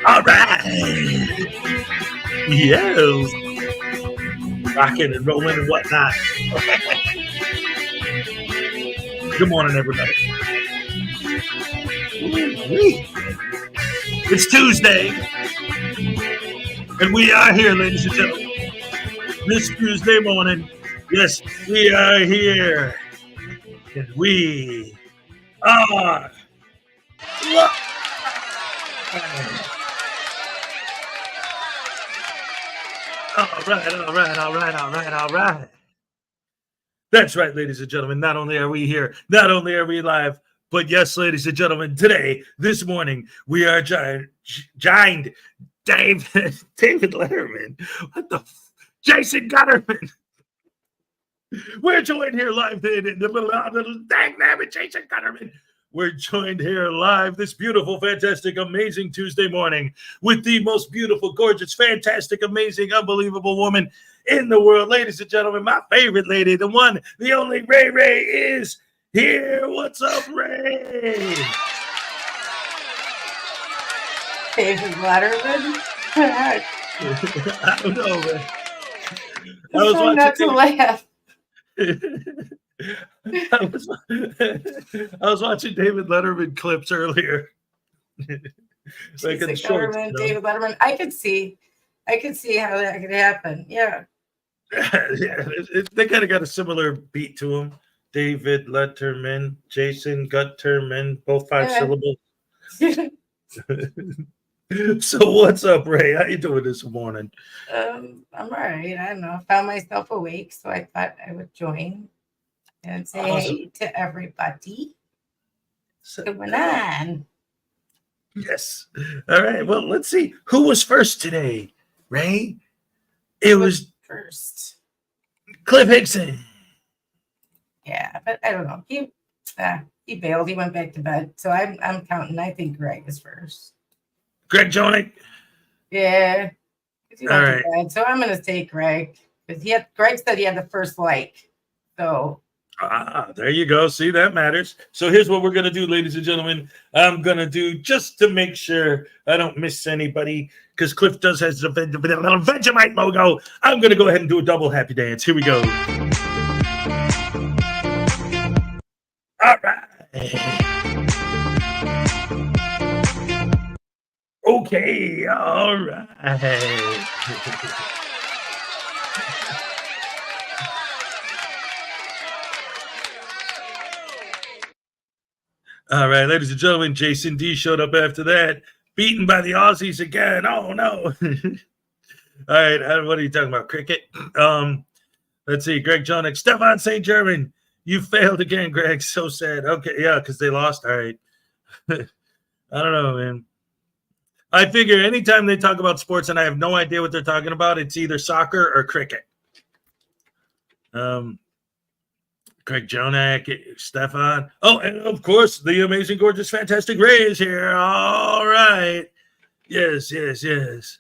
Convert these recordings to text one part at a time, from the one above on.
All right. Yes. Rocking and rolling and whatnot. Good morning, everybody. It's Tuesday, and we are here, ladies and gentlemen. This Tuesday morning, yes, we are here, and we are live. All right. That's right, ladies and gentlemen. Not only are we here, not only are we live, but yes, ladies and gentlemen, today, this morning, we are joined David Letterman. What the Jason Gutterman. We're joined here live in the middle of the dang nabbit, Jason Gutterman. We're joined here live this beautiful, fantastic, amazing Tuesday morning with the most beautiful, gorgeous, fantastic, amazing, unbelievable woman in the world. Ladies and gentlemen, my favorite lady, the one, the only Ray Ray is here. What's up, Ray? David Letterman? I don't know, man. I was watching David Letterman clips earlier. Like in shorts, David Letterman. I could see how that could happen. Yeah. Yeah, they kind of got a similar beat to him. David Letterman, Jason Gutterman, both 5 syllables. So what's up, Ray? How you doing this morning? I'm all right. I don't know. I found myself awake, so I thought I would join and say Awesome. hey to everybody. So, What's going on? yes. All right. Well, let's see. Who was first today, Ray? It was First. Cliff Hickson. Yeah, but I don't know. He bailed. He went back to bed. So I'm counting. I think Greg is first. Greg Jonick. Yeah. He All went right. to bed. So I'm gonna say Greg. Because Greg said he had the first like. So There you go. See, that matters. So here's what we're going to do, ladies and gentlemen. I'm going to do, just to make sure I don't miss anybody, because Cliff does has a little Vegemite logo. I'm going to go ahead and do a double happy dance. Here we go. All right. Okay. All right. All right, ladies and gentlemen, Jason D showed up after that, beaten by the Aussies again. Oh no! All right, what are you talking about? Cricket? Let's see. Greg Jonick, Stefan St. German, you failed again, Greg. So sad. Okay, yeah, because they lost. All right. I don't know, man. I figure anytime they talk about sports and I have no idea what they're talking about, it's either soccer or cricket. Greg Jonak, Stefan. Oh, and of course, the amazing, gorgeous, fantastic Ray is here. All right. Yes. It's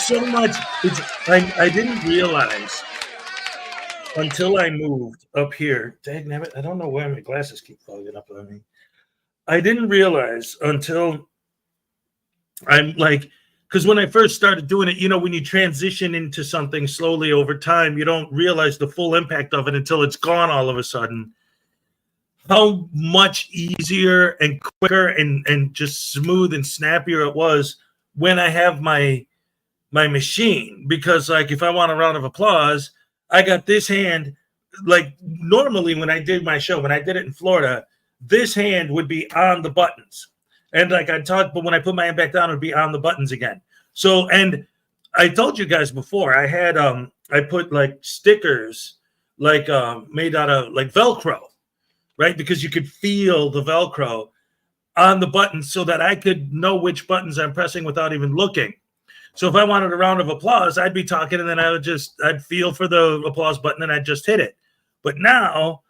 so much. I didn't realize until I moved up here. Dagnabbit, I don't know why my glasses keep fogging up on me. I didn't realize until I'm like, because when I first started doing it, when you transition into something slowly over time, you don't realize the full impact of it until it's gone all of a sudden. How much easier and quicker and just smooth and snappier it was when I have my machine. Because like if I want a round of applause, I got this hand. Like normally when I did my show, when I did it in Florida, this hand would be on the buttons. And like I talked, but when I put my hand back down, it would be on the buttons again. So, and I told you guys before, I had I put like stickers like made out of like Velcro, right? Because you could feel the Velcro on the buttons so that I could know which buttons I'm pressing without even looking. So if I wanted a round of applause, I'd be talking and then I'd feel for the applause button and I'd just hit it. But now,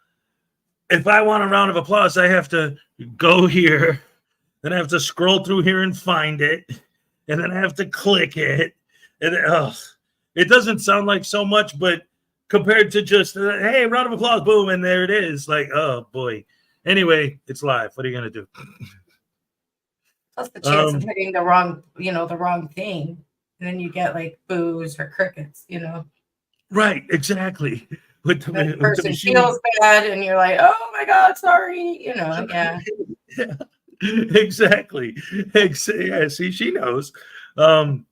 if I want a round of applause, I have to go here. Then I have to scroll through here and find it. And then I have to click it. And it doesn't sound like so much, but compared to just, hey, round of applause, boom, and there it is. Like, oh, boy. Anyway, it's live. What are you going to do? Plus the chance of hitting the wrong thing. And then you get like boos or crickets, Right, exactly. With the person feels bad and you're like, oh my God, sorry. Yeah. Yeah. Exactly. Yeah, see, she knows. Oh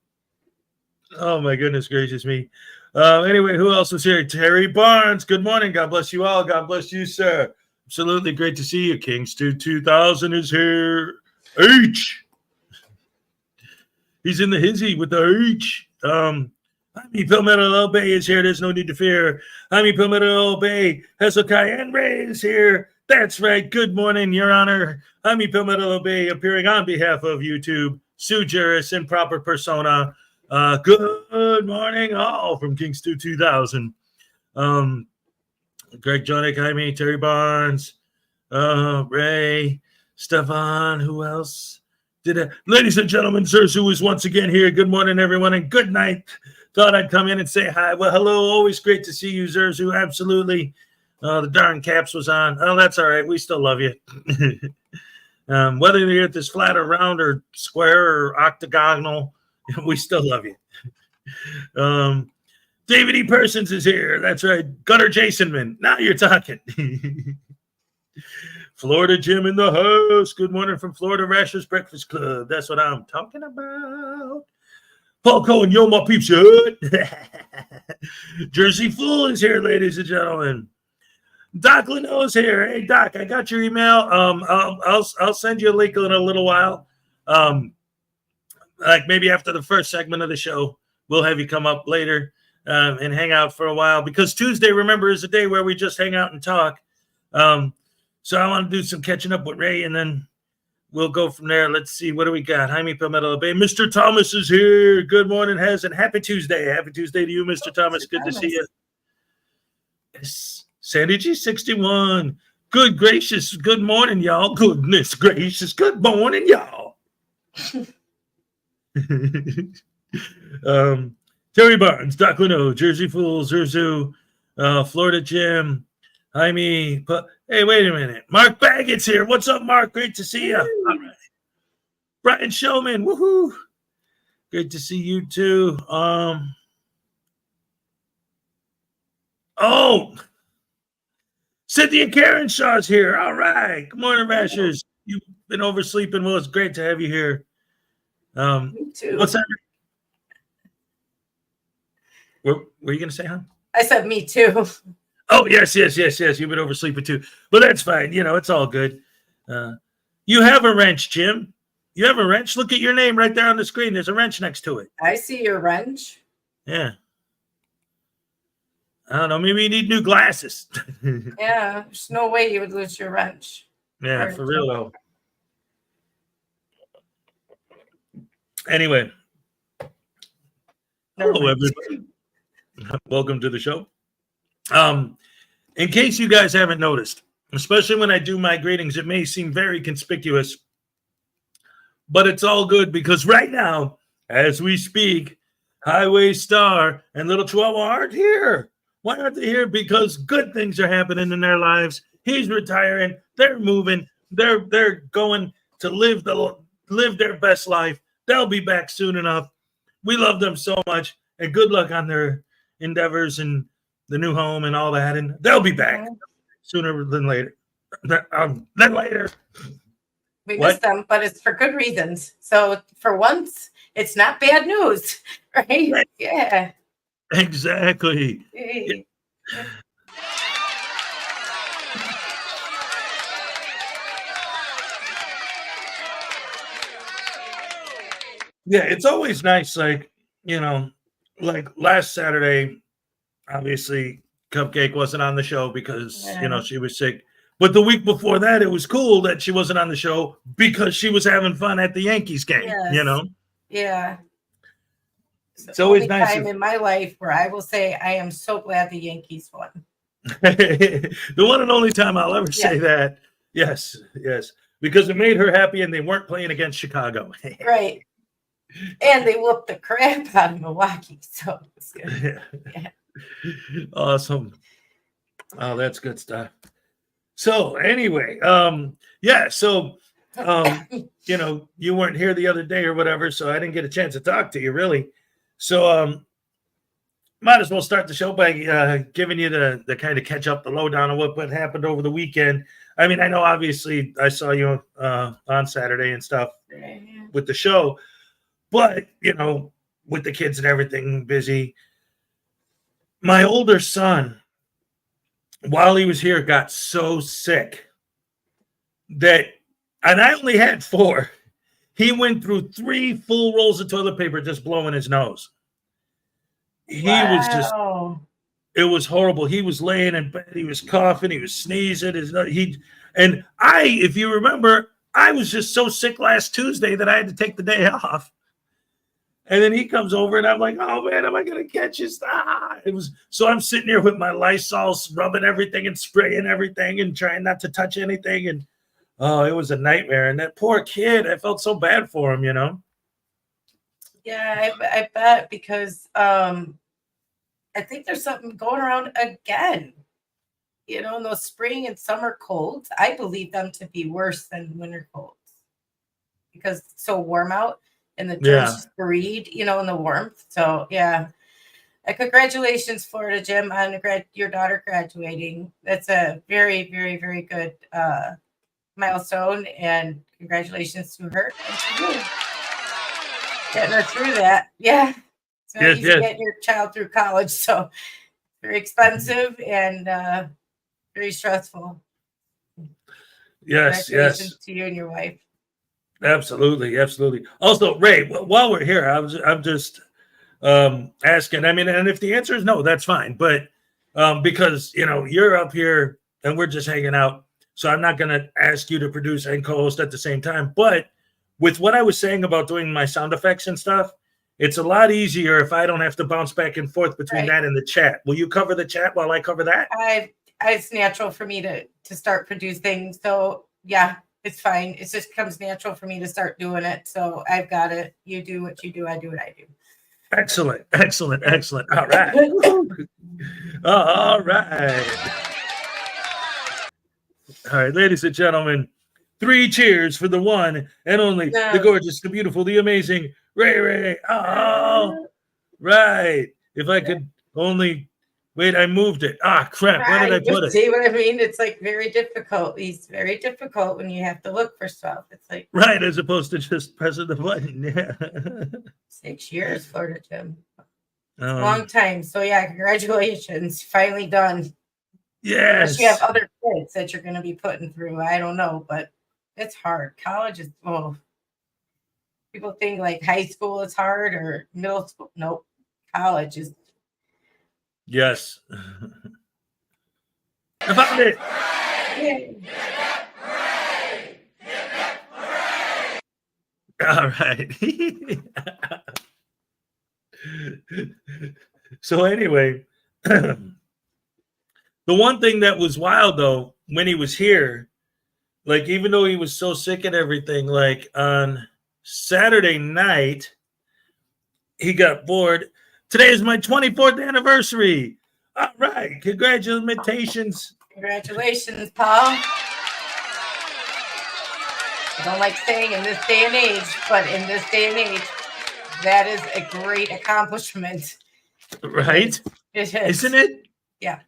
my goodness gracious me. Anyway, who else was here? Terry Barnes. Good morning. God bless you all. God bless you, sir. Absolutely great to see you. Kings 2000 is here. H. He's in the hizzy with the H. Jaime Palmetto Bay is here. There's no need to fear. Jaime Palmetto Bay, Hezokuai and Ray is here. That's right. Good morning, Your Honor. Jaime Palmetto Bay appearing on behalf of YouTube. Sue Juris in proper persona. Good morning, all from Kings 2000. Greg Jonick, Jaime, Terry Barnes, Ray, Stefan, who else? Ladies and gentlemen, Zerzu is once again here. Good morning, everyone, and good night. Thought I'd come in and say hi. Well, hello. Always great to see you, Zerzu. Absolutely. The darn caps was on. Oh, that's all right. We still love you. Whether the earth is flat or round or square or octagonal, we still love you. David E. Persons is here. That's right. Gunnar Jasonman. Now you're talking. Florida Jim in the house. Good morning from Florida Rashers Breakfast Club. That's what I'm talking about. Paul Cohen, yo, my peeps. Jersey Fool is here, ladies and gentlemen. Doc Leno's here. Hey, Doc, I got your email. I'll send you a link in a little while. Like maybe after the first segment of the show, we'll have you come up later and hang out for a while, because Tuesday, remember, is a day where we just hang out and talk. So I want to do some catching up with Ray, and then we'll go from there. Let's see. What do we got? Jaime Palmetto Bay. Mr. Thomas is here. Good morning, Hez, and happy Tuesday. Happy Tuesday to you, Mr. Thomas. Good to see you. Yes. Sandy G61. Good gracious. Good morning, y'all. Goodness gracious. Good morning, y'all. Terry Barnes, Doc Leno, Jersey Fools, Zurzu, Florida Jim, Jaime. Hey, wait a minute. Mark Baggett's here. What's up, Mark? Great to see you. All right. Brian Showman. Woohoo. Great to see you too. Cynthia Karenshaw's here. All right. Good morning, Rashers. You've been oversleeping. Well, it's great to have you here. Me too. What's that? What were you going to say, huh? I said me too. Oh, yes. You've been oversleeping too. But that's fine. You know, it's all good. You have a wrench, Jim. You have a wrench? Look at your name right there on the screen. There's a wrench next to it. I see your wrench. Yeah. I don't know. Maybe you need new glasses. Yeah, there's no way you would lose your wrench. Yeah, for real though. Anyway. Hello, everybody. Welcome to the show. In case you guys haven't noticed, especially when I do my greetings, it may seem very conspicuous, but it's all good, because right now, as we speak, Highway Star and Little Chihuahua aren't here. Why aren't they here? Because good things are happening in their lives. He's retiring. They're moving. They're going to live their best life. They'll be back soon enough. We love them so much, and good luck on their endeavors and the new home and all that. And they'll be back sooner than later. Then later. We miss them, but it's for good reasons. So for once, it's not bad news, right? Yeah. Exactly. Hey. Yeah, it's always nice, like, you know, like last Saturday, obviously Cupcake wasn't on the show because, you know, she was sick. But the week before that, it was cool that she wasn't on the show because she was having fun at the Yankees game, you know? Yeah. It's always nice. Time in my life where I will say I am so glad the Yankees won. The one and only time I'll ever say that. Yes. Because it made her happy, and they weren't playing against Chicago. Right. And they whooped the crap out of Milwaukee. So it's good. Yeah. Awesome. Oh, that's good stuff. So anyway, you know, you weren't here the other day or whatever, so I didn't get a chance to talk to you really. So might as well start the show by giving you the kind of catch up, the lowdown of what happened over the weekend. I mean, I know obviously I saw you on Saturday and stuff with the show, but you know, with the kids and everything busy. My older son, while he was here, got so sick that, and I only had 4. He went through 3 full rolls of toilet paper just blowing his nose. He was just, it was horrible. He was laying in bed, he was coughing, he was sneezing. If you remember, I was just so sick last Tuesday that I had to take the day off. And then he comes over and I'm like, oh man, am I going to catch his? So I'm sitting here with my Lysol, rubbing everything and spraying everything and trying not to touch anything. And it was a nightmare. And that poor kid, I felt so bad for him, you know? Yeah, I bet, because I think there's something going around again. You know, in those spring and summer colds, I believe them to be worse than winter colds because it's so warm out and the germs just breed, you know, in the warmth. So, yeah. Congratulations, Florida Jim, on your daughter graduating. That's a very, very, very good milestone, and congratulations to her and to you. Getting her through that. Yeah. So getting your child through college. So very expensive, and Very stressful. Yes, Congratulations yes. to you and your wife. Absolutely, absolutely. Also, Ray, while we're here, I'm just asking. I mean, and if the answer is no, that's fine. But because you're up here and we're just hanging out, so I'm not going to ask you to produce and co-host at the same time. But with what I was saying about doing my sound effects and stuff, it's a lot easier if I don't have to bounce back and forth between that and the chat. Will you cover the chat while I cover that? It's natural for me to start producing. So yeah, it's fine. It just comes natural for me to start doing it. So I've got it. You do what you do. I do what I do. Excellent, excellent, excellent. All right. All right. All right, ladies and gentlemen, 3 cheers for the one and only, the gorgeous, the beautiful, the amazing Ray. Oh, right. If I could only wait, I moved it. Ah, crap. Where did I put it? See what I mean? It's like very difficult. He's very difficult when you have to look for stuff. It's like right, as opposed to just pressing the button. Yeah. 6 years, Florida Jim. Long time. So yeah, congratulations. Finally done. Yes. Unless you have other kids that you're going to be putting through. I don't know, but it's hard. College is, people think like high school is hard or middle school. Nope. College is. Yes. I found it. All right. So anyway, the one thing that was wild though, when he was here, like even though he was so sick and everything, like on Saturday night, he got bored. Today is my 24th anniversary. All right. Congratulations. Congratulations, Paul. I don't like saying in this day and age, but in this day and age, that is a great accomplishment. Right? It is. Isn't it? Yeah.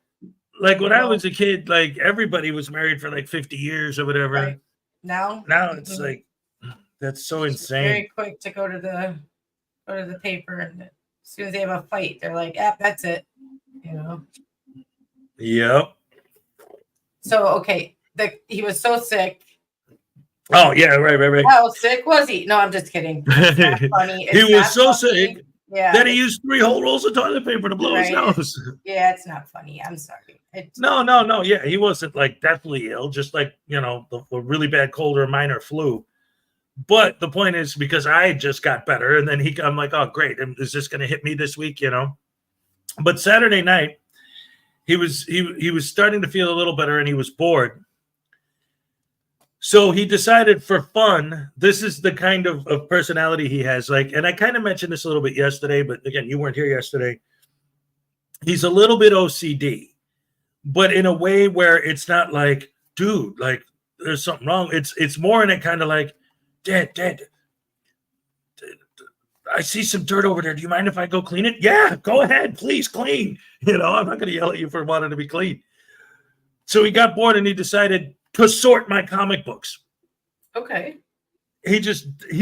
Like when I was a kid, like everybody was married for like 50 years or whatever. Right. Now it's like, that's so insane. Very quick to go to the paper, and as soon as they have a fight, they're like, that's it. Yep. So okay, he was so sick. Oh yeah, right. How sick was he? No, I'm just kidding. It's not funny. He was so sick that he used 3 whole rolls of toilet paper to blow his nose. Yeah, it's not funny. I'm sorry. No. Yeah, he wasn't like deathly ill, just like the really bad cold or minor flu. But the point is, because I just got better, and then I'm like, oh great, is this going to hit me this week? But Saturday night, he was starting to feel a little better, and he was bored. So he decided for fun, this is the kind of personality he has. Like, and I kind of mentioned this a little bit yesterday, but again, you weren't here yesterday. He's a little bit OCD, but in a way where it's not like, dude, like there's something wrong. It's more in it kind of like, Dad, I see some dirt over there. Do you mind if I go clean it? Yeah, go ahead, please clean. I'm not going to yell at you for wanting to be clean. So he got bored and he decided to sort my comic books. Okay. He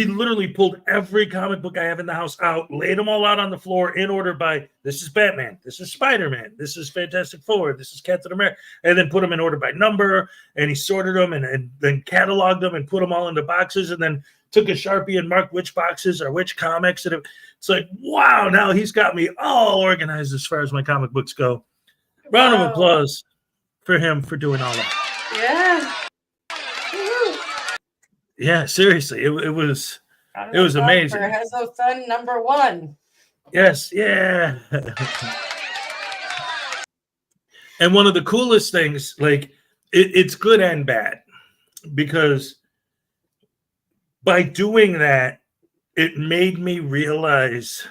literally pulled every comic book I have in the house out, laid them all out on the floor in order by, this is Batman, this is Spider-Man, this is Fantastic Four, this is Captain America, and then put them in order by number, and he sorted them and then cataloged them and put them all into boxes, and then took a Sharpie and marked which boxes are which comics. And it's like, wow, now he's got me all organized as far as my comic books go. Round of applause for him for doing all that. Yeah. Yeah, seriously, it was amazing. For Hezo son number 1. Yes, yeah. And one of the coolest things, like it's good and bad, because by doing that, it made me realize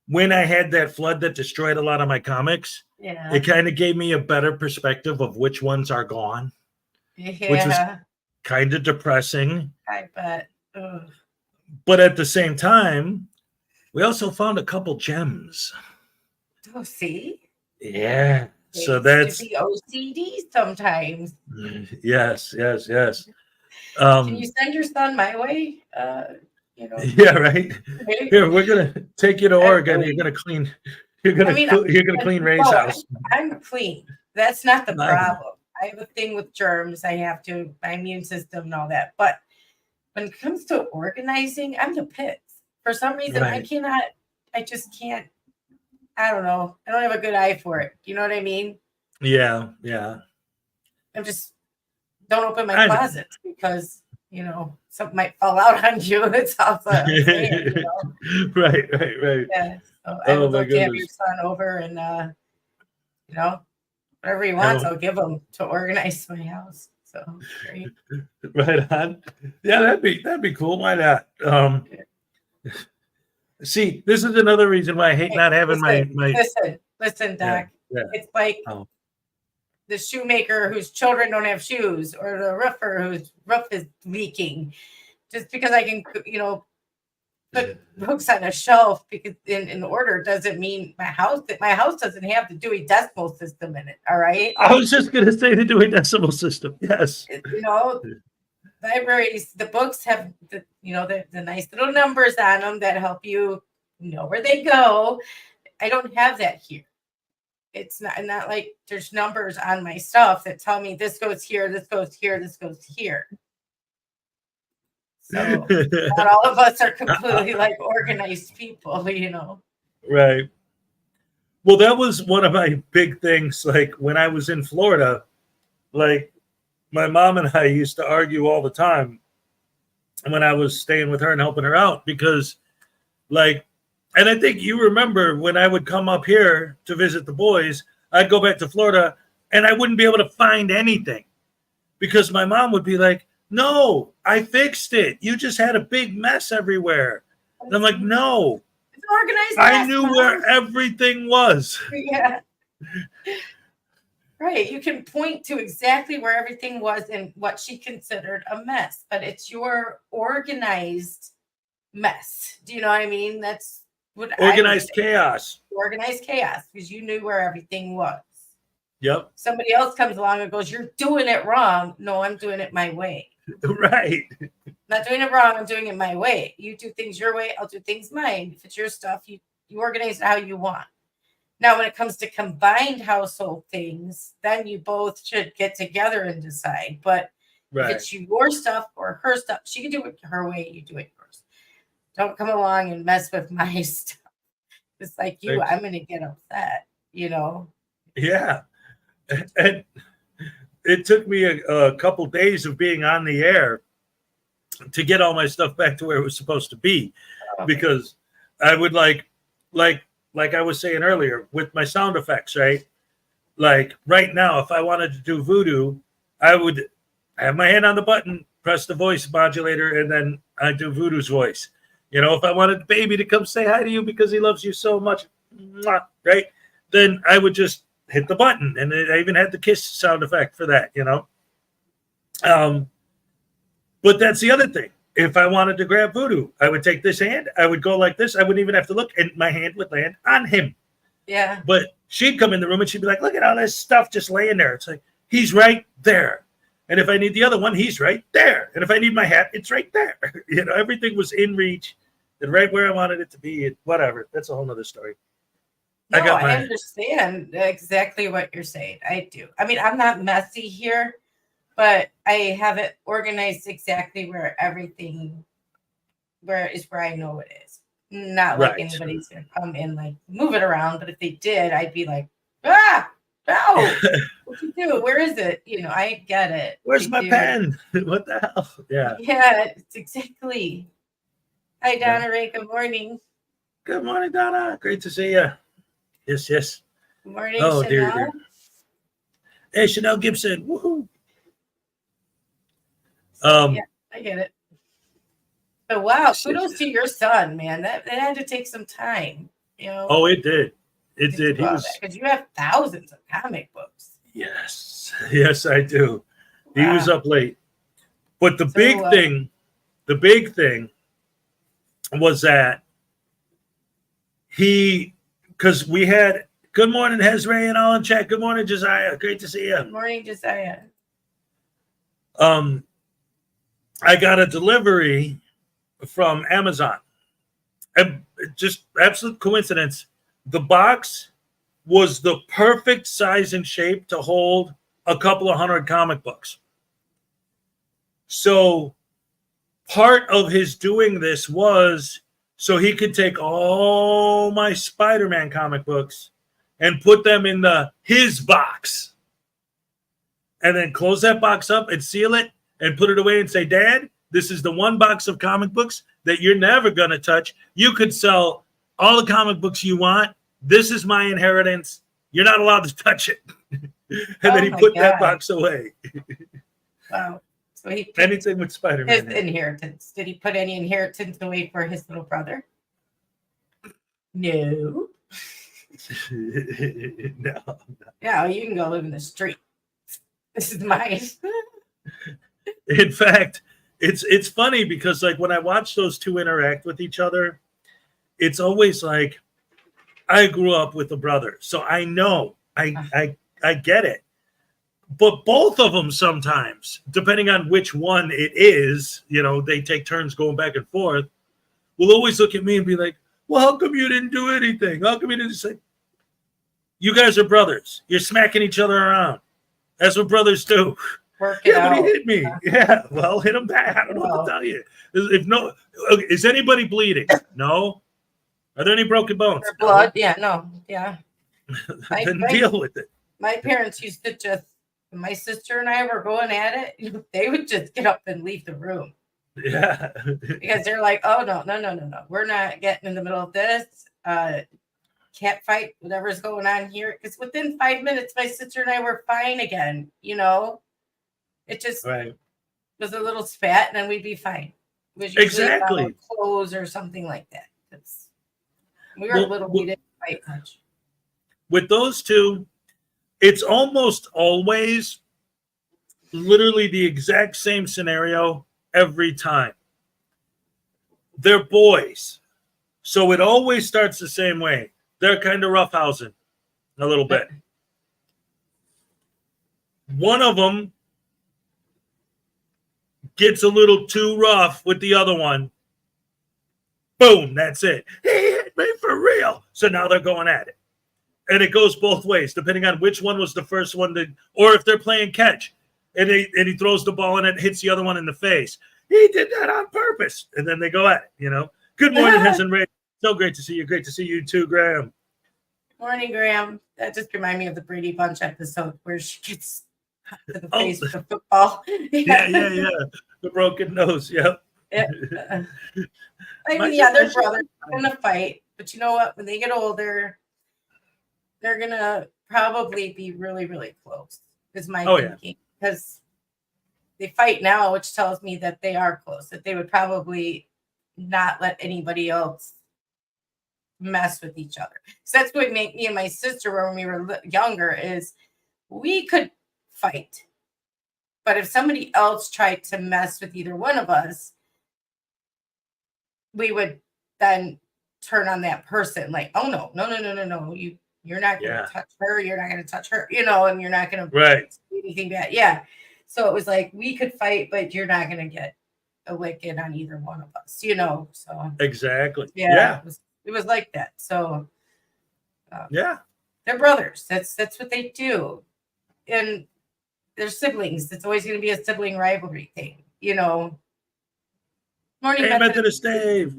when I had that flood that destroyed a lot of my comics, it kind of gave me a better perspective of which ones are gone, which was kind of depressing. I bet. Ugh. But at the same time, we also found a couple gems. Oh, see? Yeah. So that's the OCD sometimes. Yes. Can you send your son my way? Yeah, right. Here, we're gonna take you to Oregon. You're gonna clean. You're gonna clean Ray's house. I'm clean. That's not the I don't know. problem. I have a thing with germs. I have to, my immune system and all that. But when it comes to organizing, I'm the pits. For some reason, I just can't. I don't know. I don't have a good eye for it. You know what I mean? Yeah. I'm just don't open my I know. closet because something might fall out on you. It's also I'm saying, Right. Yeah. So I Oh would my love to have your goodness. son over and whatever he wants, I'll give him to organize my house. So great. Right on. Yeah, that'd be cool. Why not? See, this is another reason why I hate not having my listen, Doc. yeah. It's like Oh. the shoemaker whose children don't have shoes, or the roofer whose roof is leaking. Just because I can, put books on a shelf because in order doesn't mean my house doesn't have the Dewey Decimal System in it. All right. I was just gonna say the Dewey Decimal System. Yes. Libraries, the books have the nice little numbers on them that help you know where they go. I don't have that here. It's not like there's numbers on my stuff that tell me this goes here, this goes here, this goes here. So not all of us are completely like organized people, Right. Well, that was one of my big things. Like when I was in Florida, like my mom and I used to argue all the time when I was staying with her and helping her out because, and I think you remember when I would come up here to visit the boys, I'd go back to Florida and I wouldn't be able to find anything because my mom would be like, no, I fixed it. You just had a big mess everywhere. And I'm like, no, it's organized. I knew where everything was. Yeah. Right. You can point to exactly where everything was and what she considered a mess, but it's your organized mess. Do you know what I mean? That's what organized chaos. Organized chaos because you knew where everything was. Yep. Somebody else comes along and goes, you're doing it wrong. No, I'm doing it my way. Right. I'm not doing it wrong. I'm doing it my way. You do things your way. I'll do things mine. If it's your stuff, you organize it how you want. Now, when it comes to combined household things, then you both should get together and decide. But if it's your stuff or her stuff, she can do it her way. You do it yours. Don't come along and mess with my stuff. It's like you. I'm going to get upset, Yeah. And it took me a couple days of being on the air to get all my stuff back to where it was supposed to be. Okay. Because I would like I was saying earlier with my sound effects, right? Like right now, if I wanted to do voodoo, I would have my hand on the button, press the voice modulator, and then I do voodoo's voice. If I wanted the baby to come say hi to you because he loves you so much, right? Then I would just hit the button, and I even had the kiss sound effect for that, But that's the other thing. If I wanted to grab voodoo, I would take this hand, I would go like this, I wouldn't even have to look, and my hand would land on him. Yeah. But she'd come in the room and she'd be like, look at all this stuff just laying there. It's like, he's right there. And if I need the other one, he's right there. And if I need my hat, it's right there. Everything was in reach and right where I wanted it to be. And whatever. That's a whole nother story. No, I understand exactly what you're saying. I do. I mean, I'm not messy here, but I have it organized exactly where everything where I know it is. Not like anybody's gonna come in like move it around, but if they did, I'd be like, no, what you do? Where is it? I get it. Where's my pen? What the hell? Yeah. Yeah, it's exactly. Hi, Donna Ray. Good morning. Good morning, Donna. Great to see you. Yes. Good morning, Chanel. Dear. Hey, Chanel Gibson. Woohoo. Yeah, I get it. But wow, kudos to your son, man. That had to take some time. Oh, it did. It did. He was because you have thousands of comic books. Yes, I do. Wow. He was up late. But the big thing was that because we had good morning, Hezray and all in chat. Good morning, Josiah. Great to see you. Good morning, Josiah. I got a delivery from Amazon. And just absolute coincidence. The box was the perfect size and shape to hold a couple of hundred comic books. So part of his doing this was so he could take all my Spider-Man comic books and put them in his box, and then close that box up and seal it and put it away and say, Dad, this is the one box of comic books that you're never going to touch. You could sell all the comic books you want. This is my inheritance. You're not allowed to touch it. And then he put that box away. Wow. So he anything with Spider-Man. His inheritance. Did he put any inheritance away for his little brother? No. No. Yeah, you can go live in the street. This is mine. In fact, it's funny because like when I watch those two interact with each other, it's always like I grew up with a brother, so I know I get it. But both of them sometimes, depending on which one it is, they take turns going back and forth, will always look at me and be like, well, how come you didn't do anything? How come you didn't say? You guys are brothers. You're smacking each other around. That's what brothers do. But he hit me. Yeah, well, hit him back. I don't know what to tell you. Is anybody bleeding? No. Are there any broken bones? Blood? Yeah, no. Yeah. Then deal with it. My parents used to just, when my sister and I were going at it, they would just get up and leave the room. Yeah. Because they're like, oh, no. We're not getting in the middle of this. Can't fight whatever's going on here. Because within 5 minutes, my sister and I were fine again. It just was a little spat, and then we'd be fine. It was usually clothes or something like that. We were little, we didn't fight much. With those two, it's almost always literally the exact same scenario every time. They're boys, so it always starts the same way. They're kind of roughhousing a little bit. One of them gets a little too rough with the other one. Boom, that's it. He hit me for real. So now they're going at it. And it goes both ways, depending on which one was the first one to, or if they're playing catch and he throws the ball and it hits the other one in the face. He did that on purpose. And then they go at it, Good morning, Hez and Ray. So great to see you. Great to see you too, Graham. Morning, Graham. That just reminded me of the Brady Bunch episode where she gets to the face with the football. Yeah. The broken nose. Yep. Yeah. They're brothers. They're going to fight. But you know what? When they get older, they're going to probably be really, really close, is my thinking. Because they fight now, which tells me that they are close, that they would probably not let anybody else mess with each other. So that's what made me and my sister, when we were younger, is we could fight. But if somebody else tried to mess with either one of us, we would then turn on that person like, oh, no. You're not going to touch her. You're not going to touch her, and you're not going to do anything bad. Yeah. So it was like, we could fight, but you're not going to get a lick in on either one of us, so. Exactly. Yeah. It was like that. So, they're brothers. That's what they do. And they're siblings. It's always going to be a sibling rivalry thing, Morning, hey, Methodist Dave.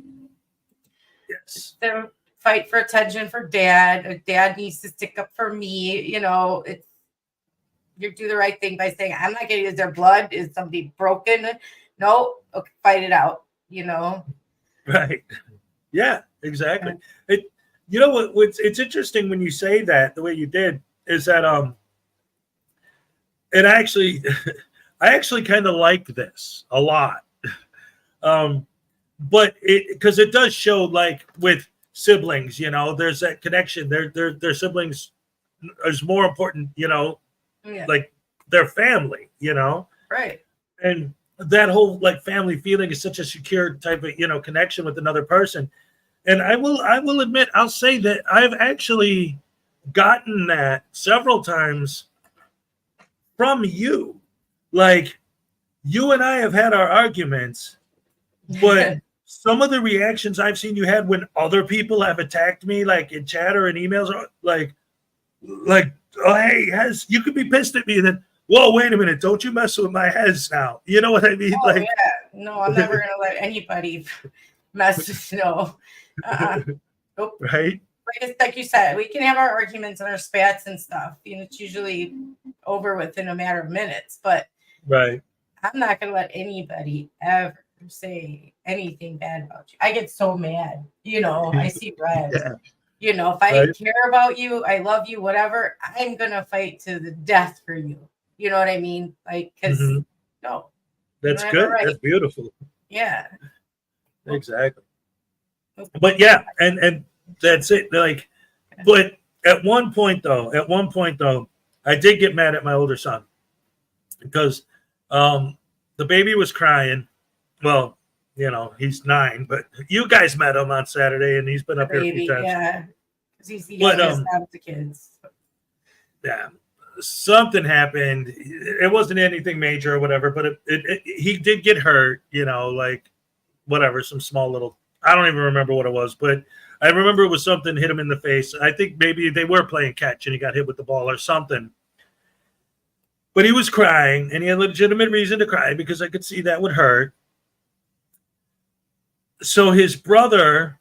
Yes. They fight for attention for Dad. Dad needs to stick up for me. It's, you do the right thing by saying, I'm not going to use their blood. Is somebody broken? No. Okay, fight it out, Right. Yeah, exactly. It's interesting when you say that the way you did is that it actually I actually kind of like this a lot. But because it does show, like with siblings, there's that connection. Their siblings is more important, like their family, Right. And that whole like family feeling is such a secure type of connection with another person. And I will admit, I'll say that I've actually gotten that several times from you. Like, you and I have had our arguments, but some of the reactions I've seen you had when other people have attacked me, like in chat or in emails, are like, like, oh, hey, Hez, you could be pissed at me. And then, whoa, wait a minute. Don't you mess with my Hez now. You know what I mean? Oh, yeah. No, I'm never going to let anybody mess with, no. Nope. Right? Like you said, we can have our arguments and our spats and stuff. It's usually over within a matter of minutes, but right. I'm not going to let anybody ever say anything bad about you. I get so mad. I see red. Yeah. If I care about you, I love you, whatever, I'm going to fight to the death for you. You know what I mean? Like, because, no. That's good. Right. That's beautiful. Yeah. Exactly. But yeah, and that's it. Like, but at one point though, I did get mad at my older son because the baby was crying. Well, he's 9, but you guys met him on Saturday, and he's been up here a few times. Yeah, because he's the youngest out of the kids. Yeah, something happened. It wasn't anything major or whatever, but he did get hurt. Like whatever, some small little. I don't even remember what it was, but I remember it was something hit him in the face. I think maybe they were playing catch, and he got hit with the ball or something. But he was crying, and he had legitimate reason to cry because I could see that would hurt. So his brother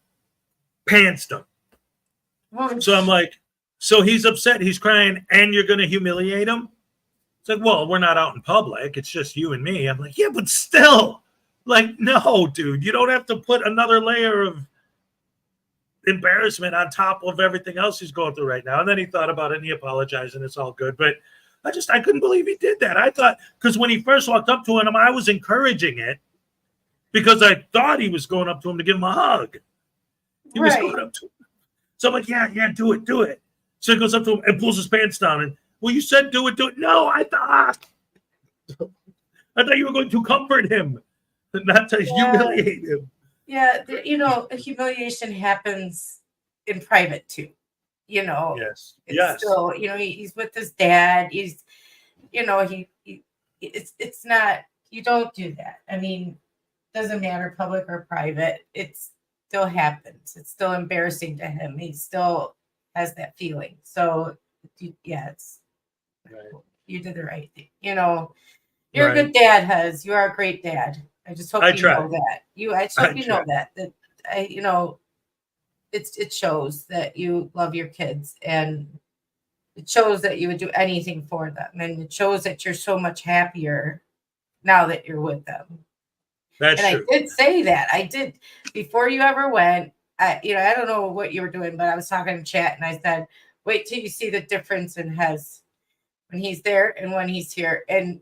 pantsed him. So I'm like, so he's upset, he's crying, and you're going to humiliate him? It's like, well, we're not out in public. It's just you and me. I'm like, yeah, but still. Like, no, dude, you don't have to put another layer of embarrassment on top of everything else he's going through right now. And then he thought about it, and he apologized, and it's all good. But I couldn't believe he did that. I thought, because when he first walked up to him, I was encouraging it. Because I thought he was going up to him to give him a hug. He was going up to him. So I'm like, yeah, do it. So he goes up to him and pulls his pants down. And, well, you said do it. No, I thought you were going to comfort him, not to humiliate him. Yeah, humiliation happens in private too. Yes. It's still, he's with his dad. He's, it's not, you don't do that. I mean, doesn't matter public or private, it still happens. It's still embarrassing to him. He still has that feeling. So it's you did the right thing. You're a good dad, Hez. You are a great dad. I just hope you know that. I just hope you know that it shows that you love your kids, and it shows that you would do anything for them, and it shows that you're so much happier now that you're with them. That's true. I did say that. I did before you ever went. I don't know what you were doing, but I was talking in chat, and I said, "Wait till you see the difference in Hez when he's there and when he's here, and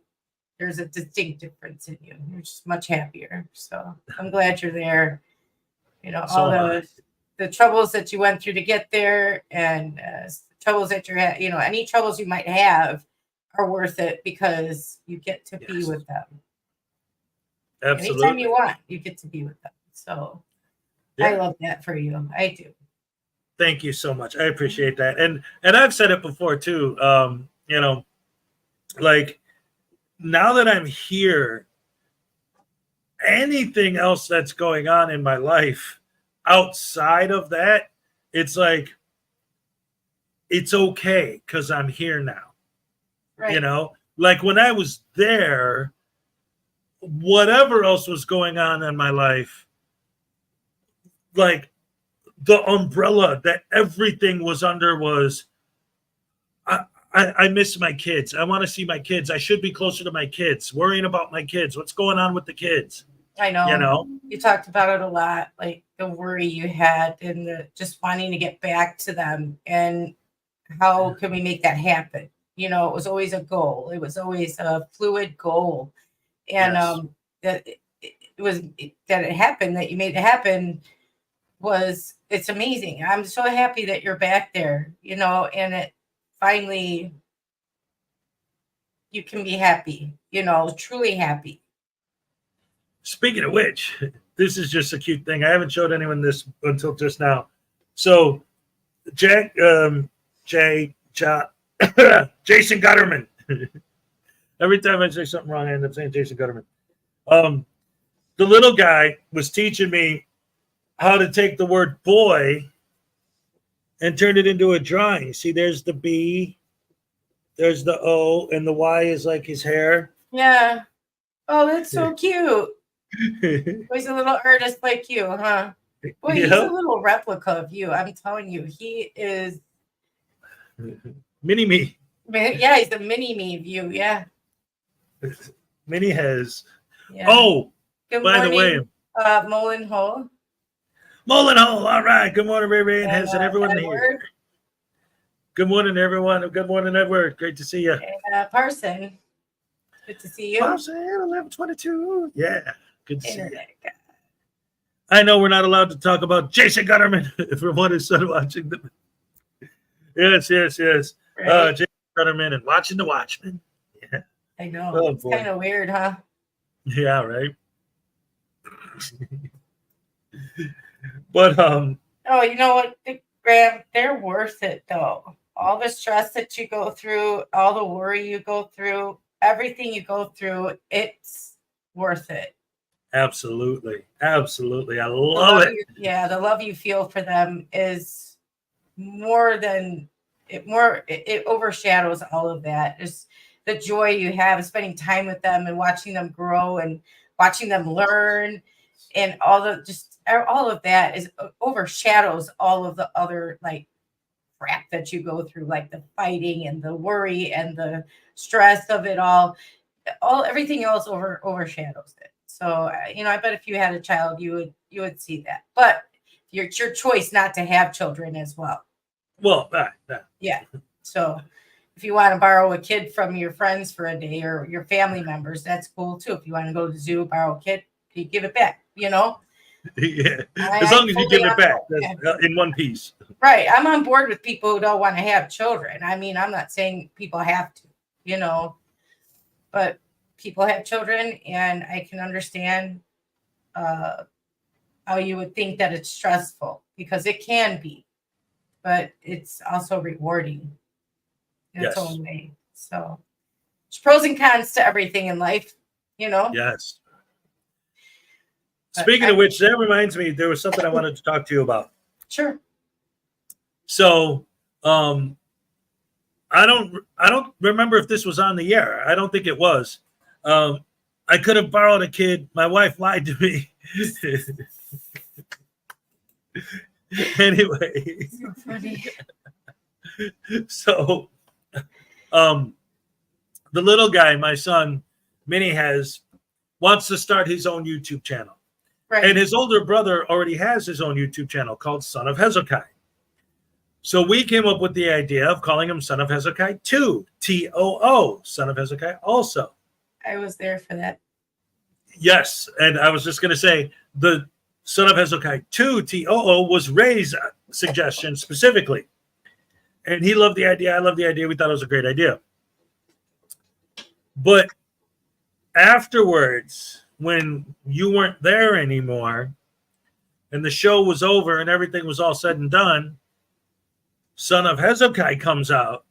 there's a distinct difference in you. You're just much happier." So I'm glad you're there. All the troubles that you went through to get there, and troubles that any troubles you might have are worth it because you get to be with them. Absolutely. Anytime you want, you get to be with them. So I love that for you. I do. Thank you so much. I appreciate that. And I've said it before too. Like now that I'm here, anything else that's going on in my life outside of that, it's like, it's okay because I'm here now. Right. Like when I was there, whatever else was going on in my life, like the umbrella that everything was under was, I miss my kids. I want to see my kids. I should be closer to my kids, worrying about my kids. What's going on with the kids? I know. You talked about it a lot, like the worry you had and the just wanting to get back to them, and how can we make that happen? It was always a goal. It was always a fluid goal. And that it happened, that you made it happen, it's amazing. I'm so happy that you're back there, and it finally you can be happy, truly happy. Speaking of which, this is just a cute thing. I haven't showed anyone this until just now. So Jason Gutterman. Every time I say something wrong, I end up saying Jason Gutterman. The little guy was teaching me how to take the word boy and turned it into a drawing. See, there's the B, there's the O, and the Y is like his hair. Yeah. Oh, that's so cute. He's a little artist like you, huh? Boy, he's a little replica of you. I'm telling you, he is Mini me. Yeah, he's the mini me of you. Yeah. Mini has. Yeah. Oh, good by morning, the way, Mullen Hole. Mullen Hole. All right. Good morning, Ray Ray and Hez and everyone Edward. here. Good morning, everyone. Good morning, Edward. Great to see you. And Parson. Good to see you. Parson, 1122. Yeah. Good to Internet see you. guy. I know we're not allowed to talk about Jason Gutterman from what his son watching them. Yes. Right. Jason Gutterman and watching the Watchmen. Yeah. I know. Oh, it's boy. kind of weird, huh? Yeah, right. But oh, you know what, Graham? They're worth it though. All the stress that you go through, all the worry you go through, everything you go through, it's worth it. Absolutely. I love it. The love you feel for them is more than it overshadows all of that. Just the joy you have spending time with them and watching them grow and watching them learn, and all of that is overshadows all of the other like crap that you go through, like the fighting and the worry and the stress of it all. Everything else overshadows it. So I bet if you had a child, you would see that. But it's your choice not to have children as well. Well, yeah. So if you want to borrow a kid from your friends for a day or your family members, that's cool too. If you want to go to the zoo, borrow a kid, you give it back. Yeah. As long as you give it back in one piece. Right. I'm on board with people who don't want to have children. I mean, I'm not saying people have to, but people have children, and I can understand how you would think that it's stressful, because it can be, but it's also rewarding in its own way. So there's pros and cons to everything in life, Yes. Speaking of which, that reminds me, there was something I wanted to talk to you about. Sure. So, I don't remember if this was on the air. I don't think it was. I could have borrowed a kid. My wife lied to me. Anyway. So funny. So, the little guy, my son, Minnie wants to start his own YouTube channel. Right. And his older brother already has his own YouTube channel called Son of Hezokuai. So we came up with the idea of calling him Son of Hezokuai 2, T-O-O, Son of Hezokuai also. I was there for that. Yes, and I was just going to say the Son of Hezokuai 2, T-O-O, was Ray's suggestion specifically. And he loved the idea. I loved the idea. We thought it was a great idea. But afterwards, when you weren't there anymore and the show was over and everything was all said and done, Son of Hezokuai comes out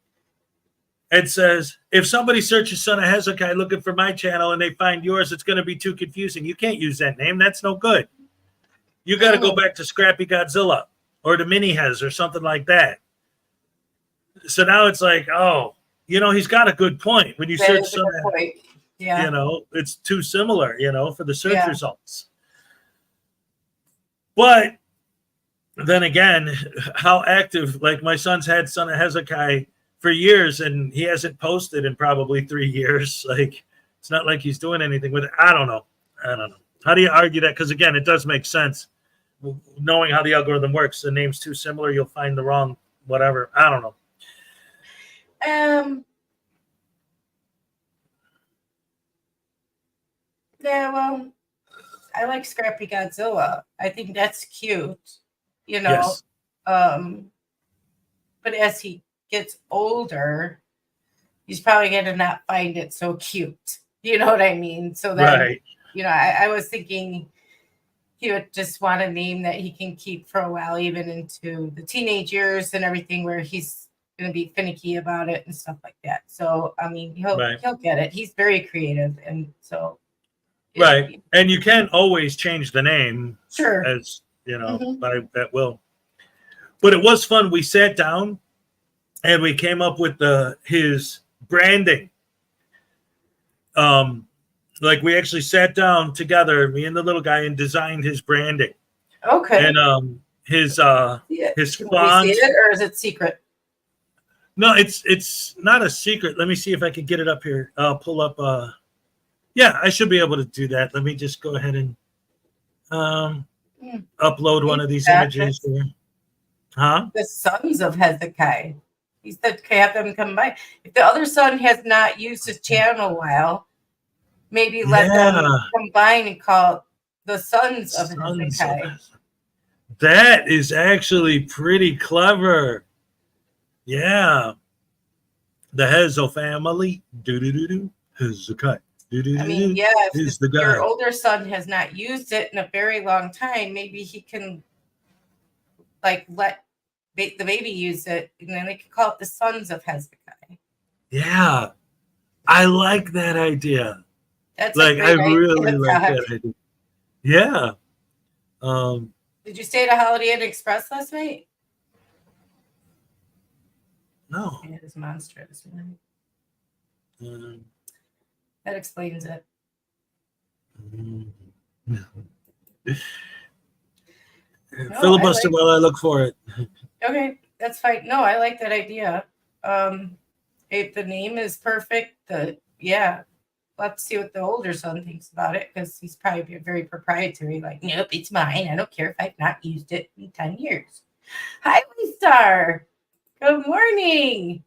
and says, if somebody searches Son of Hezokuai looking for my channel and they find yours, it's going to be too confusing. You can't use that name. That's no good. You got to go back to Scrappy Godzilla or to Mini Hez or something like that. So now it's like, he's got a good point. When you search Son of Hezokuai, it's too similar, for the search results. But then again, how active, like my son's had Son of Hezokuai for years and he hasn't posted in probably 3 years. Like, it's not like he's doing anything with it. I don't know. How do you argue that? Because again, it does make sense. Knowing how the algorithm works, the name's too similar, you'll find the wrong whatever. I don't know. Yeah, well, I like Scrappy Godzilla. I think that's cute, Yes. But as he gets older, he's probably going to not find it so cute. You know what I mean? So then, right. I was thinking he would just want a name that he can keep for a while, even into the teenage years and everything, where he's going to be finicky about it and stuff like that. So, I mean, he'll get it. He's very creative. And so. Right. And you can always change the name. Sure. As, by that will. But it was fun. We sat down and we came up with his branding. Like we actually sat down together, me and the little guy, and designed his branding. Okay. And his Can font. we see it, or is it secret? No, it's not a secret. Let me see if I can get it up here. I'll pull up. Yeah, I should be able to do that. Let me just go ahead and upload one of these images here. Huh? The sons of Hezokuai. He said, have them come by. If the other son has not used his channel in a while, maybe let them combine and call it the sons of Hezokuai. That is actually pretty clever. Yeah. The Hezo family. Do-do-do-do. Hezokuai. I mean, yeah, if your older son has not used it in a very long time, maybe he can like let the baby use it, and then they can call it the sons of Hezokuai. Yeah. I like that idea. That's like I really like that idea. Yeah. Did you stay at a Holiday Inn Express last night? No. It is monstrous. That explains it. Filibuster while I look for it. Okay, that's fine. No, I like that idea. If the name is perfect, let's see what the older son thinks about it, because he's probably very proprietary. Like, nope, it's mine. I don't care if I've not used it in 10 years. Hi, Star. Good morning.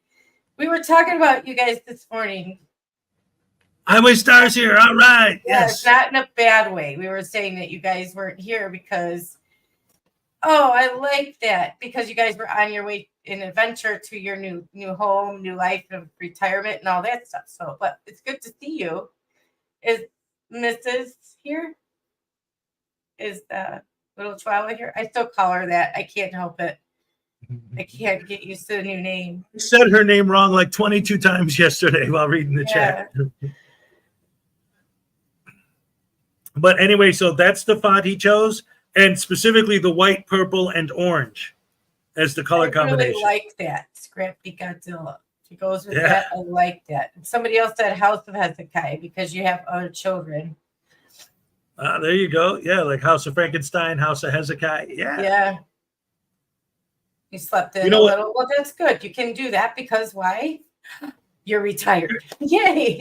We were talking about you guys this morning. Highway Stars here. All right. Yeah, yes. It's not in a bad way. We were saying that you guys weren't here because, I like that, because you guys were on your way in adventure to your new home, new life of retirement and all that stuff. So, but it's good to see you. Is Mrs. here? Is the little Chihuahua here? I still call her that. I can't help it. I can't get used to the new name. I said her name wrong like 22 times yesterday while reading the chat. But anyway, so that's the font he chose, and specifically the white, purple, and orange as the color combination. I really like that. Scrappy Godzilla. She goes with that. I like that. Somebody else said House of Hezokuai because you have other children. There you go. Yeah, like House of Frankenstein, House of Hezokuai. Yeah. Yeah. You slept in a little. Well, that's good. You can do that because why? You're retired. Yay.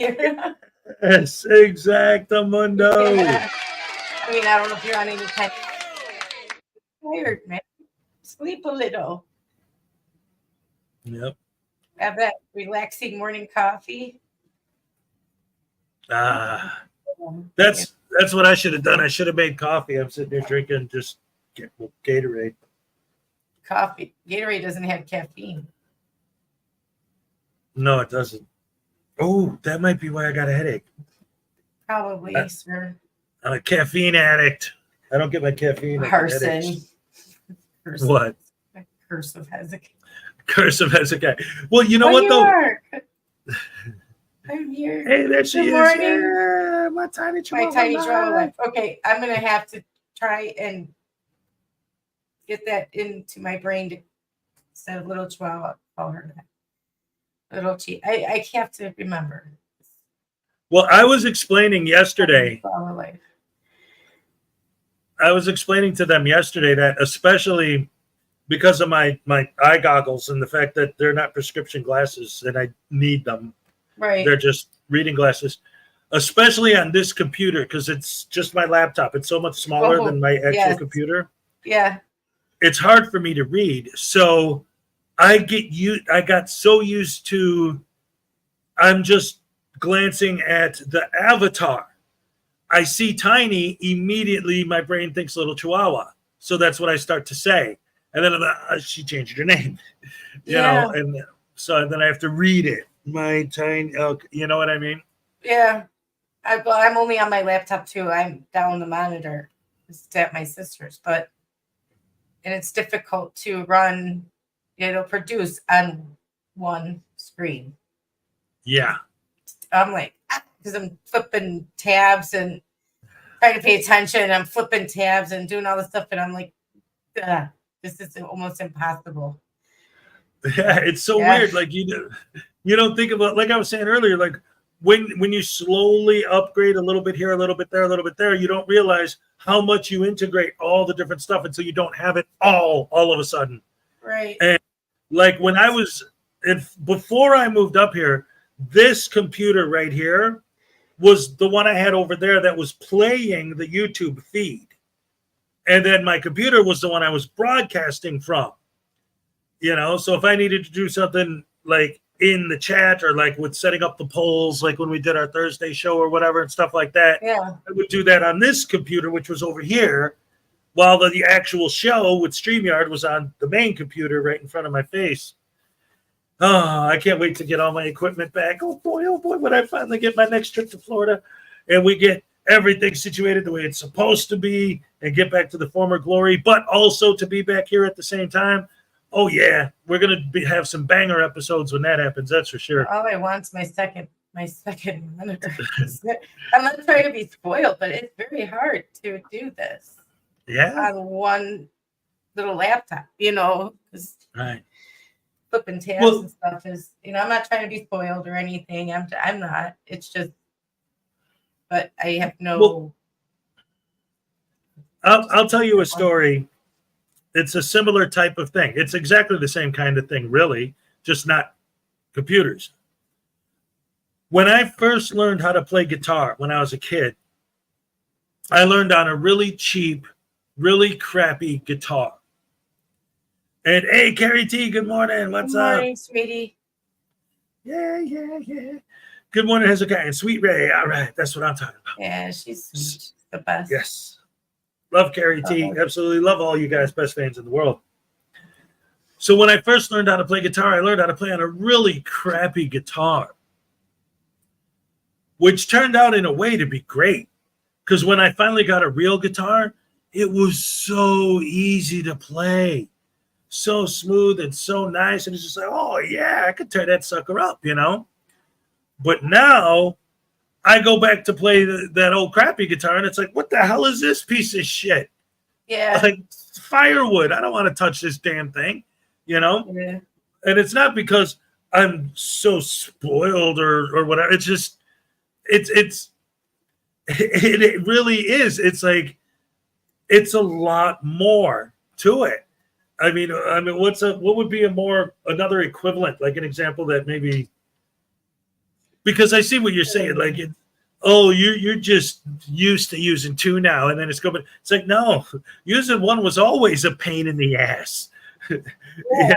Yes, exactamundo. Yeah. I mean, I don't know if you're on any kind of tired, man. Sleep a little. Yep. Have that relaxing morning coffee. That's what I should have done. I should have made coffee. I'm sitting there drinking just Gatorade. Coffee. Gatorade doesn't have caffeine. No, it doesn't. Oh, that might be why I got a headache. Probably, sir. I'm a caffeine addict. I don't get my caffeine. Person. What? Curse of Hezokuai. Curse of Hezokuai. Well, you know what though? I'm here. Hey, there she is. Yeah, my tiny chihuahua. Okay, I'm gonna have to try and get that into my brain to instead of little chihuahua, call her that. Little chi. I have to remember. Well, I was explaining yesterday. I was explaining to them yesterday that especially because of my eye goggles and the fact that they're not prescription glasses and I need them. Right. They're just reading glasses, especially on this computer because it's just my laptop. It's so much smaller than my actual computer. Yeah. It's hard for me to read. So I got so used to I'm just glancing at the avatar. I see tiny, immediately my brain thinks little chihuahua. So that's what I start to say. And then she changed her name, you know, and so then I have to read it. My tiny, you know what I mean? Yeah. I'm only on my laptop too. I'm down the monitor. It's at my sister's, and it's difficult to run, produce on one screen. Yeah. I'm like, because I'm flipping tabs and trying to pay attention. I'm flipping tabs and doing all this stuff. And I'm like, this is almost impossible. Yeah, it's so weird. Like you don't think about, like I was saying earlier, like when you slowly upgrade a little bit here, a little bit there, a little bit there, you don't realize how much you integrate all the different stuff until you don't have it all of a sudden. Right. And like when I was, before I moved up here, this computer right here was the one I had over there that was playing the YouTube feed. And then my computer was the one I was broadcasting from. You know, so if I needed to do something like in the chat or like with setting up the polls, like when we did our Thursday show or whatever and stuff like that, I would do that on this computer, which was over here, while the actual show with StreamYard was on the main computer right in front of my face. Oh, I can't wait to get all my equipment back. Oh boy, when I finally get my next trip to Florida and we get everything situated the way it's supposed to be and get back to the former glory, but also to be back here at the same time. Oh yeah, we're gonna have some banger episodes when that happens. That's for sure. All I want's my second monitor. I'm not trying to be spoiled, but it's very hard to do this. Yeah. On one little laptop, you know, right. Flipping tabs and stuff is, you know, I'm not trying to be spoiled or anything. I'm not. It's just, but I have no. I'll tell you a story. It's a similar type of thing. It's exactly the same kind of thing, really, just not computers. When I first learned how to play guitar when I was a kid, I learned on a really cheap, really crappy guitar. And hey, Carrie T, good morning. What's up? Good morning, sweetie. Yeah. Good morning, Hezokuai and Sweet Ray. All right, that's what I'm talking about. Yeah, she's the best. Yes. Love Carrie T. Absolutely love all you guys, best fans in the world. So when I first learned how to play guitar, I learned how to play on a really crappy guitar, which turned out in a way to be great. Because when I finally got a real guitar, it was so easy to play, so smooth and so nice. And it's just like, oh yeah, I could turn that sucker up, you know? But now I go back to play that old crappy guitar, and it's like, what the hell is this piece of shit? Yeah. Like firewood. I don't want to touch this damn thing, you know? Yeah. And it's not because I'm so spoiled or whatever. It's just, it really is. It's like, it's a lot more to it. I mean, what would be another equivalent, like an example that maybe, because I see what you're saying, like, you're just used to using two now, and then it's going. It's like, no, using one was always a pain in the ass. Yeah.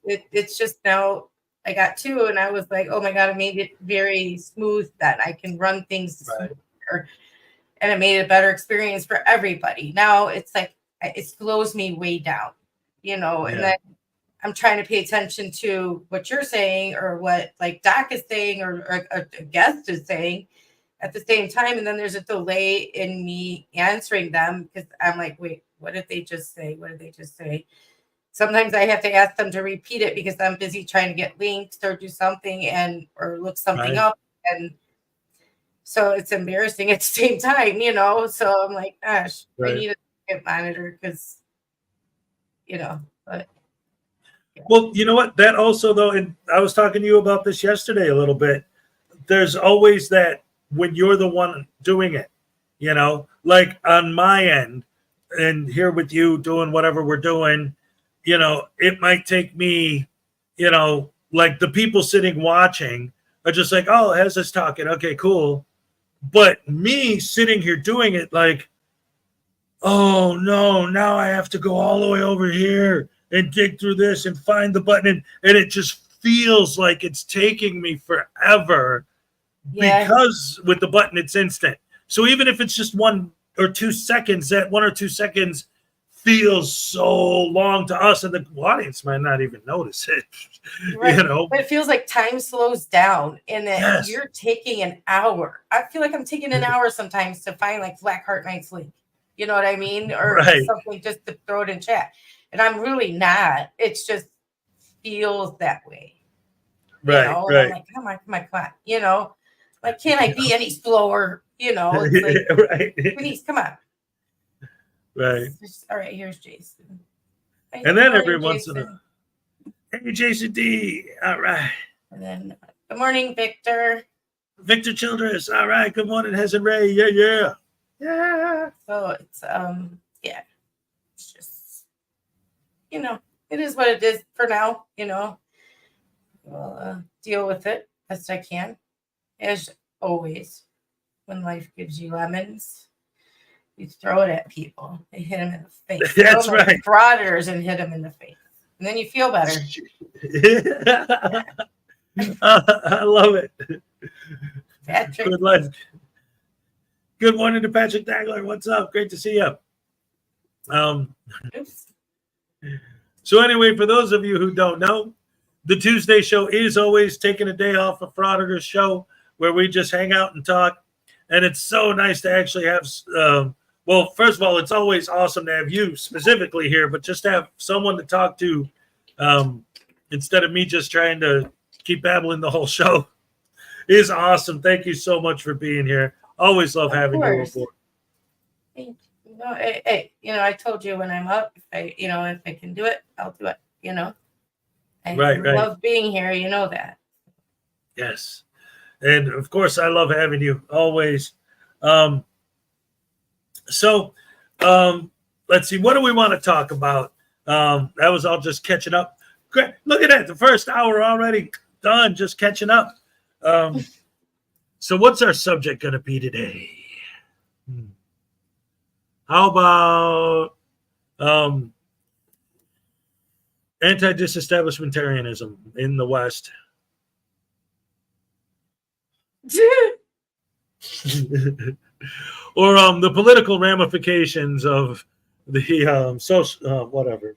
It's just now I got two, and I was like, oh my god, I made it very smooth that I can run things smoother, and it made a better experience for everybody. Now it's like it slows me way down, you know, and then I'm trying to pay attention to what you're saying or what like Doc is saying or a guest is saying at the same time. And then there's a delay in me answering them because I'm like, wait, what did they just say? What did they just say? Sometimes I have to ask them to repeat it because I'm busy trying to get links or do something or look something up. And so it's embarrassing at the same time, you know? So I'm like, gosh, I need a second monitor because, you know, but. Well, you know what? That also, though, and I was talking to you about this yesterday a little bit. There's always that when you're the one doing it, you know, like on my end and here with you doing whatever we're doing, you know, it might take me, you know, like the people sitting watching are just like, oh, Hez is talking. Okay, cool. But me sitting here doing it like, oh, no, now I have to go all the way over here and dig through this and find the button. And it just feels like it's taking me forever because with the button, it's instant. So even if it's just 1 or 2 seconds, that 1 or 2 seconds feels so long to us, and the audience might not even notice it. You know, but it feels like time slows down and that you're taking an hour. I feel like I'm taking an hour sometimes to find like Black Heart Night's link. You know what I mean? Or something just to throw it in chat. And I'm really not. It's just feels that way. Right. You know? I'm like, come on. You know, like, can't I be any slower? You know, it's like, please, come on. Right. All right, here's Jason. And then every once in a hey, Jason D. All right. And then good morning, Victor. Victor Childress. All right. Good morning, Hezon Ray. Yeah, yeah. Yeah. So it's yeah. It's just it is what it is for now, We'll deal with it best I can. As always, when life gives you lemons, you throw it at people. They hit them in the face. That's right. Frauditors and hit them in the face. And then you feel better. I love it. Patrick. Good life. Good morning to Patrick Dagler. What's up? Great to see you. So anyway, for those of you who don't know, the Tuesday show is always taking a day off of Frauditors show where we just hang out and talk. And it's so nice to actually have, well, first of all, it's always awesome to have you specifically here, but just to have someone to talk to instead of me just trying to keep babbling the whole show is awesome. Thank you so much for being here. Always love having you on board. Hey, I told you when I'm up, if I can do it, I'll do it, I love being here, that. Yes. And of course, I love having you always. So let's see. What do we want to talk about? That was all just catching up. Great. Look at that. The first hour already done, just catching up. So what's our subject going to be today? How about anti-disestablishmentarianism in the West? Or the political ramifications of the social whatever.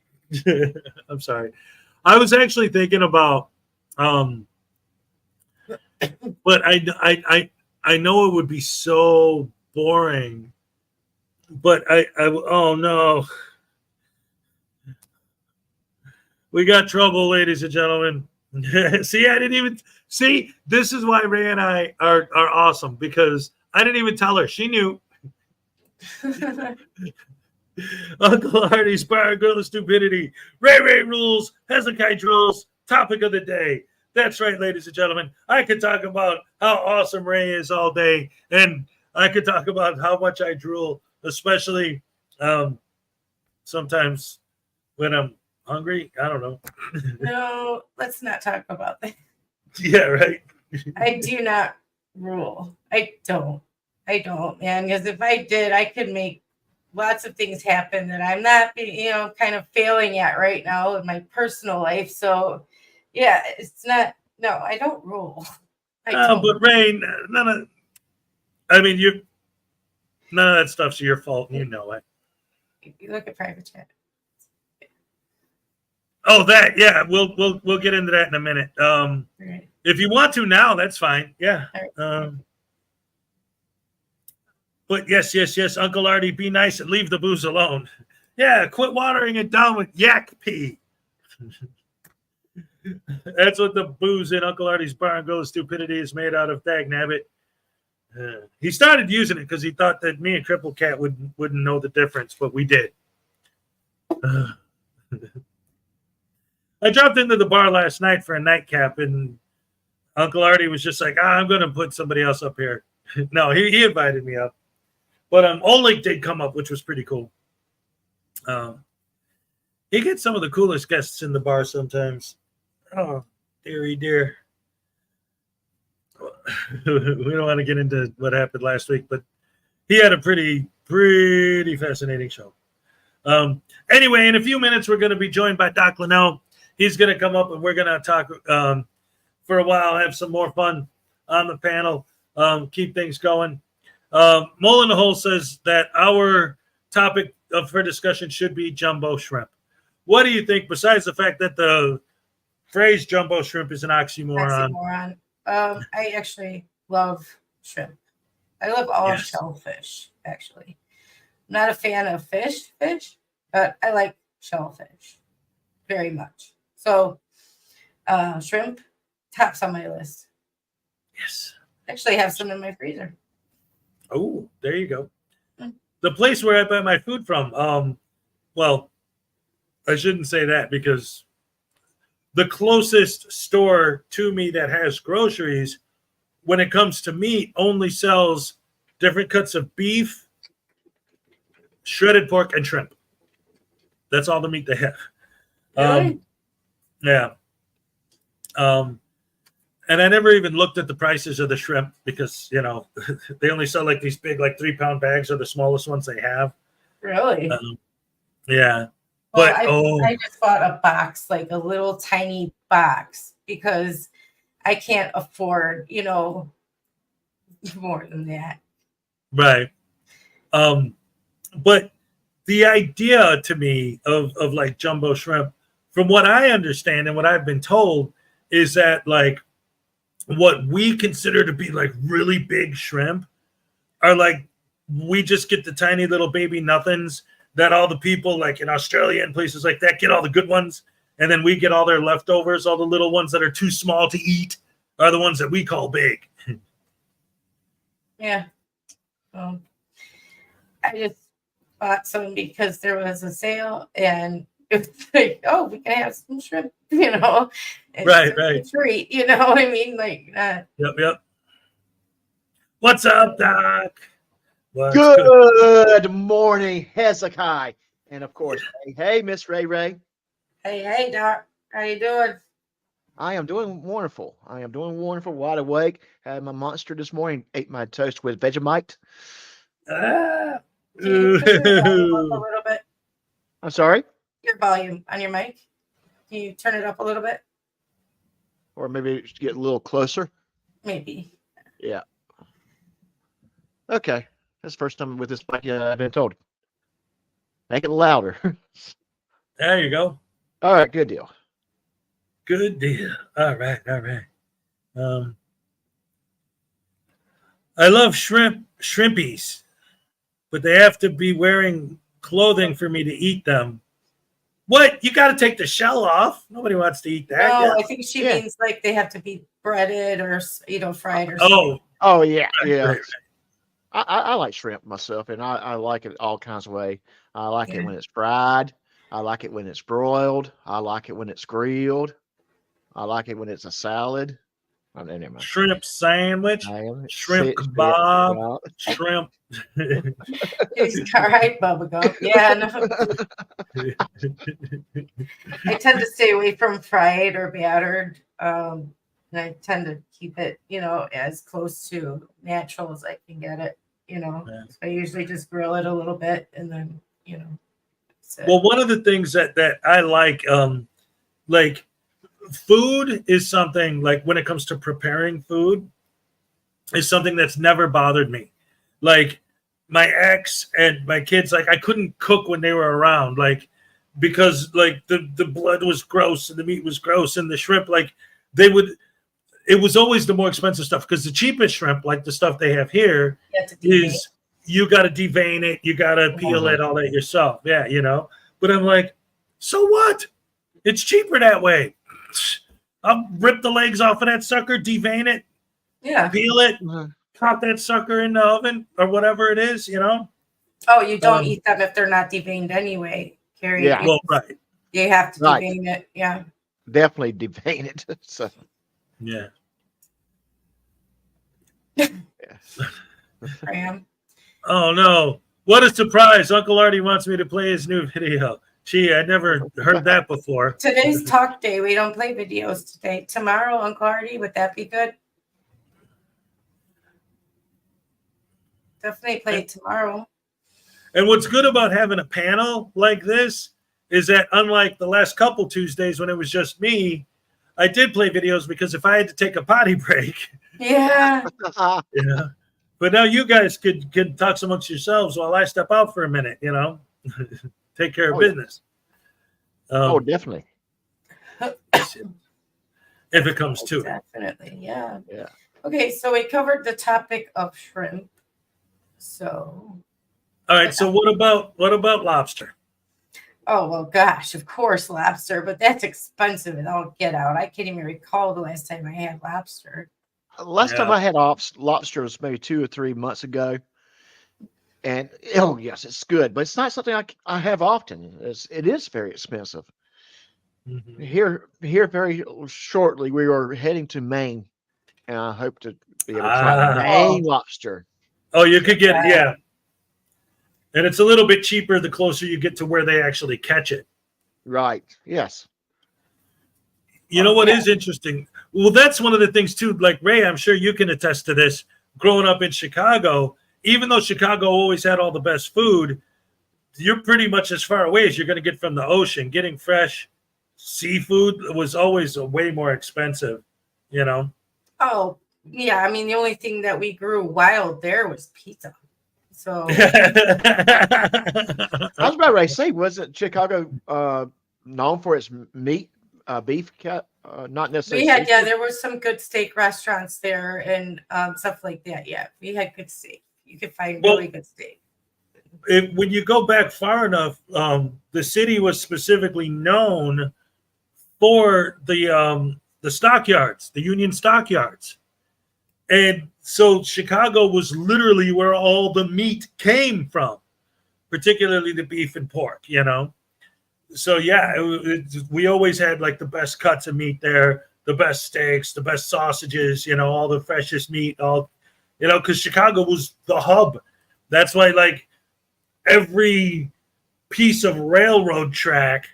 I'm sorry. I was actually thinking about but I know it would be so boring. But I oh no. We got trouble, ladies and gentlemen. See, I didn't even see. This is why Ray and I are awesome, because I didn't even tell her. She knew. Uncle Artie's Bar Girl of Stupidity. Ray rules. Hezokuai rules. Topic of the day. That's right, ladies and gentlemen. I could talk about how awesome Ray is all day, and I could talk about how much I drool, especially sometimes when I'm hungry. I don't know. No, let's not talk about that. Yeah, right. I do not rule. I don't, man. Because if I did, I could make lots of things happen that I'm not, kind of failing at right now in my personal life. So, yeah, it's not. No, I don't rule. But Ray, none of that stuff's your fault. And you know it. You look at private chat. Oh, that, yeah. We'll get into that in a minute. Right. If you want to now, that's fine. Yeah. Right. But yes. Uncle Artie, be nice and leave the booze alone. Yeah, quit watering it down with yak pee. That's what the booze in Uncle Artie's Bar and Grill of Stupidity is made out of. Dagnabbit. He started using it because he thought that me and Cripple Cat wouldn't know the difference, but we did. I dropped into the bar last night for a nightcap, and Uncle Artie was just like, I'm going to put somebody else up here. No, he invited me up. But Oleg did come up, which was pretty cool. He gets some of the coolest guests in the bar sometimes. Oh, dear. We don't want to get into what happened last week, but he had a pretty fascinating show. Anyway, in a few minutes, we're going to be joined by Doc Linnell. He's going to come up and we're going to talk for a while, have some more fun on the panel, keep things going. Mole in the Hole says that our topic for discussion should be jumbo shrimp. What do you think, besides the fact that the phrase jumbo shrimp is an oxymoron? I actually love shrimp. I love all shellfish, actually. I'm not a fan of fish, but I like shellfish very much. So shrimp, tops on my list. Yes. Actually, I have some in my freezer. Oh, there you go. The place where I buy my food from, well, I shouldn't say that because the closest store to me that has groceries, when it comes to meat, only sells different cuts of beef, shredded pork, and shrimp. That's all the meat they have. Really? Yeah. And I never even looked at the prices of the shrimp because, they only sell like these big, like 3-pound bags are the smallest ones they have. Really? Yeah. Well, But, I just bought a box, like a little tiny box, because I can't afford, more than that. right. But the idea to me of like jumbo shrimp, from what I understand and what I've been told, is that like what we consider to be like really big shrimp are like, we just get the tiny little baby nothings that all the people like in Australia and places like that get all the good ones. And then we get all their leftovers. All the little ones that are too small to eat are the ones that we call big. Yeah. I just bought some because there was a sale and it's like, oh, we can have some shrimp, It's Right. a treat, you know what I mean? Like, Yep. What's up, Doc? Good morning, Hezokuai. And of course, hey, Miss Ray Ray. Hey, Doc, how you doing? I am doing wonderful. Wide awake. Had my monster this morning. Ate my toast with Vegemite. Can you turn your volume up a little bit? I'm sorry? Your volume on your mic. Can you turn it up a little bit? Or maybe get a little closer. Maybe. Yeah. Okay. That's the first time with this mic I've been told. Make it louder. There you go. All right. Good deal. Good deal. All right. I love shrimpies, but they have to be wearing clothing for me to eat them. What? You got to take the shell off. Nobody wants to eat that. No, I think she means like they have to be breaded or fried or something. Oh yeah, right, yeah. Right. I like shrimp myself, and I like it all kinds of way. I like it when it's fried. I like it when it's broiled. I like it when it's grilled. I like it when it's a salad. Never mind. Shrimp sandwich, shrimp kebab, shrimp. He's all right, Bubba Gump. Yeah, no. I tend to stay away from fried or battered. And I tend to keep it, as close to natural as I can get it. So I usually just grill it a little bit and then, Well, one of the things that I like food is something like when it comes to preparing food is something that's never bothered me. Like my ex and my kids, like I couldn't cook when they were around, like because like the blood was gross and the meat was gross and the shrimp, like it was always the more expensive stuff because the cheapest shrimp, like the stuff they have here, is you got to devein it, you got to peel it, all that yourself. Yeah, But I'm like, so what? It's cheaper that way. I'll rip the legs off of that sucker, devein it, peel it, pop that sucker in the oven or whatever it is, Oh, you don't eat them if they're not deveined anyway, Carrie. Yeah. Well, right. You have to devein it. Yeah. Definitely devein it. So. Yeah. I am. Oh no! What a surprise! Uncle Artie wants me to play his new video. Gee, I never heard that before. Today's talk day. We don't play videos today. Tomorrow, Uncle Artie, would that be good? Definitely play tomorrow. And what's good about having a panel like this is that unlike the last couple Tuesdays when it was just me, I did play videos because if I had to take a potty break. Yeah. But now you guys could talk amongst yourselves while I step out for a minute, take care of business. Definitely. If it comes to it. Definitely, yeah. Okay, so we covered the topic of shrimp. So. All right. So what about lobster? Oh, well, gosh, of course, lobster, but that's expensive and I'll get out. I can't even recall the last time I had lobster. Last time I had lobster was maybe 2 or 3 months ago. And oh yes, it's good, but it's not something I have often. It is very expensive. Mhm. Here very shortly, we are heading to Maine, and I hope to be able to try Ah. Maine lobster. Oh, you could get, Right. yeah. And it's a little bit cheaper the closer you get to where they actually catch it. Right. Yes. You know what Yeah. is interesting? Well, that's one of the things too. Like Ray, I'm sure you can attest to this. Growing up in Chicago, even though Chicago always had all the best food, you're pretty much as far away as you're going to get from the ocean. Getting fresh seafood was always way more expensive, you know? Oh, yeah. I mean, the only thing that we grew wild there was pizza. So I was about to say, wasn't Chicago known for its meat, beef cut? Not necessarily. we had, yeah, seafood? there were some good steak restaurants there and stuff like that. Yeah, we had good steak. You could find Well, really good steak. when you go back far enough, the city was specifically known for the stockyards, the Union stockyards. And so Chicago was literally where all the meat came from, particularly the beef and pork, you know? So yeah, we always had like the best cuts of meat there, the best steaks, the best sausages, you know, all the freshest meat, all, you know, because Chicago was the hub. That's why like every piece of railroad track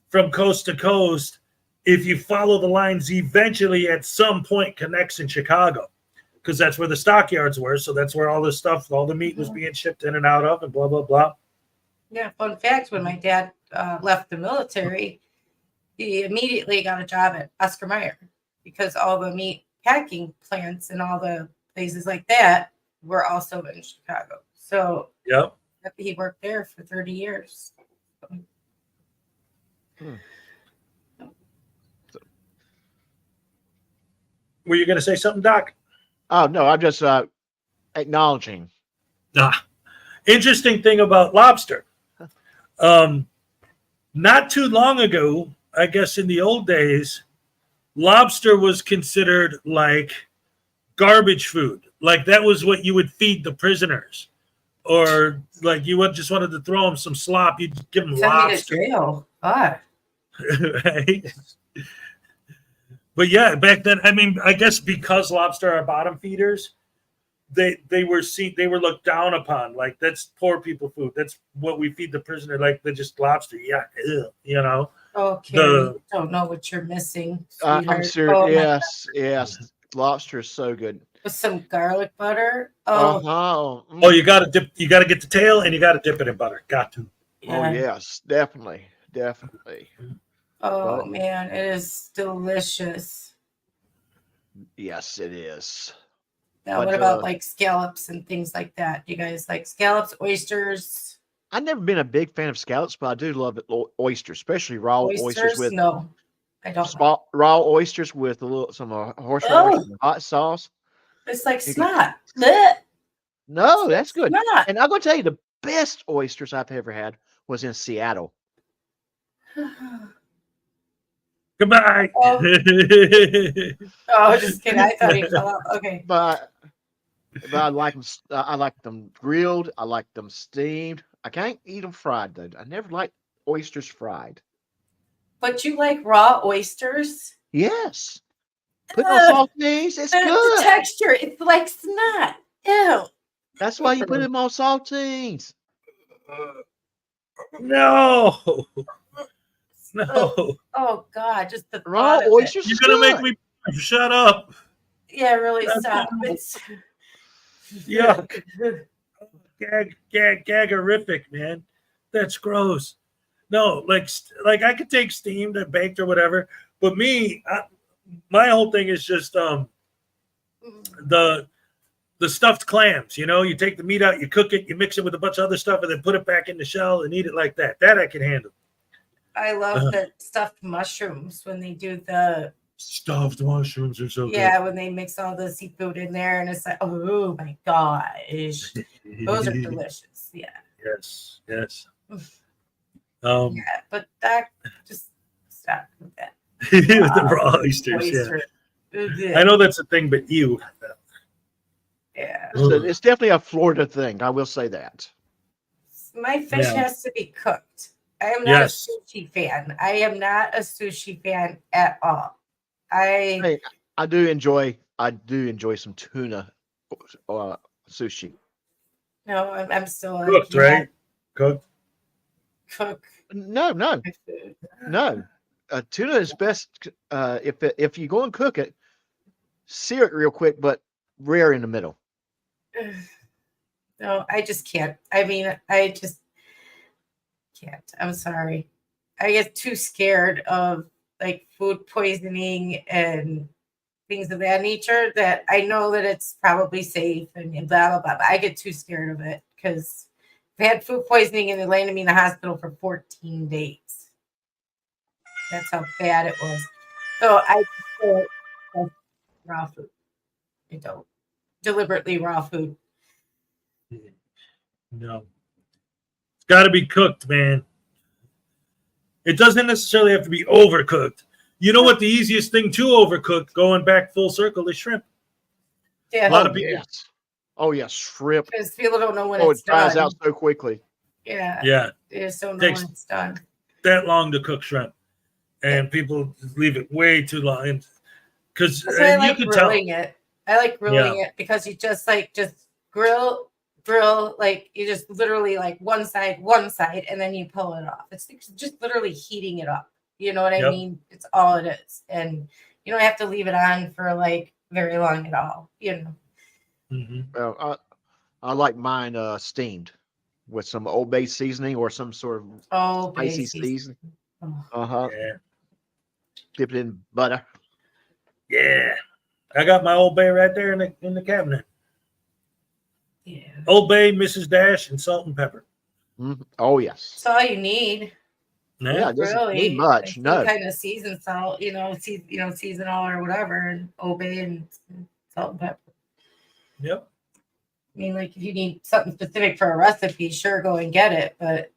from coast to coast, if you follow the lines, eventually at some point connects in Chicago. Because that's where the stockyards were. So that's where all the stuff, all the meat was being shipped in and out of, and blah, blah, blah. Yeah, fun fact, when my dad left the military, he immediately got a job at Oscar Mayer because all the meat packing plants and all the places like that were also in Chicago. So Yep. he worked there for 30 years. Were you going to say something, Doc? Oh no, I'm just acknowledging. Interesting thing about lobster. Not too long ago, I guess in the old days, lobster was considered like garbage food. Like that was what you would feed the prisoners. Or like you would just wanted to throw them some slop, you'd give them Send me to lobster. jail. God. Right? But yeah, back then, I mean, I guess because lobster are bottom feeders, they were looked down upon. Like that's poor people food. That's what we feed the prisoner. Like they're just lobster. Yeah, ew, you know. Oh, Carrie, you don't know what you're missing, I'm sweetheart. serious. Oh, Yes, yes. Lobster is so good. with some garlic butter. Oh, Uh-huh. Oh, you gotta dip. You gotta get the tail, and you gotta dip it in butter. Got to. Oh yeah. yes, definitely. Oh But- man, it is delicious. Yes, it is. Now, But, what about like scallops and things like that? You guys like scallops, oysters? I've never been a big fan of scallops, but I do love oysters, especially raw oysters with No, I don't. raw oysters with a little some horseradish and hot sauce. It's like You can- snot. Blech. No, that's good. Snot. And I'm going to tell you, the best oysters I've ever had was in Seattle. Goodbye. Oh. Oh, just kidding. I thought he fell out. Okay. But I like them. I like them grilled. I like them steamed. I can't eat them fried though. I never liked oysters fried. But you like raw oysters? Yes. Put on saltines. It's The good. texture, it's like snot. Ew. That's why you put them on saltines. No. No. Oh God, just the Raw thought of it. oysters. You're is gonna good. make me shut up. Yeah, really That's stop. horrible. It's Yuck. Gaggerific, man. That's gross. No, like I could take steamed and baked or whatever, but my whole thing is just the stuffed clams. You know, you take the meat out, you cook it, you mix it with a bunch of other stuff, and then put it back in the shell and eat it like that. That I can handle. I love the stuffed mushrooms when they do the Stuffed mushrooms are so when they mix all the seafood in there and it's like, oh my gosh. good. Those are delicious. Yeah. Yes. Yeah. But that just stop with that. The raw oysters. Oyster. Yeah. I know that's a thing, but you. Yeah. It's definitely a Florida thing. I will say that. My fish Yeah. has to be cooked. I am not Yes. a sushi fan. I am not a sushi fan at all. Hey, I do enjoy some tuna sushi. No, I'm still like, Cooked, yeah, right? Cooked. cook No, my food. no. Tuna is best if you go and cook it, sear it real quick, but rare in the middle. No, I just can't. I mean, I just can't. I'm sorry. I get too scared of like food poisoning and things of that nature that I know that it's probably safe and blah blah blah. But I get too scared of it because I had food poisoning and they landed me in the hospital for 14 days. That's how bad it was. So I don't trust raw food. I don't deliberately raw food. No. It's got to be cooked, man. It doesn't necessarily have to be overcooked. You know what the easiest thing to overcook, going back full circle, is shrimp. Yeah, A lot of people. Yes. Oh yes, shrimp. because people don't know when Oh, it's it dries done. out so quickly. Yeah, Yeah. they just don't know Takes- when it's done. That long to cook shrimp. And people leave it way too long. Because That's why I you like can tell. grilling it. I like grilling it because you just grill, like you just literally like one side, and then you pull it off. It's just literally heating it up. You know what I Yep. mean? It's all it is. And you don't have to leave it on for like very long at all, you know. Mhm. Well, I like mine steamed with some Old Bay seasoning or some sort of Oh, spicy baby. season. Oh, Yeah. Dip it in butter. Yeah. I got my Old Bay right there in the cabinet. yeah. Old Bay, Mrs. Dash, and salt and pepper. Mhm. Oh yes. That's all you need. Yeah, it doesn't Really, need much. like No. some kind of seasoned salt, seasonal or whatever, and obey and salt and pepper. Yep. I mean, like if you need something specific for a recipe, sure, go and get it, but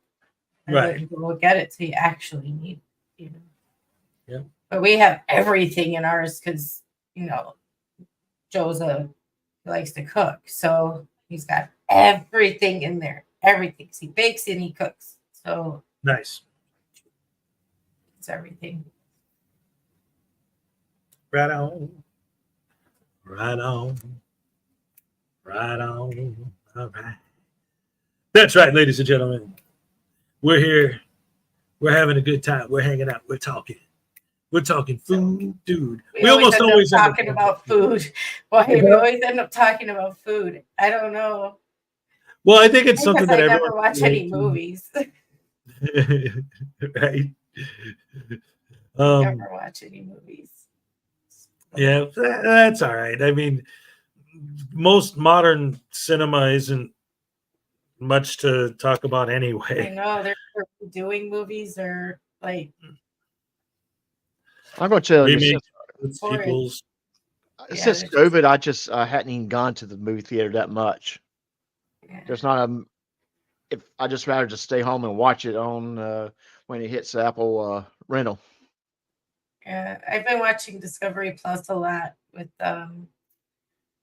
I Right. wouldn't go get it till you actually need, you know. Yep. But we have everything in ours because Joe's he likes to cook, so he's got everything in there. Everything. He bakes and he cooks, so Nice. it's everything. Right on. Right on. Right on. All right. That's right, ladies and gentlemen. We're here. We're having a good time. We're hanging out. We're talking. We're talking food, dude. We always end up talking about food. Why we always end up talking about food? I don't know. Well, I think it's something Because that I everyone never watch any movies. right. Never watch any movies. Yeah, that's all right. I mean, most modern cinema isn't much to talk about I anyway. know they're doing movies or like I'm gonna tell you, Remakes, Horrid. sequels. since they're just- COVID, I just hadn't even gone to the movie theater that much. yeah. There's not a. If I just rather just stay home and watch it on when it hits Apple rental. Yeah, I've been watching Discovery Plus a lot with I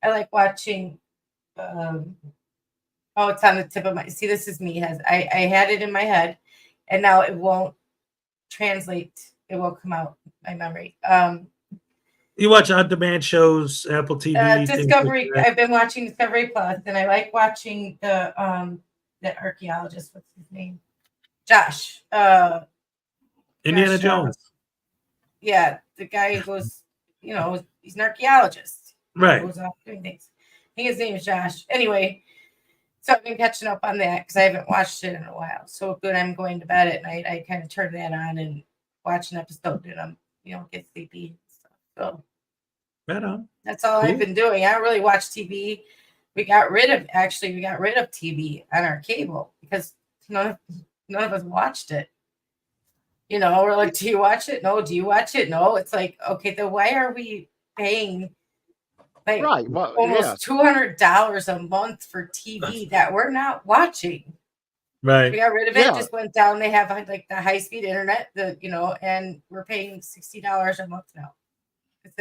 like watching it's on the tip of my this is me I had it in my head and now it won't translate, it won't come out my memory. You watch on-demand shows, Apple TV. Discovery. I've been watching Discovery Plus, and I like watching the archaeologist. What's his name? Josh. Indiana Josh, Jones. Yeah, the guy who goes. He's an archaeologist. Right. Goes off doing things. I think his name is Josh. Anyway, so I've been catching up on that because I haven't watched it in a while. So when I'm going to bed at night, I kind of turn that on and watch an episode, and I'm get sleepy and stuff. So. Right on. That's all I've been doing. I don't really watch TV. We got rid of TV on our cable because none of us watched it. We're like, do you watch it? No. Do you watch it? No. It's like, okay, then why are we paying like almost $200 a month for TV that we're not watching? Right. We got rid of it. Just went down. They have like the high-speed internet, and we're paying $60 a month now.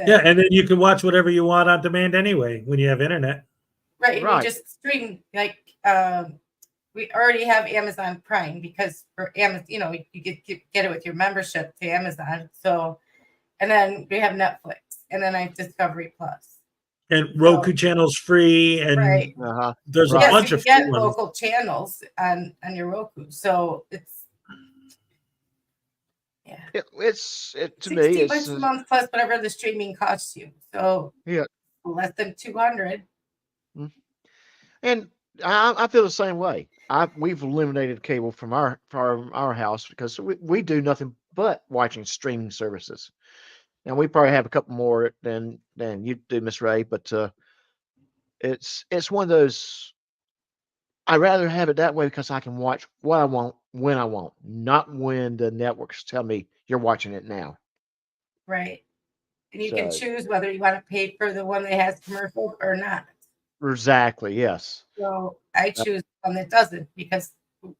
Yeah, and then you can watch whatever you want on demand anyway when you have internet. Right. Right. We just stream like we already have Amazon Prime because for Amazon, you get it with your membership to Amazon. So, and then we have Netflix, and then I have Discovery Plus. And Roku So, channel's free, and right. Uh-huh. there's a Right. Yes, bunch you of can free get ones. local channels on your Roku. So it's It's to me, 60 it's bucks a month plus whatever the streaming costs you. So yeah. less than 200. Mm. And I feel the same way. We've eliminated cable from our house because we do nothing but watching streaming services. And we probably have a couple more than you do, Miss Ray, but it's one of those. I'd rather have it that way because I can watch what I want when I want, not when the networks tell me you're watching it now. Right. And you can So choose whether you want to pay for the one that has commercials or not. exactly, yes. So I choose one that doesn't because I'm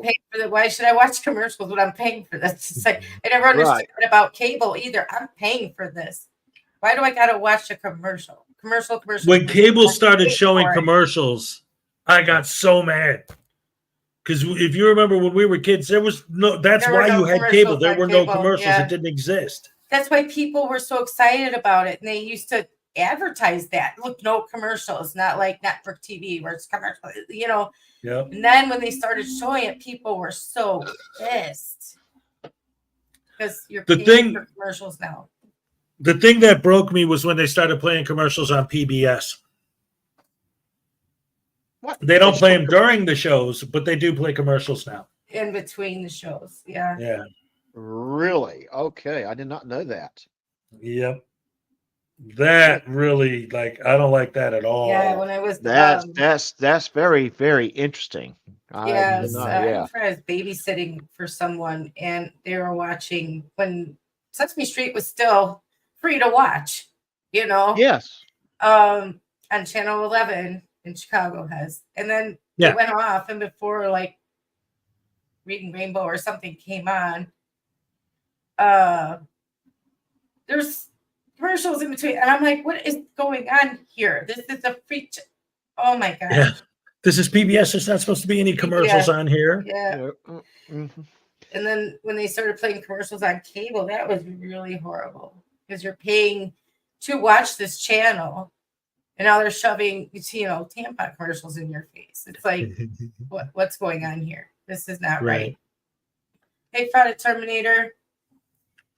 paying for the. Why should I watch commercials when I'm paying for this? It's like I never understood Right. about cable either. I'm paying for this. Why do I gotta watch a commercial? Commercial. When cable I'm started paying showing for it. commercials, I got so mad. Because if you remember when we were kids, there was no. That's There were why no you had cable. commercials There on were no cable, commercials. yeah. It didn't exist. That's why people were so excited about it, and they used to advertise that. Look, no commercials, not like network TV where it's commercial, Yeah. And then when they started showing it, people were so pissed because you're The paying thing- for commercials now. The thing that broke me was when they started playing commercials on PBS. What? They don't play them started- during the shows, but they do play commercials now. In between the shows, yeah. Yeah. Really? Okay, I did not know that. Yep. That really, I don't like that at all. Yeah, when I was That's very, very interesting. yeah, I did not, yeah. I was babysitting for someone, and they were watching when Sesame Street was still free to watch, Yes. on Channel 11 in Chicago has, and then Yeah. it went off, and before Reading Rainbow or something came on, there's commercials in between, and I'm like, what is going on here? This is a free. Oh my god! Yeah. This is PBS. There's not supposed to be any commercials on here. Yeah. Mhm. And then when they started playing commercials on cable, that was really horrible because you're paying to watch this channel, and now they're shoving, tampon commercials in your face. It's like, what's going on here? This is not right. Hey, Frauditors Terminator.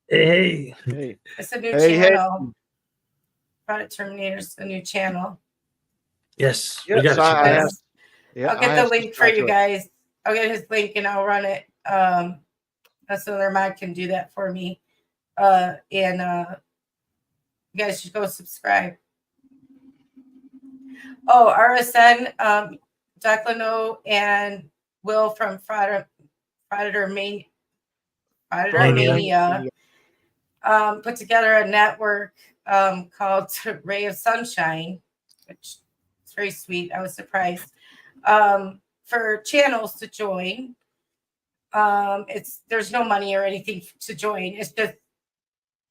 Hey. Hey. It's a new Hey. channel. Frauditors Terminator's a new channel. Yes. Yes, we got I it. have. Yeah, I'll get the link for you guys. I'll get his link and I'll run it. That's another mod can do that for me. And you guys should go subscribe. Oh, RSN, Declano and Will from Frauditor Mania put together a network called Ray of Sunshine, which is very sweet. I was surprised. For channels to join. There's no money or anything to join. It's just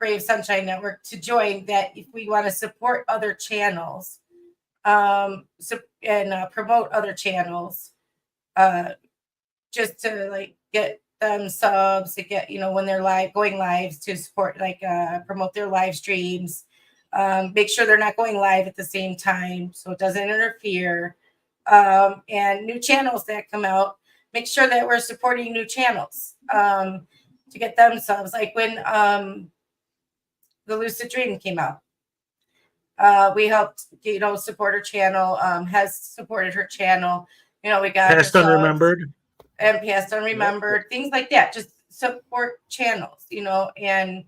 Ray of Sunshine Network to join that if we want to support other channels and promote other channels, just to get them subs to get, when they're going lives to support, promote their live streams, make sure they're not going live at the same time so it doesn't interfere, and new channels that come out, make sure that we're supporting new channels to get them subs. Like when the Lucid Dream came out, we helped, support her channel, has supported her channel. We got Past Unremembered. And Past Unremembered, things like that. Just support channels, and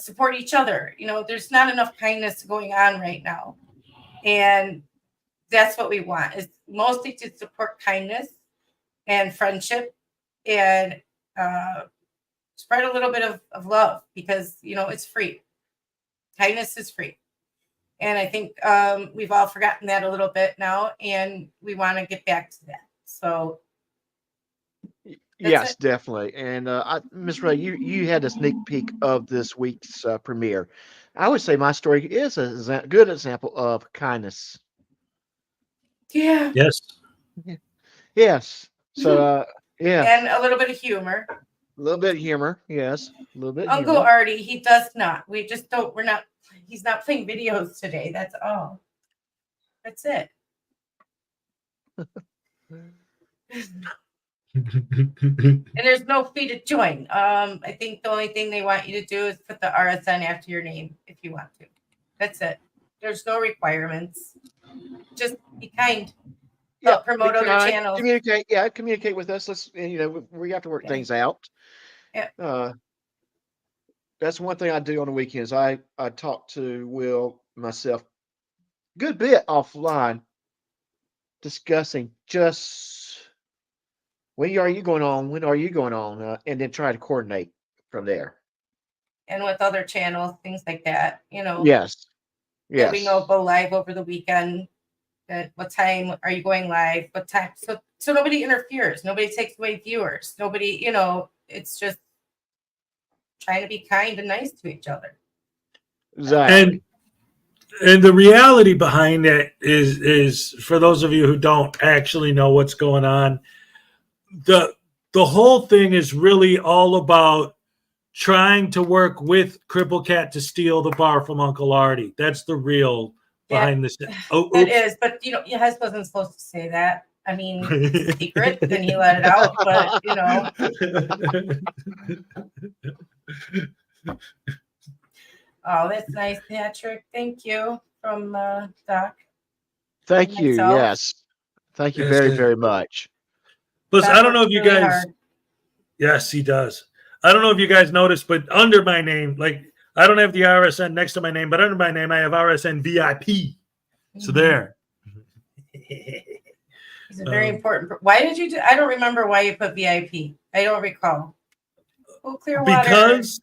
support each other. There's not enough kindness going on right now. And that's what we want, is mostly to support kindness and friendship and spread a little bit of love because, it's free. Kindness is free. And I think we've all forgotten that a little bit now, and we want to get back to that. So Yes, it. definitely. And Miss Ray, you had a sneak peek of this week's premiere. I would say my story is a good example of kindness. Yeah. Yes. Yeah. Yes. So, yeah, And a little bit of humor. a little bit of humor. Yes, a little bit of Uncle humor. Artie, he does not. We just don't. We're not. He's not playing videos today. That's all. That's it. And there's no fee to join. I think the only thing they want you to do is put the RSN after your name if you want to. That's it. There's no requirements. Just be kind. Yeah, Promote be other kind, channels. communicate. Yeah, communicate with us. Let's, we have to work Yeah. things out. Yeah. That's one thing I do on the weekends. I talk to Will myself a good bit offline, discussing just when are you going on, and then try to coordinate from there. And with other channels, things like that. Yes, That we know yes, go live over the weekend. That what time are you going live? What time? So nobody interferes. Nobody takes away viewers. Nobody. It's just trying to be kind and nice to each other. exactly. And the reality behind it is for those of you who don't actually know what's going on, the whole thing is really all about trying to work with Cripple Cat to steal the bar from Uncle Artie. That's the real behind this. Oh, It oops. is, but your husband wasn't supposed to say that. I mean, it's a secret, and he let it out. But oh, that's nice, Patrick. Thank you from Doc. Thank you. myself. Yes, thank you Yes, very, yes. very much. Plus, Doc I don't know works if you really guys. hard. Yes, he does. I don't know if you guys noticed, but under my name, like I don't have the RSN next to my name, but under my name, I have RSN VIP. So Mhm. there. He's a very important. Why did you do? I don't remember why you put VIP. I don't recall. Oh, Clearwater. Because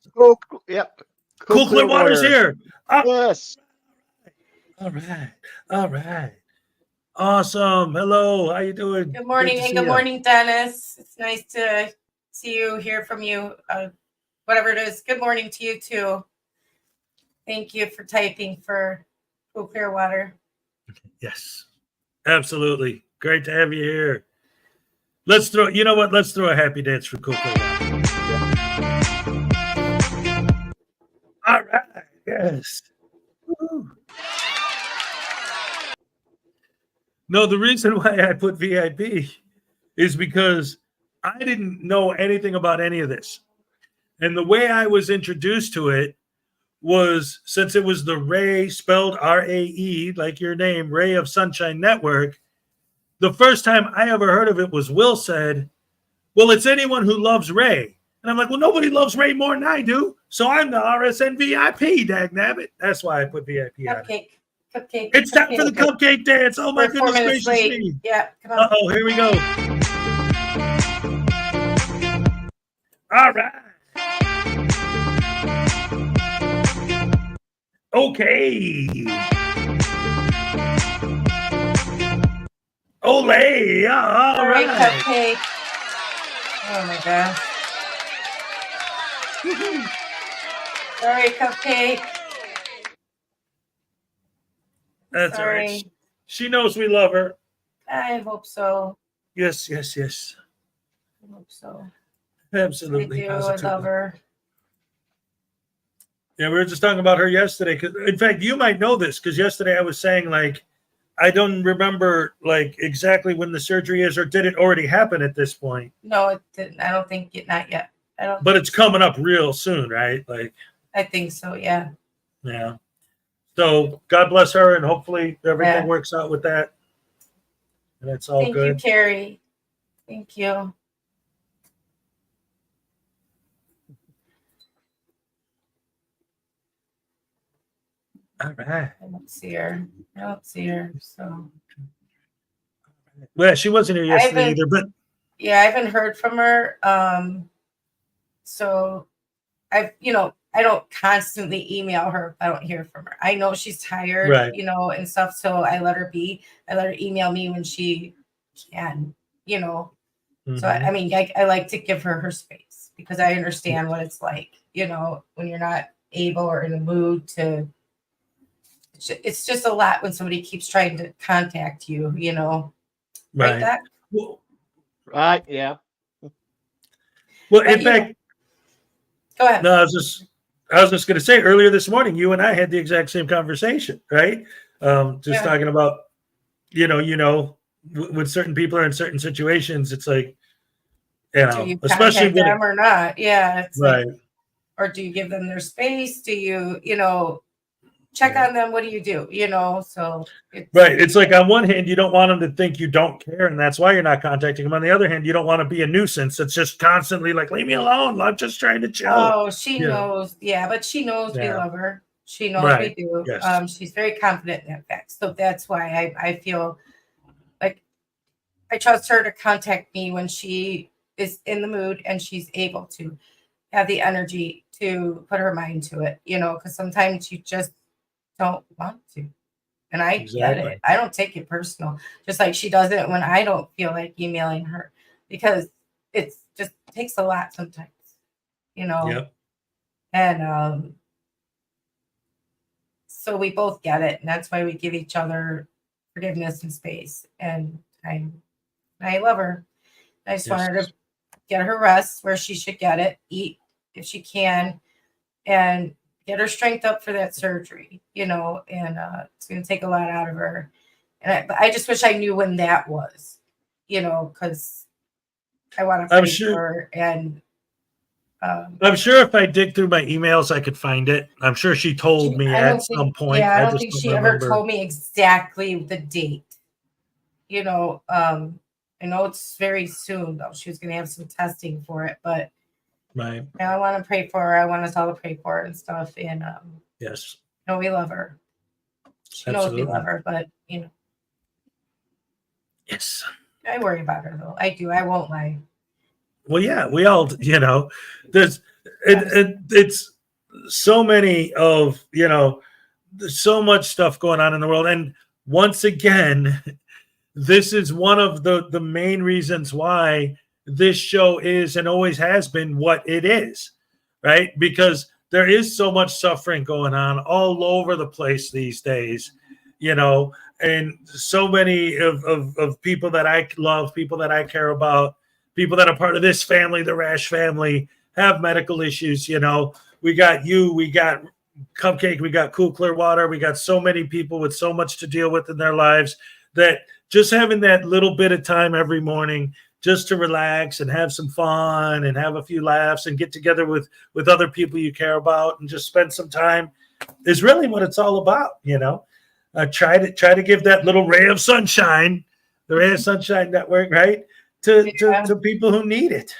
Yep. Cool Clear Water's here. Oh, Yes. all right. All right. Awesome. Hello. How you doing? Good morning, and good morning, Dennis. It's nice to see you, hear from you. Whatever it is. Good morning to you too. Thank you for typing for Cool Clearwater. Yes. Absolutely. Great to have you here. Let's throw, you know what? Let's throw a happy dance for Cool Clearwater. All right. Yes. Woo. No, the reason why I put VIP is because I didn't know anything about any of this. And the way I was introduced to it was since it was the Ray, spelled RAE, like your name, Ray of Sunshine Network. The first time I ever heard of it was Will said, well, it's anyone who loves Ray. And I'm like, well, nobody loves Ray more than I do. So I'm the RSN VIP, dagnabbit. That's why I put VIP on it. Cupcake. It's time for the cupcake dance. Oh, my We're 4 goodness minutes gracious late. me. Yeah, come on. Uh-oh, here we go. All right. Okay. Olay. All Sorry, right. Cupcake. Oh my gosh. Sorry, Cupcake. That's Sorry. all right. She knows we love her. I hope so. Yes, yes, yes. I hope so. Absolutely. I do. I Positively. love her. Yeah, we were just talking about her yesterday. In fact, you might know this because yesterday I was saying, like, I don't remember, like, exactly when the surgery is, or did it already happen at this point? No, it didn't. I don't think it. Not yet. I don't. But it's coming up real soon, right? Like, I think so. Yeah. yeah. So God bless her, and hopefully everything Yeah. works out with that. And it's all Thank good. you, Carrie. Thank you. All right. I don't see her. So. Well, she wasn't here yesterday either, but yeah, I haven't heard from her. So I don't constantly email her if I don't hear from her. I know she's tired, right. And stuff. So I let her be. I let her email me when she can, So I mean, I like to give her her space because I understand what it's like, you know, when you're not able or in the mood to. It's just a lot when somebody keeps trying to contact you, you know. Right, Right. Doc? Well, Right. Yeah. well, But, in you know, fact, go ahead. no, I was just going to say earlier this morning, you and I had the exact same conversation, right? Just Yeah. talking about, when certain people are in certain situations, it's like, Do you especially contact when them or not? Yeah, it's right, like, or do you give them their space? Do you, you know, check Yeah. on them? What do you do? You know, so right. It's like on one hand, you don't want them to think you don't care, and that's why you're not contacting them. On the other hand, you don't want to be a nuisance. It's just constantly like, leave me alone. I'm just trying to chill. Oh, she Yeah. knows. Yeah, but she knows we Yeah. love her. She knows we Right. do. Yes. She's very confident in that fact. So that's why I feel like I trust her to contact me when she is in the mood and she's able to have the energy to put her mind to it, you know, because sometimes you just don't want to. And I get Exactly. it. I don't take it personal. Just like she does it when I don't feel like emailing her because it's just takes a lot sometimes, you know. Yep. And so we both get it. And that's why we give each other forgiveness and space. And I love her. I just want her Yes. to get her rest where she should get it, eat if she can, and get her strength up for that surgery, you know, and it's going to take a lot out of her. And I just wish I knew when that was, you know, because I want to I'm pray sure. for her. And I'm sure if I dig through my emails, I could find it. I'm sure she told me I at don't think, some point. yeah, I I don't just think don't she ever remember. told me exactly the date. You know, I know it's very soon though. She was going to have some testing for it, but Right. I want to pray for her. I want us all to pray for her and stuff. And Yes. no, we love her. She knows we Absolutely. love her, but you know, Yes. I worry about her though. I do. I won't lie. Well, yeah, we all, there's, it's so many of, there's so much stuff going on in the world. And once again, this is one of the main reasons why this show is and always has been what it is, right? Because there is so much suffering going on all over the place these days, and so many of people that I love, people that I care about, people that are part of this family, the Rash family, have medical issues. We got we got Cupcake, we got Cool Clear Water, we got so many people with so much to deal with in their lives that just having that little bit of time every morning just to relax and have some fun and have a few laughs and get together with other people you care about and just spend some time is really what it's all about. Try to give that little ray of sunshine, the Ray of Sunshine Network, right, to people who need it.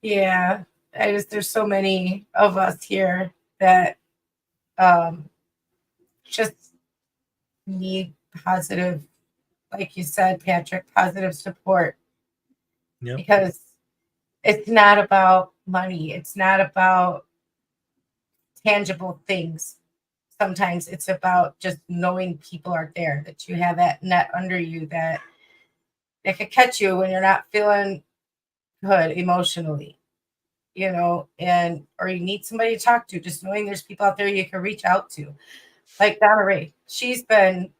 Yeah. There's so many of us here that just need positive, like you said, Patrick, positive support. Yep. Because it's not about money. It's not about tangible things. Sometimes it's about just knowing people are there, that you have that net under you that could catch you when you're not feeling good emotionally, or you need somebody to talk to, just knowing there's people out there you can reach out to. Like Donna Ray, she's been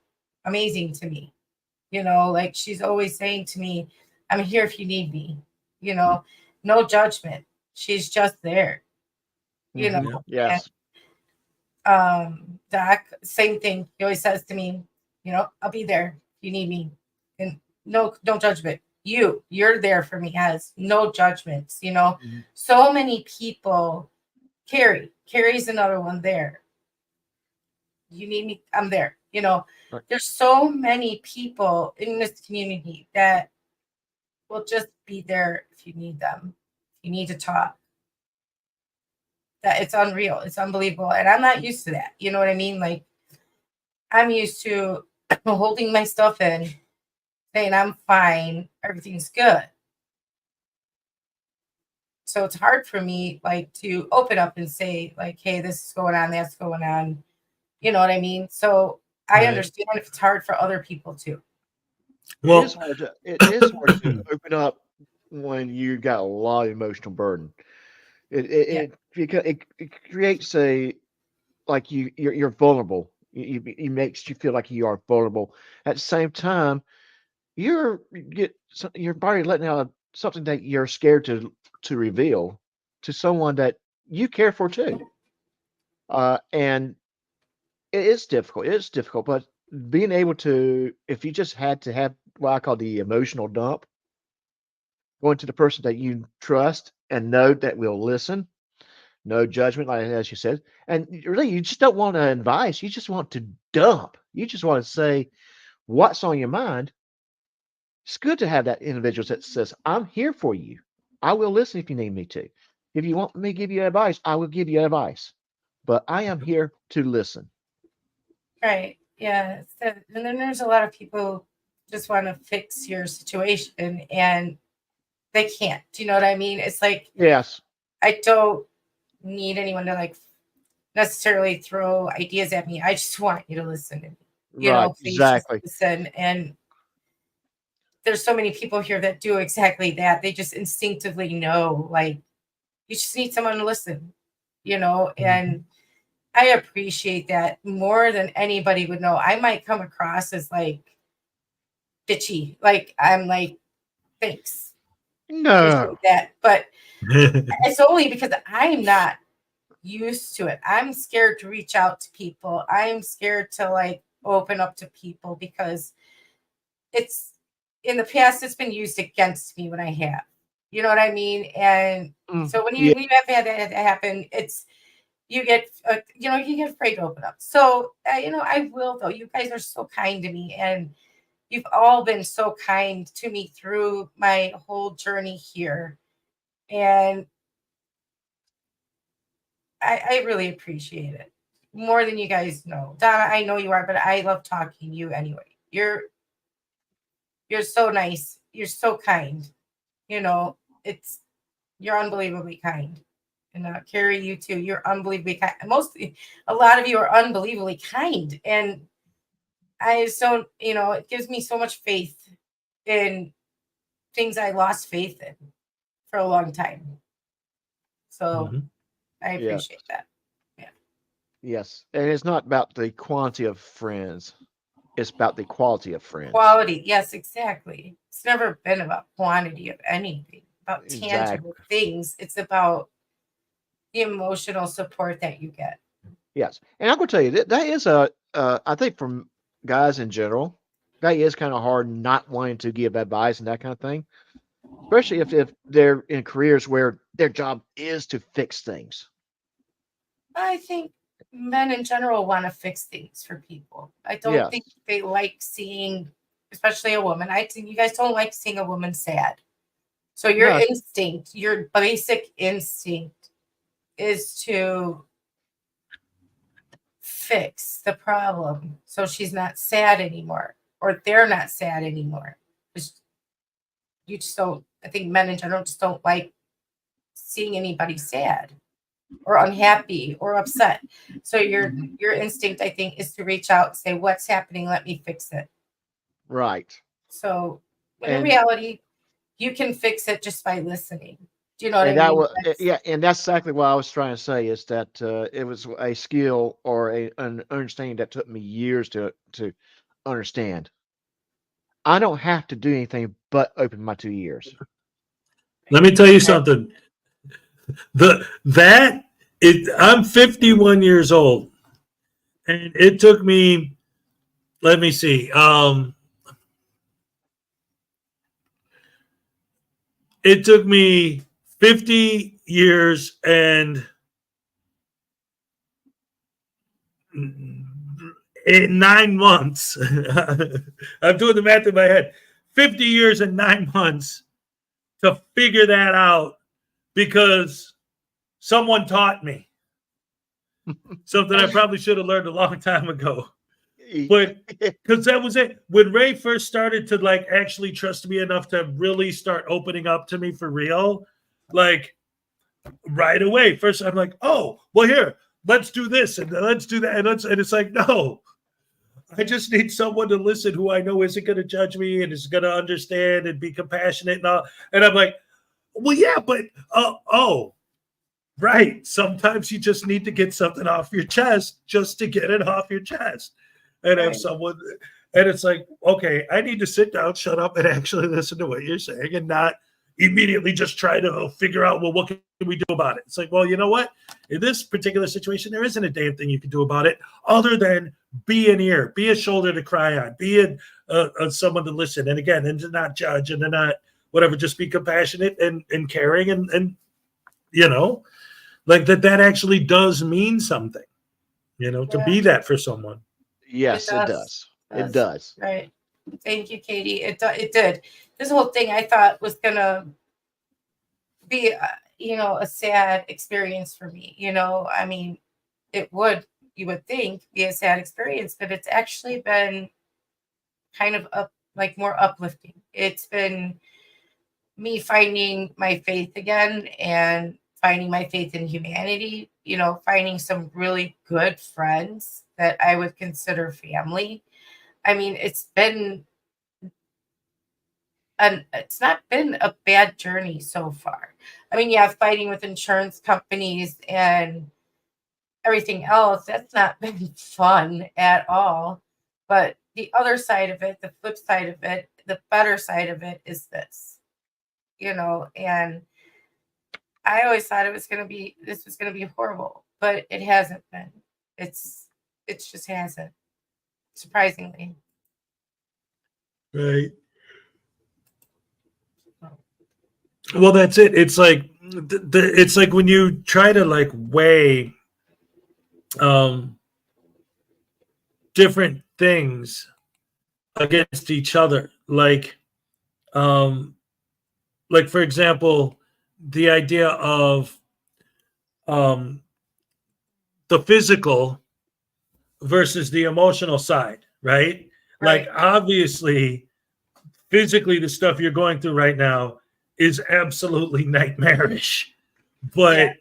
amazing to me. Like she's always saying to me, I'm here if you need me, no judgment. She's just there, Yes. Doc, same thing. He always says to me, I'll be there if you need me. And no judgment. You're there for me, has no judgments, So many people. Carrie's another one there. You need me, I'm there. Right. There's so many people in this community that will just be there if you need them. You need to talk. That it's unreal. It's unbelievable. And I'm not used to that. You know what I mean? Like, I'm used to holding my stuff in, saying I'm fine, everything's good. So it's hard for me, like, to open up and say, like, hey, this is going on, that's going on. You know what I mean? So I Right. understand if it's hard for other people too. It is hard to open up when you got a lot of emotional burden. It creates a like you're vulnerable. It makes you feel like you are vulnerable. At the same time, you're probably letting out something that you're scared to reveal to someone that you care for too. And it is difficult. It is difficult, but being able to, if you just had to have what I call the emotional dump, going to the person that you trust and know that will listen, no judgment, like as you said, and really, you just don't want advice. You just want to dump. You just want to say what's on your mind. It's good to have that individual that says, "I'm here for you. I will listen if you need me to. If you want me to give you advice, I will give you advice. But I am here to listen." Right. Yeah. So, and then there's a lot of people who just want to fix your situation and they can't. Do you know what I mean? It's like Yes. I don't need anyone to like necessarily throw ideas at me. I just want you to listen to me. You Right. know, please just Exactly. listen. And there's so many people here that do exactly that. They just instinctively know, like, you just need someone to listen, you know, and I appreciate that more than anybody would know. I might come across as like bitchy, like I'm like, thanks, No. appreciate that. But it's only because I'm not used to it. I'm scared to reach out to people. I'm scared to like open up to people because it's in the past it's been used against me when I have. You know what I mean? And so when Yeah. you have had that happen, it's you get you get afraid to open up. So I will though. You guys are so kind to me, and you've all been so kind to me through my whole journey here, and I really appreciate it more than you guys know. Donna, I know you are, but I love talking to you anyway. You're so nice. You're so kind. You know, it's you're unbelievably kind. And Carrie, you too. You're unbelievably kind. A lot of you are unbelievably kind, and it gives me so much faith in things I lost faith in for a long time. So Mhm. I Yes. appreciate that. Yeah. Yes. And it's not about the quantity of friends. It's about the quality of friends. Quality. Yes, exactly. It's never been about quantity of anything, about Exactly. tangible things. It's about the emotional support that you get. Yes. And I'm gonna tell you that is I think from guys in general, that is kind of hard not wanting to give advice and that kind of thing. Especially if they're in careers where their job is to fix things. I think men in general want to fix things for people. I don't Yes. think they like seeing, especially a woman. I think you guys don't like seeing a woman sad. So your No. instinct, your basic instinct is to fix the problem so she's not sad anymore or they're not sad anymore. 'Cause you just don't, I think men in general just don't like seeing anybody sad or unhappy or upset. So your instinct, I think, is to reach out and say, "What's happening? Let me fix it." Right. So, when in And reality, you can fix it just by listening. Do you know what and I that mean? was yeah, and that's exactly what I was trying to say is that it was a skill or an understanding that took me years to understand. I don't have to do anything but open my 2 ears. Let me tell you something. I'm 51 years old, and it took me. Let me see. It took me 50 years and 9 months. I'm doing the math in my head. 50 years and 9 months to figure that out because someone taught me something I probably should have learned a long time ago. But because that was it. When Ray first started to like actually trust me enough to really start opening up to me for real, like right away. First, I'm like, oh, well, here, let's do this and let's do that. And it's like, no, I just need someone to listen who I know isn't going to judge me and is going to understand and be compassionate and all. And I'm like, well, yeah, but oh, right. Sometimes you just need to get something off your chest just to get it off your chest. And have Right. someone, and it's like, okay, I need to sit down, shut up, and actually listen to what you're saying and not immediately just try to figure out, well, what can we do about it? It's like, well, you know what? In this particular situation, there isn't a damn thing you can do about it other than be an ear, be a shoulder to cry on, be someone to listen. And again, and to not judge and to not whatever, just be compassionate and caring and you know, like that actually does mean something, you know, to be that for someone. Yes, it does. It does. Right. Thank you, Katie. It did. This whole thing I thought was gonna be, a sad experience for me. I mean, it would, you would think, be a sad experience, but it's actually been kind of more uplifting. It's been me finding my faith again and finding my faith in humanity, finding some really good friends that I would consider family. I mean, it's not been a bad journey so far. I mean, yeah, fighting with insurance companies and everything else, that's not been fun at all. But the other side of it, the flip side of it, the better side of it is this, and I always thought this was going to be horrible, but it hasn't been. It just hasn't, surprisingly. Right. Well, that's it. It's like it's like when you try to like weigh different things against each other, like for example, the idea of the physical versus the emotional side, right? Like obviously, physically, the stuff you're going through right now is absolutely nightmarish, but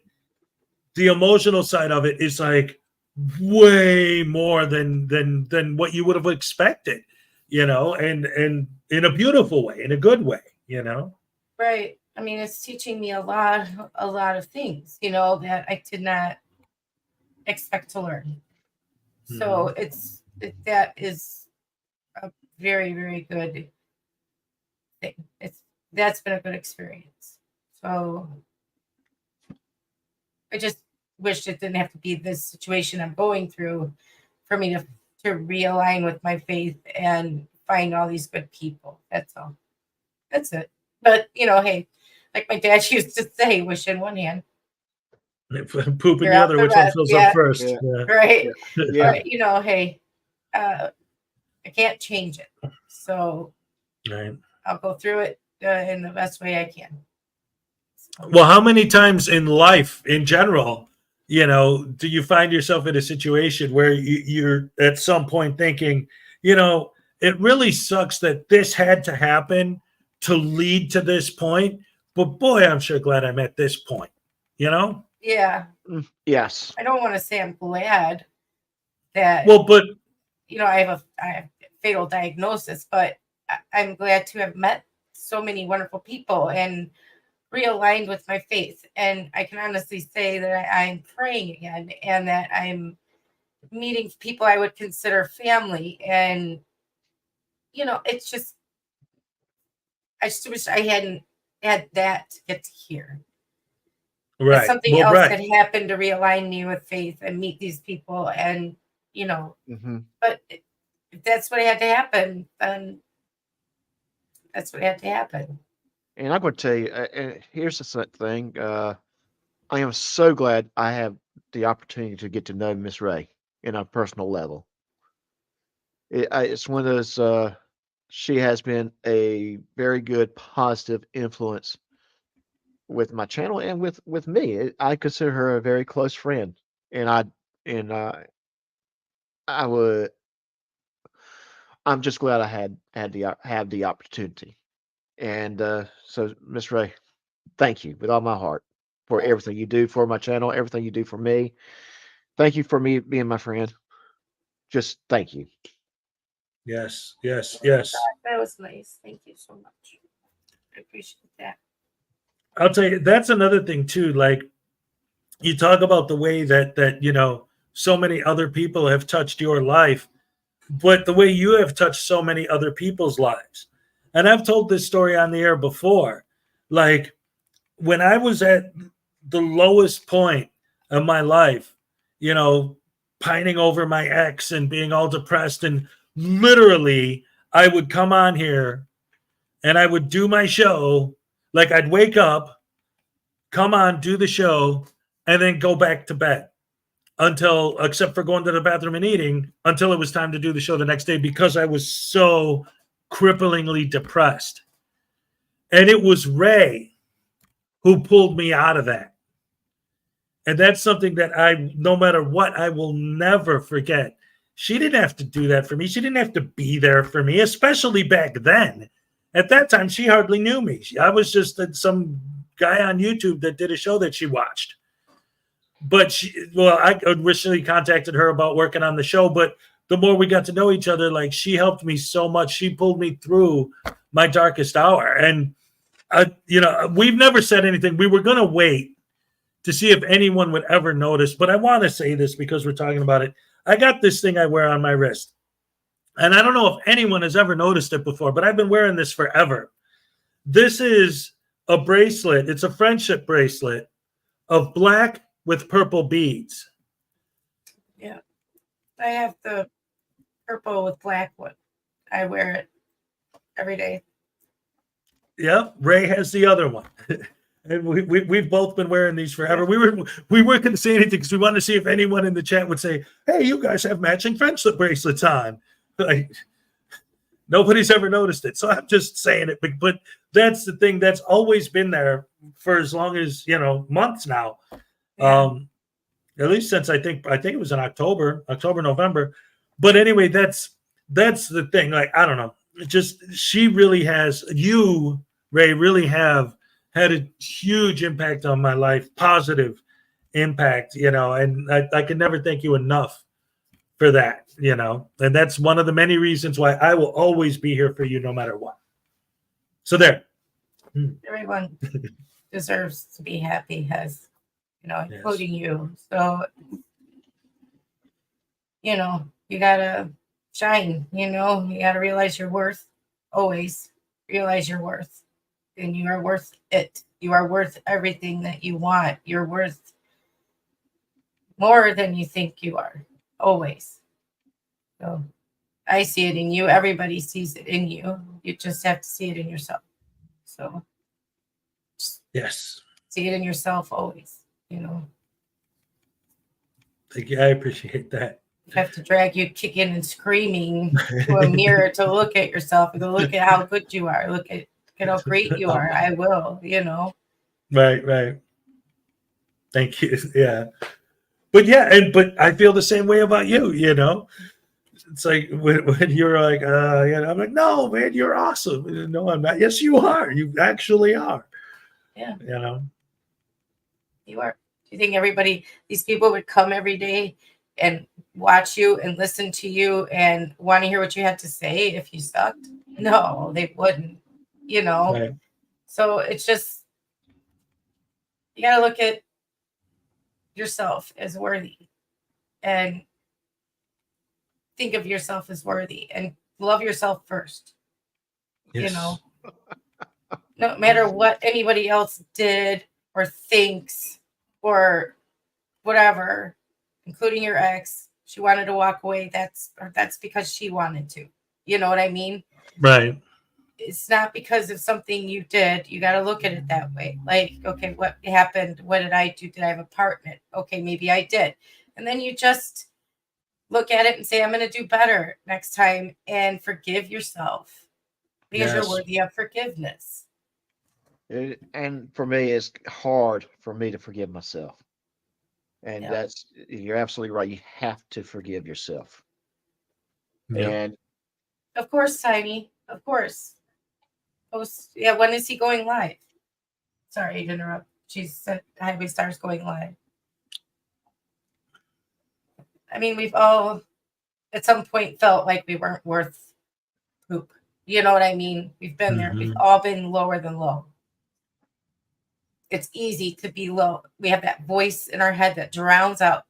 the emotional side of it is like way more than what you would have expected, and in a beautiful way, in a good way, Right. I mean, it's teaching me a lot of things, that I did not expect to learn. So that is a very, very good thing. That's been a good experience. So I just wish it didn't have to be this situation I'm going through for me to realign with my faith and find all these good people. That's all. That's it. But hey, like my dad used to say, wish in one hand, poop in the other, which one fills up first? Yeah. Right. Yeah. But hey, I can't change it, so I'll go through it in the best way I can. Well, how many times in life in general, do you find yourself in a situation where you're at some point thinking, it really sucks that this had to happen to lead to this point, but boy, I'm sure glad I'm at this point, Yeah. Yes. I don't want to say I'm glad that, but I have a fatal diagnosis, but I'm glad to have met so many wonderful people and realigned with my faith. And I can honestly say that I'm praying again and that I'm meeting people I would consider family. And, it's just, I just wish I hadn't had that to get to here. Right. Something else had happened to realign me with faith and meet these people. And, but if that's what had to happen, then that's what had to happen. And I'm going to tell you, here's the thing. I am so glad I have the opportunity to get to know Miss Ray in a personal level. It's one of those, she has been a very good, positive influence with my channel and with me. I consider her a very close friend, and I'm just glad I had the opportunity. And so, Miss Ray, thank you with all my heart for everything you do for my channel, everything you do for me. Thank you for me being my friend. Just thank you. Yes, yes, yes. That was nice. Thank you so much. I appreciate that. I'll tell you, that's another thing too. Like you talk about the way that so many other people have touched your life, but the way you have touched so many other people's lives. And I've told this story on the air before. Like when I was at the lowest point of my life, pining over my ex and being all depressed, and literally I would come on here and I would do my show. Like I'd wake up, come on, do the show, and then go back to bed until, except for going to the bathroom and eating, until it was time to do the show the next day because I was so cripplingly depressed. And it was Ray who pulled me out of that. And that's something that no matter what, I will never forget. She didn't have to do that for me. She didn't have to be there for me, especially back then. At that time, she hardly knew me. I was just some guy on YouTube that did a show that she watched. But I originally contacted her about working on the show, but the more we got to know each other, like she helped me so much. She pulled me through my darkest hour. And, we've never said anything. We were going to wait to see if anyone would ever notice. But I want to say this because we're talking about it. I got this thing I wear on my wrist. And I don't know if anyone has ever noticed it before, but I've been wearing this forever. This is a bracelet. It's a friendship bracelet of black with purple beads. Yeah. I have the purple with black one. I wear it every day. Yeah, Ray has the other one. And we've both been wearing these forever. We weren't going to say anything because we wanted to see if anyone in the chat would say, "Hey, you guys have matching friendship bracelets on." Like nobody's ever noticed it, so I'm just saying it. But that's the thing that's always been there for as long as months now. Yeah. At least since I think it was in October, November. But anyway, that's the thing. Like I don't know, she really has. You, Ray, really have had a huge impact on my life, positive impact, and I can never thank you enough for that, and that's one of the many reasons why I will always be here for you no matter what. So there. Everyone deserves to be happy, including you. So, you gotta shine, you gotta realize your worth. Always realize your worth. And you are worth it. You are worth everything that you want. You're worth more than you think you are. Always. So I see it in you. Everybody sees it in you. You just have to see it in yourself. So yes, see it in yourself always. Thank you. I appreciate that. I have to drag you kicking and screaming to a mirror to look at yourself and to look at how good you are. Look at how great you are. I will, Right. Thank you. Yeah. But I feel the same way about you, It's like when you're like, I'm like, no, man, you're awesome. No, I'm not. Yes, you are. You actually are. Yeah. You are. Do you think these people would come every day and watch you and listen to you and want to hear what you had to say if you sucked? No, they wouldn't, Right. So it's just, you got to look at yourself as worthy and think of yourself as worthy and love yourself first. Yes. No matter what anybody else did or thinks or whatever, including your ex, she wanted to walk away. That's because she wanted to. You know what I mean? Right. It's not because of something you did. You got to look at it that way. Like, okay, what happened? What did I do? Did I have a part in it? Okay, maybe I did. And then you just look at it and say, I'm going to do better next time and forgive yourself because you're worthy of forgiveness. And for me, it's hard for me to forgive myself. And you're absolutely right. You have to forgive yourself. Yep. And of course, Tiny, of course. When is he going live? Sorry to interrupt. She said Highway Stars going live. I mean, we've all at some point felt like we weren't worth poop. You know what I mean? We've been there. We've Mhm. all been lower than low. It's easy to be low. We have that voice in our head that drowns out.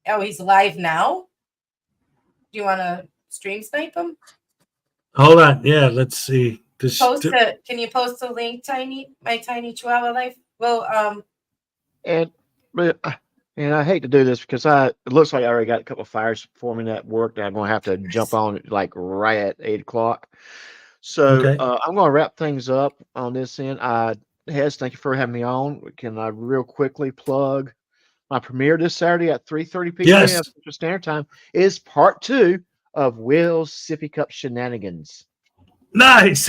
Oh, he's live now. Do you want to stream snipe him? Hold on. Yeah, let's see. Post it. Can you post a link, Tiny? My Tiny Chihuahua Life. Well, And I hate to do this because it looks like I already got a couple of fires forming at work that I'm going to have to jump on like right at 8 o'clock. So Okay. I'm going to wrap things up on this end. Hez, thank you for having me on. Can I real quickly plug my premiere this Saturday at 3:30 p.m. Yes. Central Standard Time is part 2 of Will's Sippy Cup Shenanigans. Nice.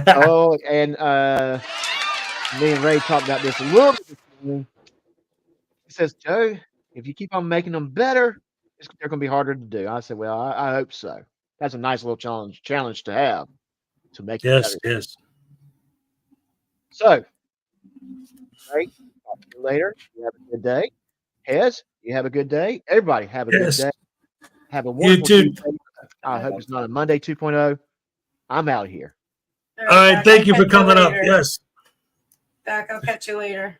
Oh, and me and Ray talked about this a little bit this morning. He says, Joe, if you keep on making them better, they're going to be harder to do. I said, well, I hope so. That's a nice little challenge to have to make it Yes. better. Yes. So, Ray, talk to you later. You have a good day. Hez, you have a good day. Everybody have a Yes. good day. Have a You wonderful too. Tuesday. I hope it's not a Monday 2.0. I'm out of here. All right. Doc, Thank I'll you for catch coming up. later. Yes. Doc, I'll catch you later.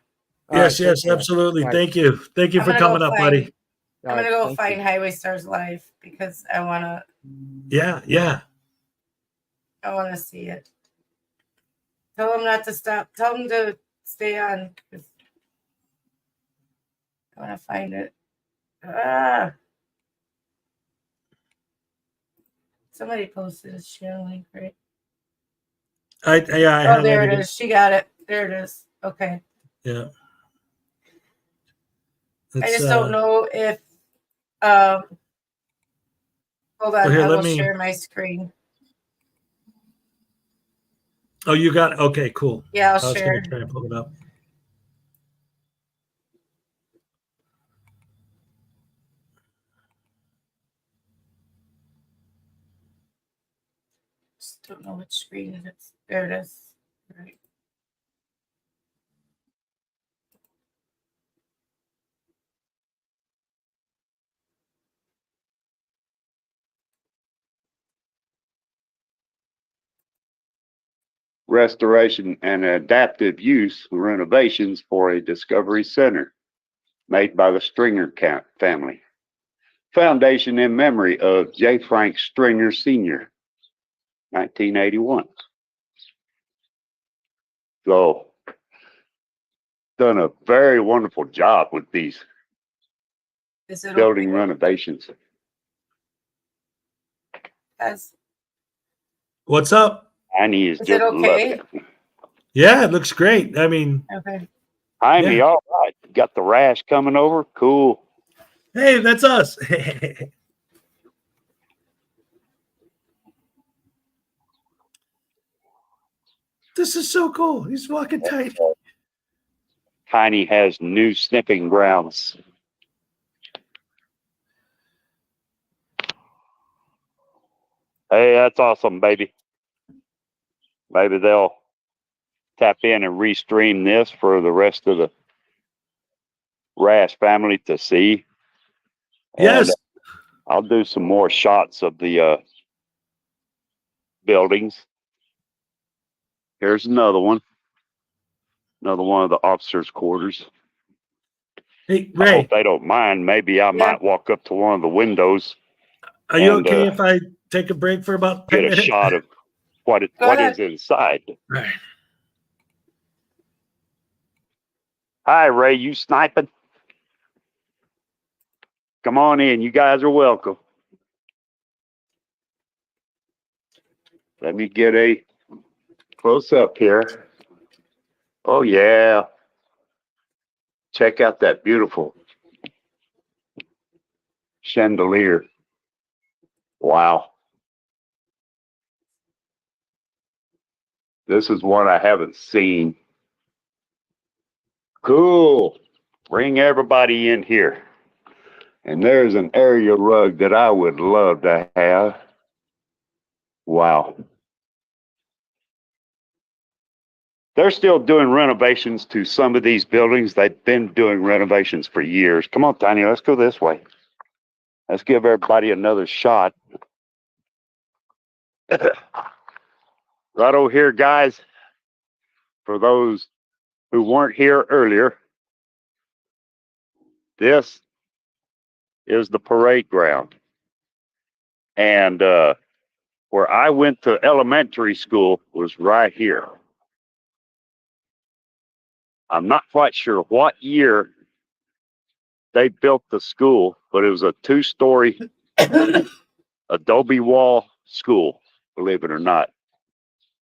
All right, Yes. take Yes. care. Absolutely. All right. Thank you. Thank you I'm for gonna go coming up, find- buddy. All I'm right, gonna go thank find you. Highway Stars Live because I wanna Yeah. Yeah. see it. Tell them not to stop. Tell them to stay on. 'Cause I wanna find it. Somebody posted a share link, right? I Oh, there highlighted it is. She got it. There it is. Okay. Yeah. I just don't know if hold on, here, I let will me- share my screen. Oh, you got it. Okay, cool. Yeah, I I'll was share. going to try and pull it up. Just don't know which screen it is. There it is. Right. Restoration and adaptive use renovations for a Discovery Center made by the Stringer family. Foundation in memory of J. Frank Stringer Sr., 1981. So, done a very wonderful job with these Is it building okay? renovations. What's up? Annie is Is just it okay? loving it. Yeah, it looks great. I mean, Okay. Jaime, Yeah. all right. Got the rash coming over. Cool. hey, that's us. This is so cool. He's walking tight. Tiny has new sniffing grounds. Hey, that's awesome, baby. Maybe they'll tap in and restream this for the rest of the Rash family to see. Yes. And I'll do some more shots of the buildings. Here's another one. Another one of the officers' quarters. Hey, I Ray, hope they don't mind. Maybe I might walk up to one of the windows, are you and, okay if I take a break for about 10 get a minutes? shot of what ahead. is inside. Right. Hi, Ray. You sniping? Come on in. You guys are welcome. Let me get a close up here. Oh, yeah. Check out that beautiful chandelier. Wow. This is one I haven't seen. Cool. Bring everybody in here. And there's an area rug that I would love to have. Wow. They're still doing renovations to some of these buildings. They've been doing renovations for years. Come on, Tanya, let's go this way. Let's give everybody another shot. Right over here, guys, for those who weren't here earlier, this is the parade ground. And where I went to elementary school was right here. I'm not quite sure what year they built the school, but it was a 2-story adobe wall school, believe it or not.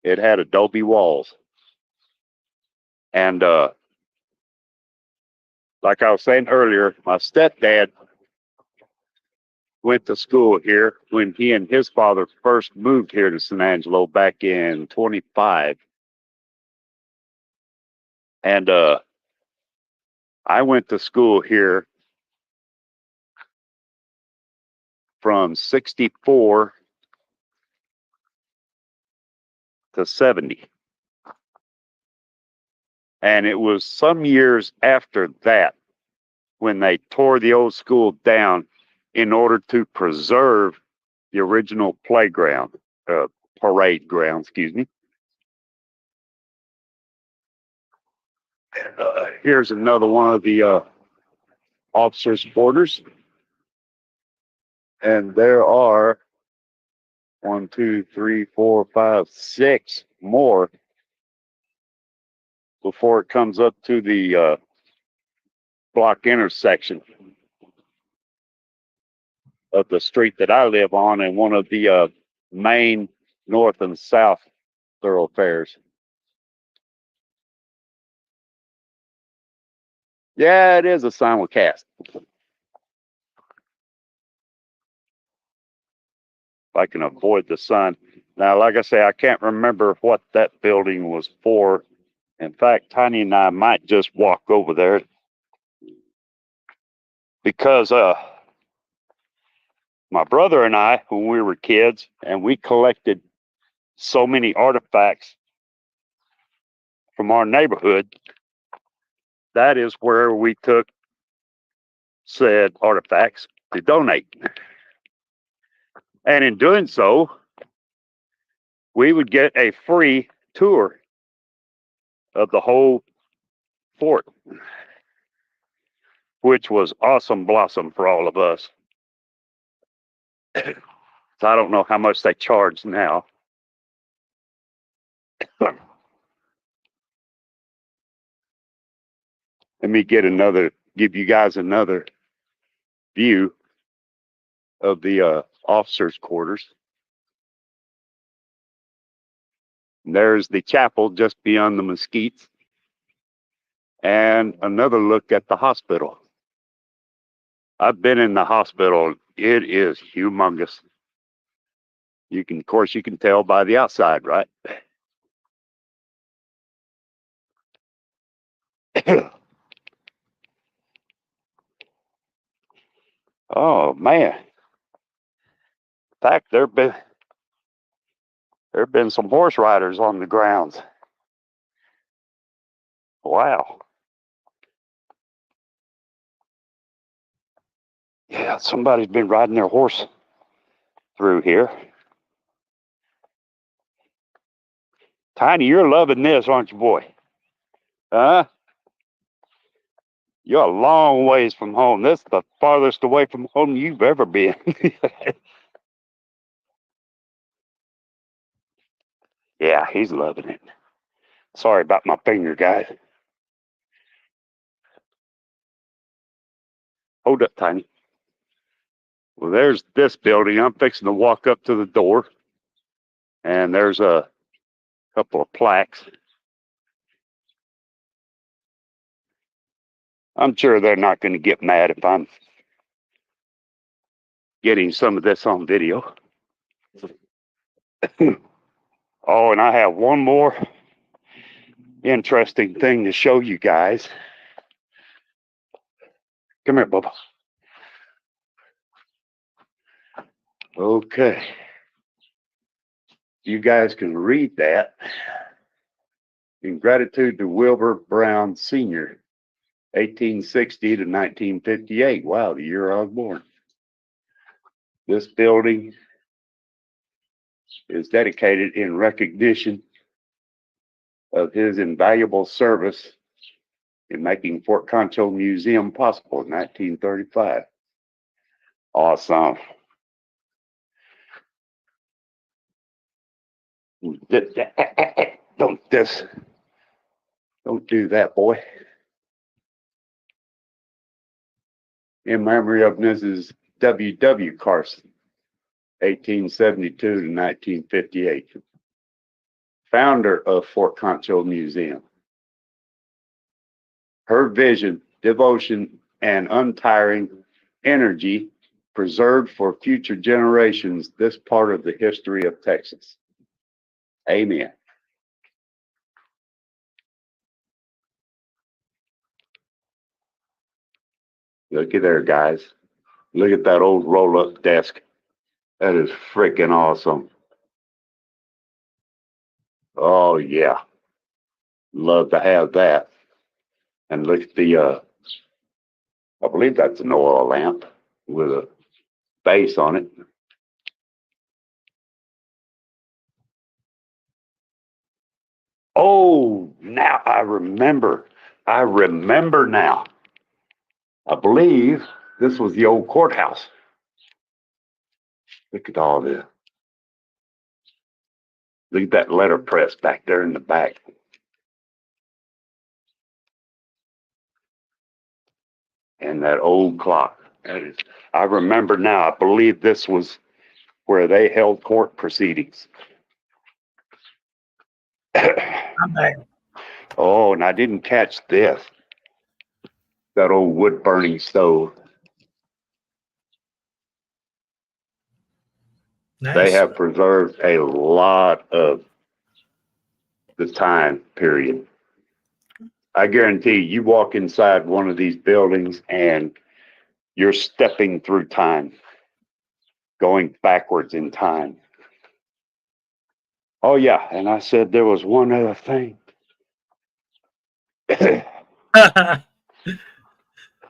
It had adobe walls. And like I was saying earlier, my stepdad went to school here when he and his father first moved here to San Angelo back in 25. And I went to school here from 64 to 70. And it was some years after that when they tore the old school down in order to preserve the original playground, parade ground, excuse me. Here's another one of the officers' quarters. And there are 1, 2, 3, 4, 5, 6 more before it comes up to the block intersection of the street that I live on and one of the main north and south thoroughfares. Yeah, it is a simulcast. If I can avoid the sun. Now, like I say, I can't remember what that building was for. In fact, Tiny and I might just walk over there because my brother and I, when we were kids, and we collected so many artifacts from our neighborhood, that is where we took said artifacts to donate. And in doing so, we would get a free tour of the whole fort, which was awesome blossom for all of us. So I don't know how much they charge now. Let me give you guys another view of the officers' quarters. And there's the chapel just beyond the mesquites. And another look at the hospital. I've been in the hospital. It is humongous. Of course, you can tell by the outside, right? Oh man! In fact, there've been some horse riders on the grounds. Wow. Yeah, somebody's been riding their horse through here. Tiny, you're loving this, aren't you, boy? Huh? You're a long ways from home. This is the farthest away from home you've ever been. Yeah, he's loving it. Sorry about my finger, guys. Hold up, Tiny. Well, there's this building. I'm fixing to walk up to the door. And there's a couple of plaques. I'm sure they're not going to get mad if I'm getting some of this on video. Oh, and I have one more interesting thing to show you guys. Come here, Bubba. Okay. You guys can read that. In gratitude to Wilbur Brown Sr., 1860 to 1958. Wow, the year I was born. This building is dedicated in recognition of his invaluable service in making Fort Concho Museum possible in 1935. Awesome. Don't do that, boy. In memory of Mrs. W. Carson, 1872 to 1958, founder of Fort Concho Museum. Her vision, devotion, and untiring energy preserved for future generations this part of the history of Texas. Amen. Look at there, guys. Look at that old roll-up desk. That is freaking awesome. Oh, yeah. Love to have that. And look at the, I believe that's an oil lamp with a base on it. Oh, now I remember. I remember now. I believe this was the old courthouse. Look at all this. Look at that letterpress back there in the back. And that old clock. That is, I remember now. I believe this was where they held court proceedings. I'm back. Oh, and I didn't catch this. That old wood burning stove. Nice. They have preserved a lot of the time period. I guarantee you walk inside one of these buildings and you're stepping through time, going backwards in time. Oh, yeah. And I said there was one other thing.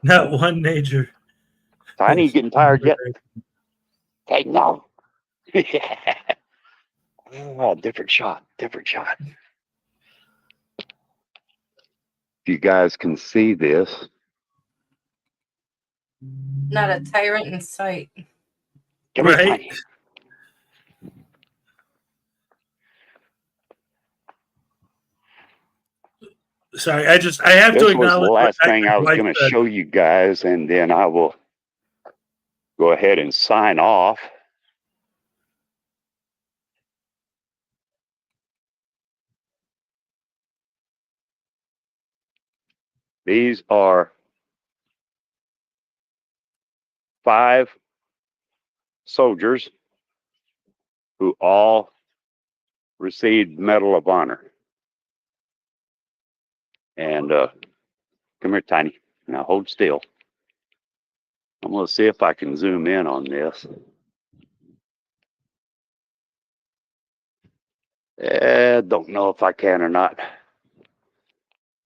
Not one major. Tiny getting tired yet? Okay, no. Oh, different shot. If you guys can see this. Not a tyrant in sight. Come here, Right. Tiny. Sorry, I have This to was the acknowledge last what thing I was Mike going to said. show you guys, and then I will go ahead and sign off. These are 5 soldiers who all received Medal of Honor. And come here, Tiny. Now hold still. I'm going to see if I can zoom in on this. Don't know if I can or not.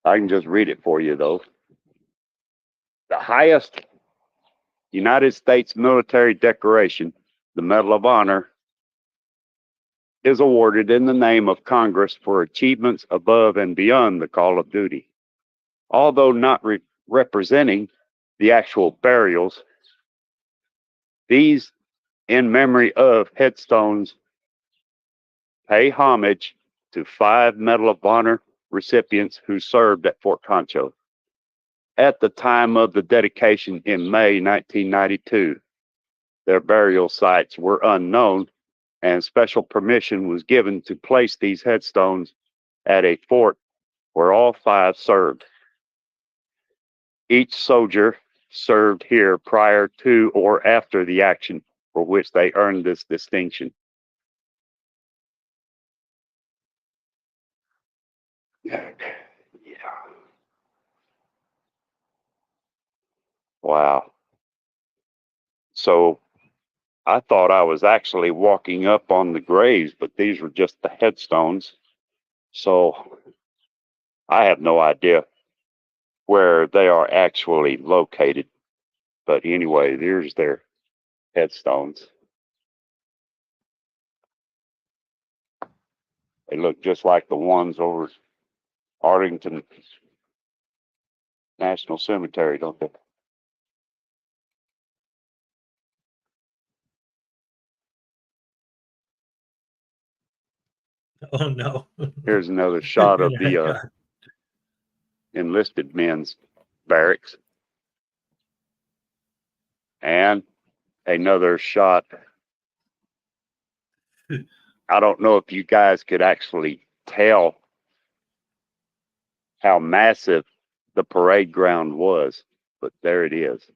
I can just read it for you, though. The highest United States military decoration, the Medal of Honor, is awarded in the name of Congress for achievements above and beyond the call of duty. Although not representing the actual burials, these in memory of headstones pay homage to 5 Medal of Honor recipients who served at Fort Concho. At the time of the dedication in May 1992, their burial sites were unknown, and special permission was given to place these headstones at a fort where all 5 served. Each soldier served here prior to or after the action for which they earned this distinction. Yeah. Wow. So I thought I was actually walking up on the graves, but these were just the headstones. So I have no idea where they are actually located. But anyway, there's their headstones. They look just like the ones over Arlington National Cemetery, don't they? Oh no. Here's another shot of Yeah, the God. enlisted men's barracks. And another shot. I don't know if you guys could actually tell how massive the parade ground was, but there it is.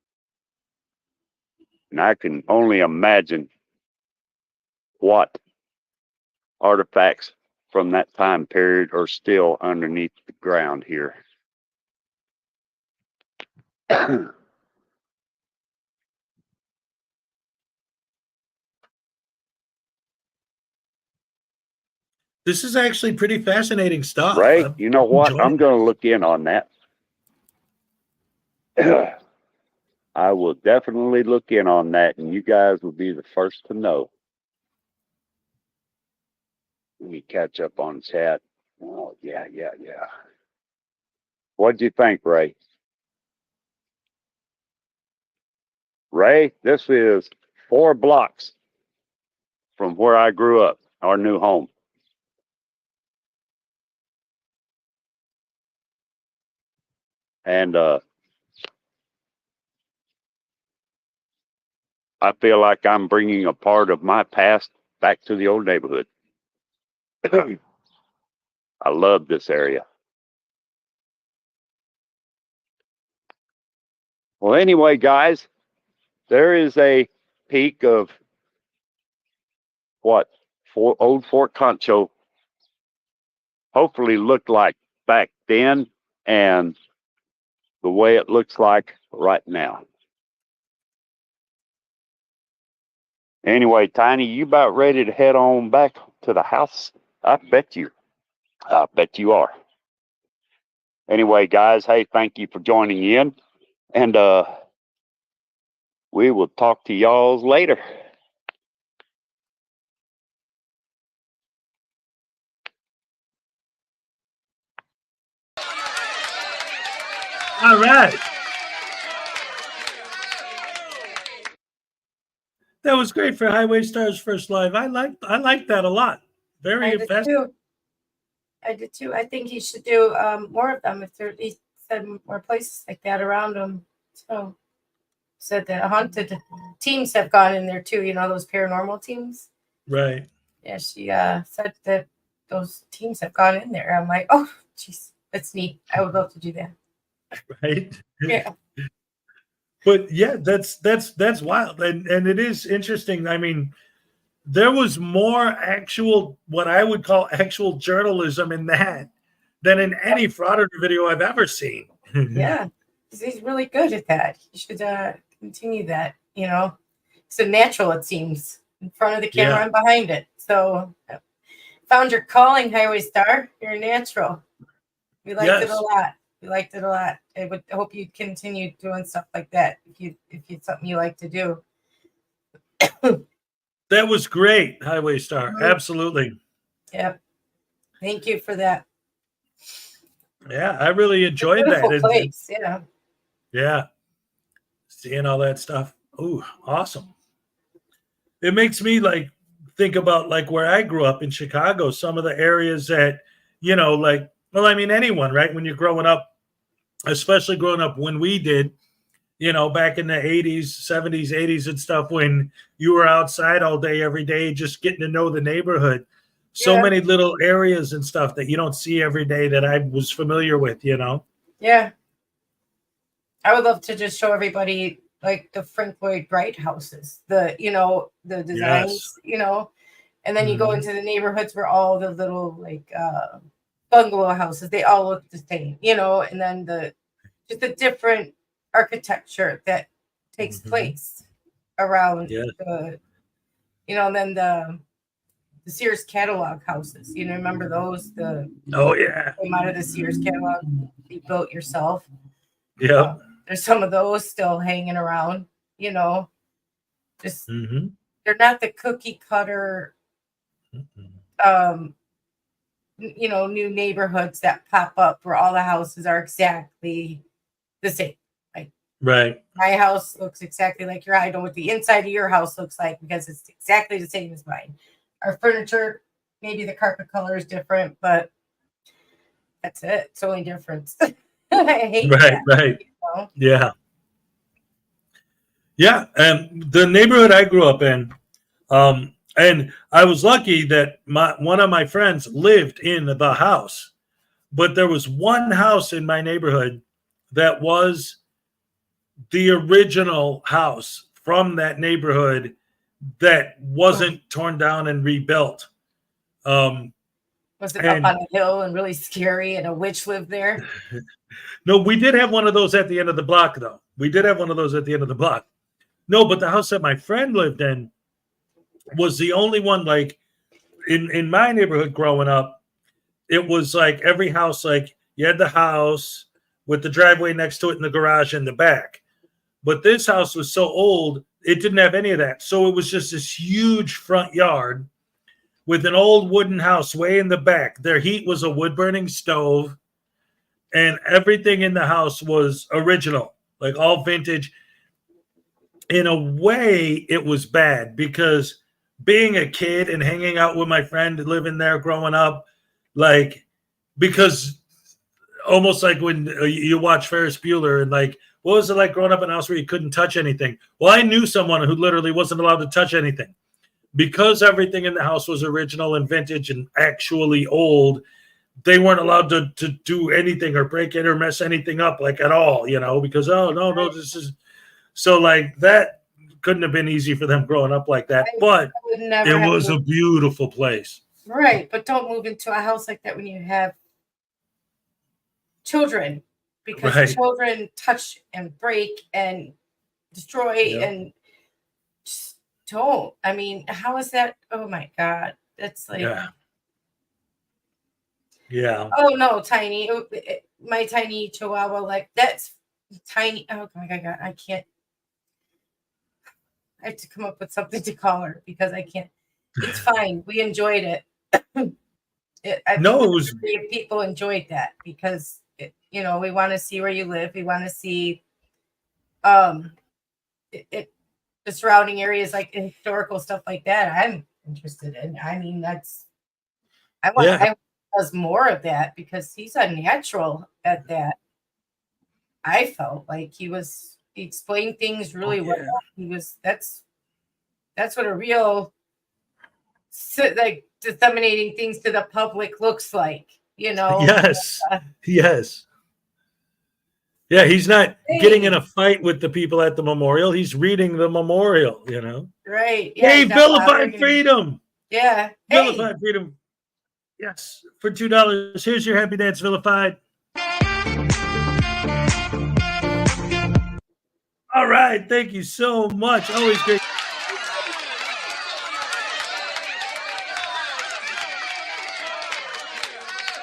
And I can only imagine what artifacts from that time period are still underneath the ground here. This is actually pretty fascinating stuff. Ray, I'm you know what? enjoying I'm going to look in on that. I will definitely look in on that, and you guys will be the first to know. Let me catch up on chat. Oh, yeah. What'd you think, Ray? Ray, this is 4 blocks from where I grew up, our new home. And I feel like I'm bringing a part of my past back to the old neighborhood. I love this area. Well, anyway, guys, there is a peak of what old Fort Concho hopefully looked like back then and the way it looks like right now. Anyway, Tiny, you about ready to head on back to the house? I bet you are. Anyway, guys, hey, thank you for joining in. And we will talk to y'all later. All right. That was great for Highway Stars first live. I like that a lot. Very I did fascinating. too. I did too. I think he should do more of them. If there, he said more places like that around him. So said that haunted teams have gone in there too. You know, those paranormal teams. Right. Yeah, she said that those teams have gone in there. I'm like, oh, jeez, that's neat. I would love to do that. Right. Yeah. But yeah, that's wild. And it is interesting. I mean, there was more actual, what I would call actual journalism in that than in any Frauditor video I've ever seen. Yeah, 'cause he's really good at that. He should continue that. You know, it's a natural. It seems in front of the camera Yeah. and behind it. So, found your calling, Highway Star. You're a natural. We liked it a Yes. lot. We liked it a lot. I hope you continue doing stuff like that if it's something you like to do. That was great, Highway Star. Mhm. Absolutely. Yep. Thank you for that. Yeah, I really enjoyed Beautiful that. place. Yeah. Yeah. Seeing all that stuff. Ooh, awesome. It makes me like think about like where I grew up in Chicago, some of the areas that, like, well, I mean, anyone, right? When you're growing up, especially growing up when we did, back in the 80s, 70s, 80s and stuff, when you were outside all day, every day, just getting to know the neighborhood. So Yeah. many little areas and stuff that you don't see every day that I was familiar with, Yeah. I would love to just show everybody like the Frank Lloyd Wright houses, the designs, Yes. and then you go into the neighborhoods where all the little like bungalow houses, they all look the same, and then just the different architecture that takes place around Yes. and then the Sears catalog houses. Remember those? Oh, yeah. Came out of the Sears catalog you built yourself. Yep. There's some of those still hanging around, just Mm-hmm. they're not the cookie cutter new neighborhoods that pop up where all the houses are exactly the same. Like Right. my house looks exactly like your. I know what the inside of your house looks like because it's exactly the same as mine. Our furniture, maybe the carpet color is different, but that's it. It's the only difference. I hate Right. that. Right. You know? Yeah. Yeah. And the neighborhood I grew up in, and I was lucky that one of my friends lived in the house, but there was one house in my neighborhood that was the original house from that neighborhood that wasn't torn down and rebuilt. Was it up And on a hill and really scary and a witch lived there? no, we did have one of those at the end of the block, though. We did have one of those at the end of the block. No, but the house that my friend lived in was the only one. Like in my neighborhood growing up, it was like every house, like you had the house with the driveway next to it and the garage in the back. But this house was so old, it didn't have any of that. So it was just this huge front yard with an old wooden house way in the back. Their heat was a wood burning stove, and everything in the house was original, like all vintage. In a way, it was bad because being a kid and hanging out with my friend living there growing up, like, because almost like when you watch Ferris Bueller and like, what was it like growing up in a house where you couldn't touch anything? Well, I knew someone who literally wasn't allowed to touch anything because everything in the house was original and vintage and actually old. They weren't allowed to do anything or break it or mess anything up, like at all, because, oh, no, this is so like that couldn't have been easy for them growing up like that. But it was a beautiful place. Right. But don't move into a house like that when you have children, because children touch and break and destroy and just don't. I mean, how is that? Oh my God. That's like, yeah. Oh no, tiny. My tiny chihuahua, like that's tiny. Oh my God, I can't. I have to come up with something to call her because I can't. It's fine. We enjoyed it. People enjoyed that because we want to see where you live. We want to see the surrounding areas, like historical stuff like that. I'm interested in. I mean, I want does more of that because he's a natural at that. I felt like he explained things really well. That's what a real like disseminating things to the public looks like, Yes. Yes. Yeah, he's not getting in a fight with the people at the memorial. He's reading the memorial, Right. Yeah, hey, vilified freedom. Yeah. Vilified freedom. Yes. For $2. Here's your Happy Dance Vilified. All right. Thank you so much. Always great.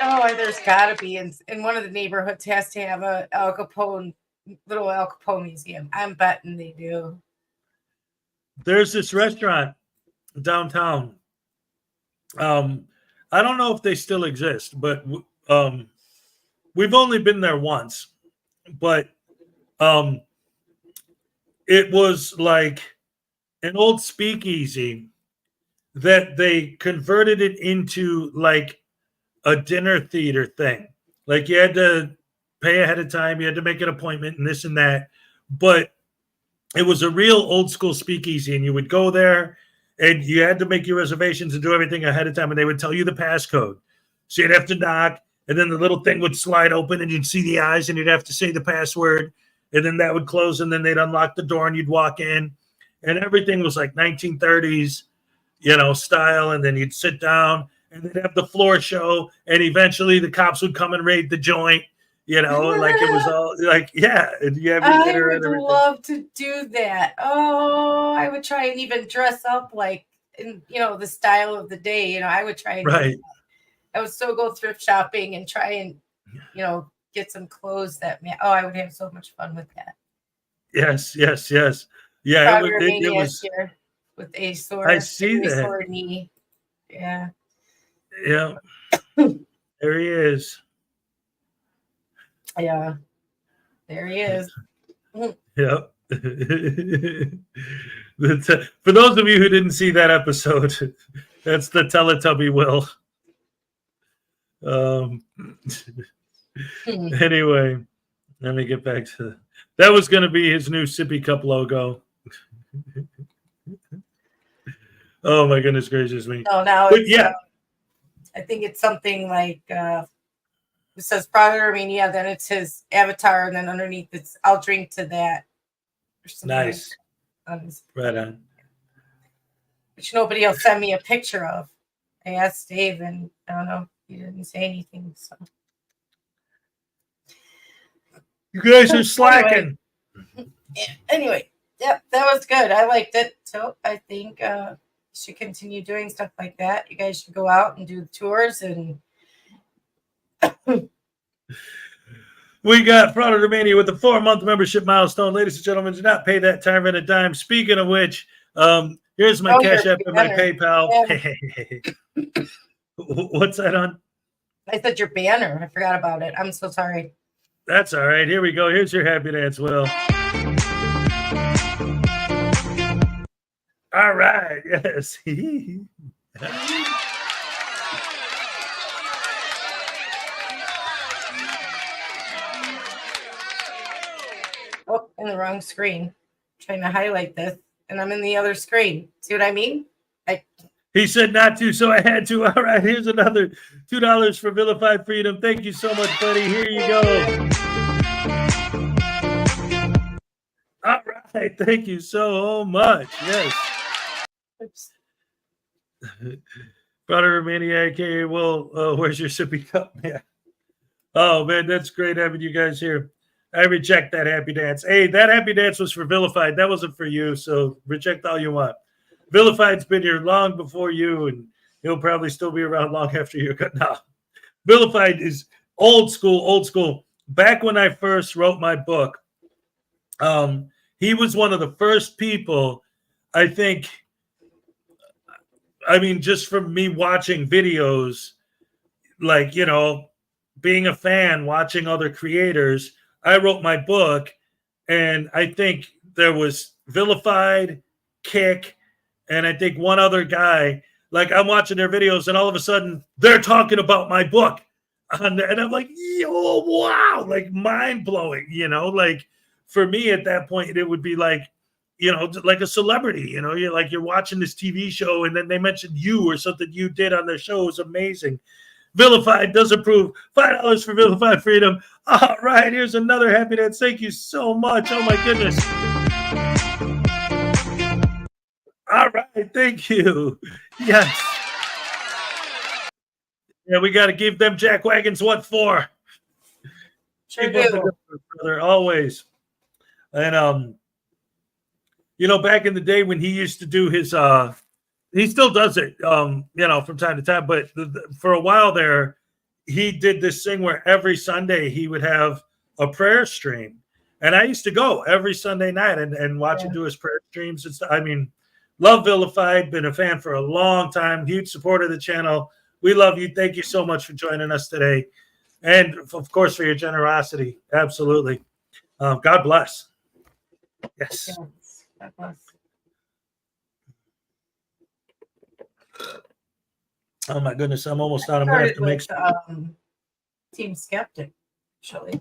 Oh, there's got to be. And one of the neighborhoods has to have a little Al Capone museum. I'm betting they do. There's this restaurant downtown. I don't know if they still exist, but we've only been there once. But it was like an old speakeasy that they converted it into like a dinner theater thing. Like you had to pay ahead of time, you had to make an appointment and this and that. But it was a real old school speakeasy, and you would go there and you had to make your reservations and do everything ahead of time, and they would tell you the passcode. So you'd have to knock, and then the little thing would slide open and you'd see the eyes and you'd have to say the password, and then that would close, and then they'd unlock the door and you'd walk in, and everything was like 1930s, style. And then you'd sit down and they'd have the floor show, and eventually the cops would come and raid the joint, like it was all like, and you have your dinner and everything. I would love to do that. Oh, I would try and even dress up like in, the style of the day. I would try and I would still go thrift shopping and try and, get some clothes that I would have so much fun with that. Yes. Yeah. It was here with a sword. I see that. Sword knee. Yeah. Yeah. There he is. Yeah. There he is. Yep. For those of you who didn't see that episode, that's the Teletubby Will. Anyway, let me get back to that. Was going to be his new sippy cup logo. Oh my goodness gracious me! No, now But it's, yeah, I think it's something like it says Frauditor. I mean, yeah, then it's his avatar, and then underneath it's "I'll drink to that." Or something nice. like that. Right on. Which nobody will send me a picture of. I asked Dave, and I don't know, he didn't say anything. So You guys are slacking. Anyway, yeah, that was good. I liked it. So I think you should continue doing stuff like that. You guys should go out and do the tours and. We got Frauditor Mania with the 4-month membership milestone. Ladies and gentlemen, do not pay that time at a dime. Speaking of which, here's my Cash App and my PayPal. Yeah. What's that on? I said your banner. I forgot about it. I'm so sorry. That's all right. Here we go. Here's your happy dance, Will. All right. Yes. Oh, in the wrong screen. Trying to highlight this, and I'm in the other screen. See what I mean? He said not to, so I had to. All right, here's another $2 for Vilified Freedom. Thank you so much, buddy. Here you go. All right, thank you so much. Yes. Oops. Brother Maniac, well, where's your sippy cup? Yeah. Oh, man, that's great having you guys here. I reject that happy dance. Hey, that happy dance was for Vilified. That wasn't for you, so reject all you want. Vilified's been here long before you, and he'll probably still be around long after you're gone. No. Vilified is old school. Back when I first wrote my book, he was one of the first people, I think, I mean, just from me watching videos, like, you know, being a fan, watching other creators, I wrote my book, and I think there was Vilified, Kick, and I think one other guy. Like, I'm watching their videos, and all of a sudden, they're talking about my book. And I'm like, yo, wow, like mind-blowing, you know? Like, for me at that point, it would be like, you know, like a celebrity, you know? You're watching this TV show, and then they mentioned you or something you did on their show is amazing. Vilified does approve. $5 for Vilified Freedom. All right, here's another happy dance. Thank you so much. Oh my goodness. All right, thank you. Yes. Yeah, we got to give them jack wagons what for. Sure do. Brother, always. And you know, back in the day when he used to do his he still does it, you know, from time to time. But for a while there, he did this thing where every Sunday he would have a prayer stream. And I used to go every Sunday night and watch him do his prayer streams and stuff. I mean, love Vilified, been a fan for a long time, huge supporter of the channel. We love you. Thank you so much for joining us today. And, of course, for your generosity. Absolutely. God bless. Yes. God bless. Oh my goodness, I'm almost out. I'm gonna have to make Team Skeptic, actually.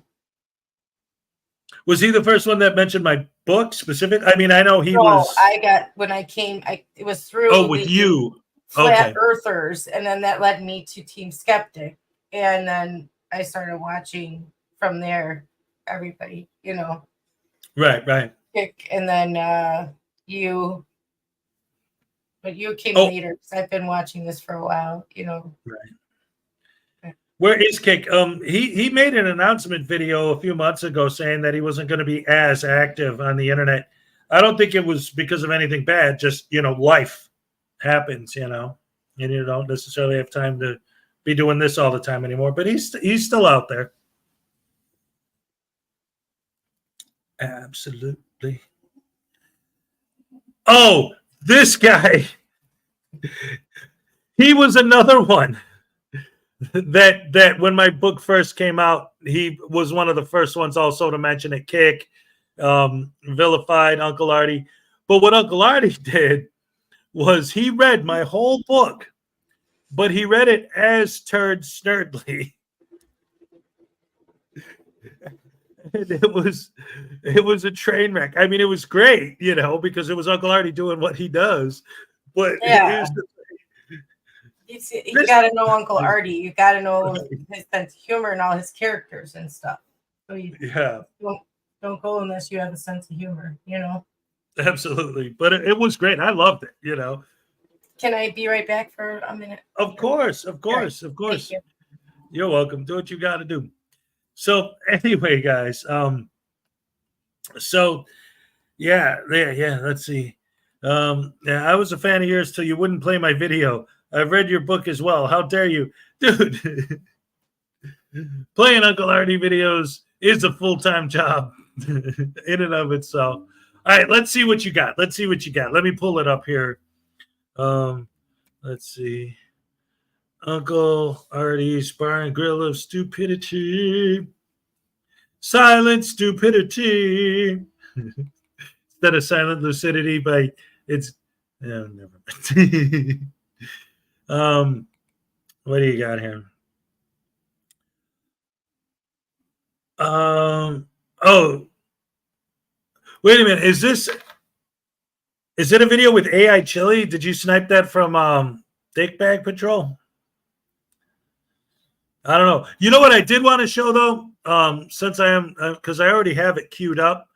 Was he the first one that mentioned my book specific? I mean, I know he No, was. I got when I came. It was through. Oh, with you. Flat Okay. Earthers, and then that led me to Team Skeptic, and then I started watching from there. Everybody, you know. Right. And then you. But you came later because I've been watching this for a while, you know. Right. Where is Kick? He made an announcement video a few months ago saying that he wasn't going to be as active on the internet. I don't think it was because of anything bad. Just, you know, life happens, you know, and you don't necessarily have time to be doing this all the time anymore. But he's still out there. Absolutely. Oh, this guy. He was another one that when my book first came out, he was one of the first ones also to mention it. Kick, vilified Uncle Artie. But what Uncle Artie did was he read my whole book, but he read it as Turd Snurdly. And it was a train wreck. I mean, it was great, because it was Uncle Artie doing what he does. But Yeah. You got to know Uncle Artie. You got to know his sense of humor and all his characters and stuff. So you don't go unless you have a sense of humor, Absolutely. But it was great. I loved it, Can I be right back for a minute? Of course. Right. Of You're welcome. Do what you got to do. So anyway, guys, let's see. I was a fan of yours till you wouldn't play my video. I've read your book as well. How dare you? Dude, playing Uncle Artie videos is a full-time job in and of itself. All right, let's see what you got. Let me pull it up here. Let's see. Uncle Artie's bar and grill of stupidity. Silent stupidity. Instead of silent lucidity, but never mind. What do you got here? Wait a minute. Is it a video with AI Chili? Did you snipe that from Dick Bag Patrol? I don't know. You know what I did want to show though? Since I am, because I already have it queued up.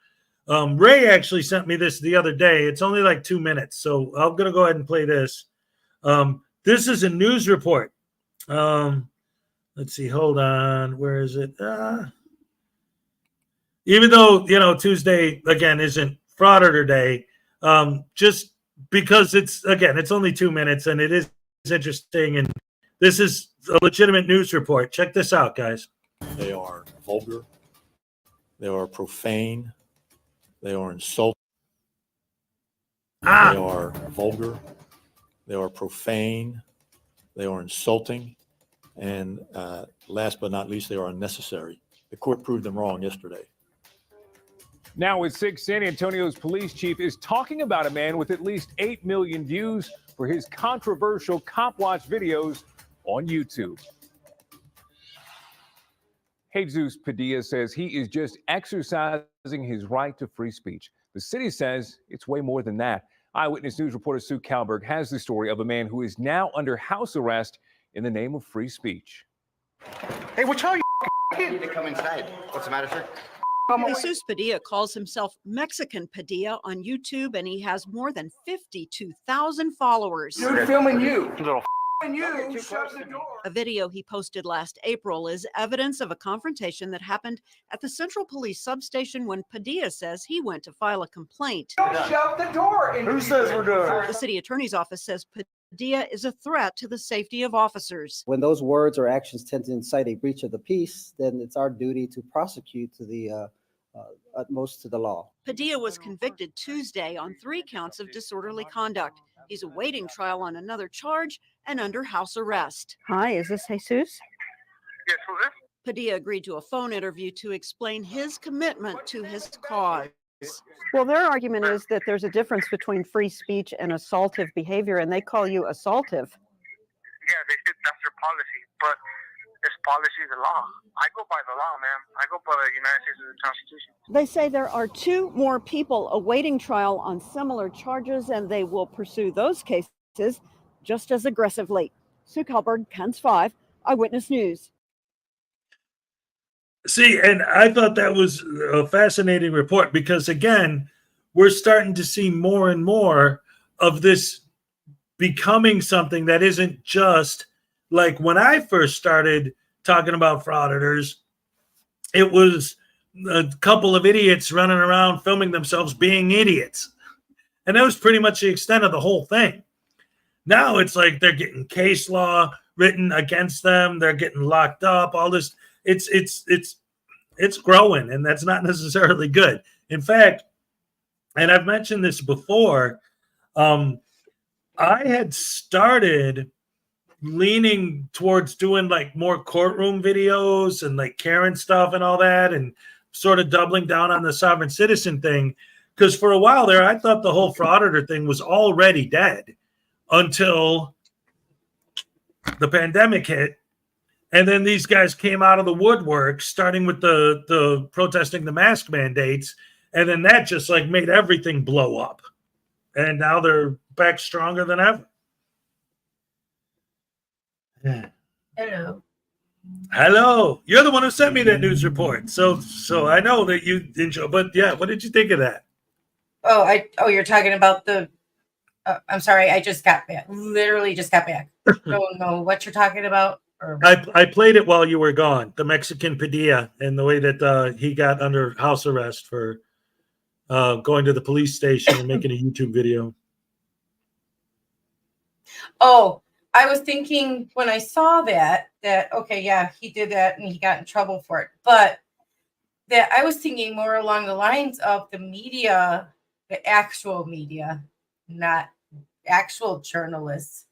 Ray actually sent me this the other day. It's only like 2 minutes, so I'm gonna go ahead and play this. This is a news report. Let's see. Hold on. Where is it? Even though Tuesday again isn't Frauditor Day, just because it's only 2 minutes and it is interesting, and this is a legitimate news report. Check this out, guys. They are vulgar. They are profane. They are insulting. They are vulgar. They are profane. They are insulting. And last but not least, they are unnecessary. The court proved them wrong yesterday. Now at 6, San Antonio's police chief is talking about a man with at least 8 million views for his controversial cop watch videos on YouTube. Jesus Padilla says he is just exercising his right to free speech. The city says it's way more than that. Eyewitness News reporter Sue Kalberg has the story of a man who is now under house arrest in the name of free speech. Hey, what y'all you need to come inside. What's the matter, sir? Jesus Padilla calls himself Mexican Padilla on YouTube, and he has more than 52,000 followers. Dude, filming you. Little you. Shut the door. A video he posted last April is evidence of a confrontation that happened at the Central Police substation when Padilla says he went to file a complaint. Don't shut the door. Who says we're doing? The city attorney's office says Padilla is a threat to the safety of officers. When those words or actions tend to incite a breach of the peace, then it's our duty to prosecute to the utmost to the law. Padilla was convicted Tuesday on 3 counts of disorderly conduct. He's awaiting trial on another charge and under house arrest. Hi, is this Jesus? Yes, who's this? Padilla agreed to a phone interview to explain his commitment to his cause. Well, their argument is that there's a difference between free speech and assaultive behavior, and they call you assaultive. Yeah, they said that's their policy, but this policy is the law. I go by the law, man. I go by the United States Constitution. They say there are 2 more people awaiting trial on similar charges, and they will pursue those cases just as aggressively. Sue Kalberg, KENS 5, Eyewitness News. See, and I thought that was a fascinating report because, again, we're starting to see more and more of this becoming something that isn't just like when I first started talking about frauditors, it was a couple of idiots running around filming themselves being idiots. And that was pretty much the extent of the whole thing. Now it's like they're getting case law written against them. They're getting locked up, all this. It's growing, and that's not necessarily good. In fact, and I've mentioned this before, I had started leaning towards doing like more courtroom videos and like Karen stuff and all that, and sort of doubling down on the sovereign citizen thing. Because for a while there, I thought the whole Frauditor thing was already dead until the pandemic hit. And then these guys came out of the woodwork, starting with the protesting the mask mandates. And then that just like made everything blow up. And now they're back stronger than ever. Hello. Hello. You're the one who sent me that news report. So I know that you enjoy, but yeah, what did you think of that? You're talking about the I'm sorry, I just got back. Literally just got back. Don't know what you're talking about. I played it while you were gone. The Mexican Padilla and the way that he got under house arrest for going to the police station and making a YouTube video. Oh, I was thinking when I saw that okay, yeah, he did that and he got in trouble for it. But that I was thinking more along the lines of the media, the actual media, not actual journalists,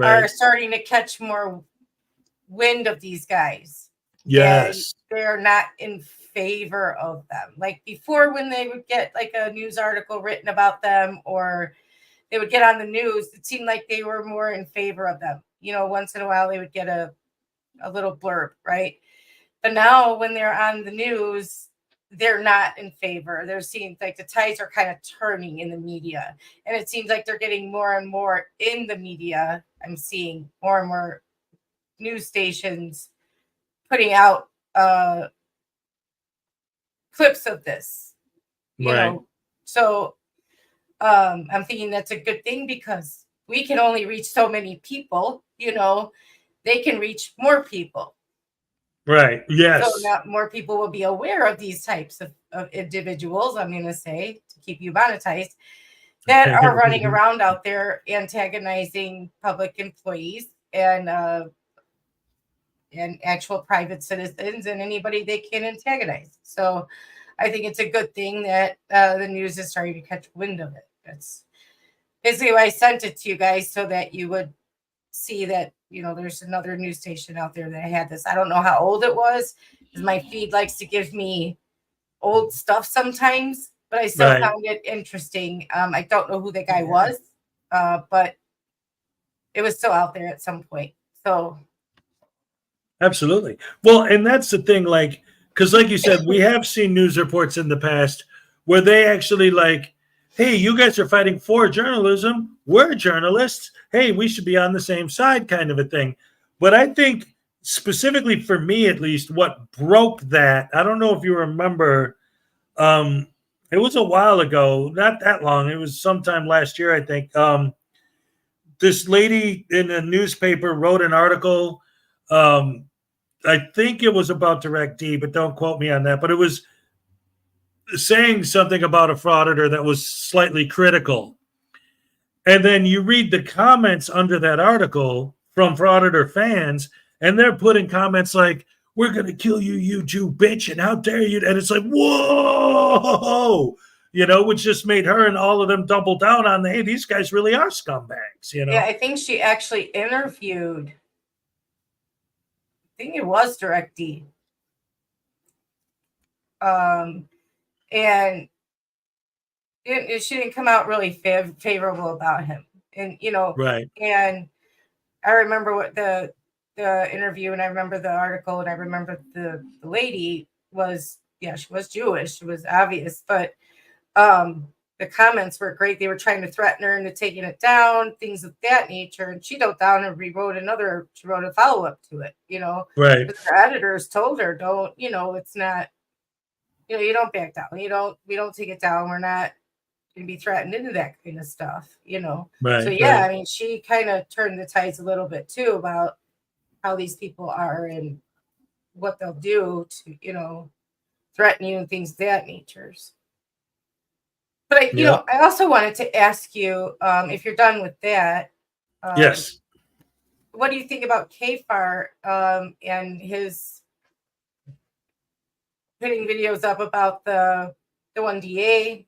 are starting to catch more wind of these guys. Yes. And they're not in favor of them. Like before, when they would get like a news article written about them or they would get on the news, it seemed like they were more in favor of them. You know, once in a while they would get a little blurb, right? But now when they're on the news, they're not in favor. They're seeing like the tides are kind of turning in the media. And it seems like they're getting more and more in the media. I'm seeing more and more news stations putting out clips of this. You know, so I'm thinking that's a good thing because we can only reach so many people, you know, they can reach more people. Right. Yes. So now more people will be aware of these types of individuals, I'm going to say, to keep you monetized, that are running around out there antagonizing public employees and actual private citizens and anybody they can antagonize. So I think it's a good thing that the news is starting to catch wind of it. That's basically why I sent it to you guys, so that you would see that, you know, there's another news station out there that had this. I don't know how old it was, because my feed likes to give me old stuff sometimes, but I still found it interesting. I don't know who the guy was, but it was still out there at some point. So absolutely. Well, and that's the thing, like, because like you said, we have seen news reports in the past where they actually like, hey, you guys are fighting for journalism. We're journalists. Hey, we should be on the same side, kind of a thing. But I think specifically for me, at least, what broke that, I don't know if you remember, it was a while ago, not that long. It was sometime last year, I think. This lady in a newspaper wrote an article. I think it was about DirectD, but don't quote me on that. But it was saying something about a frauditor that was slightly critical. And then you read the comments under that article from frauditor fans, and they're putting comments like, we're going to kill you, you Jew bitch, and how dare you. And it's like, whoa, you know, which just made her and all of them double down on the, hey, these guys really are scumbags, you know? yeah, I think she actually interviewed, I think it was DirectD. And she didn't come out really favorable about him. And, you know, and I remember what the interview, and I remember the article, and I remember the lady was, yeah, she was Jewish. It was obvious, but the comments were great. They were trying to threaten her into taking it down, things of that nature. And she doubled down and she wrote a follow-up to it, you know. Right. But her editors told her, don't, you know, it's not, you know, you don't back down. We don't take it down. We're not going to be threatened into that kind of stuff, you know. So yeah, I mean, she kind of turned the tides a little bit too about how these people are and what they'll do to, you know, threaten you and things of that nature. But I, you know, I also wanted to ask you, if you're done with that, yes, what do you think about Kfar and his putting videos up about the one DA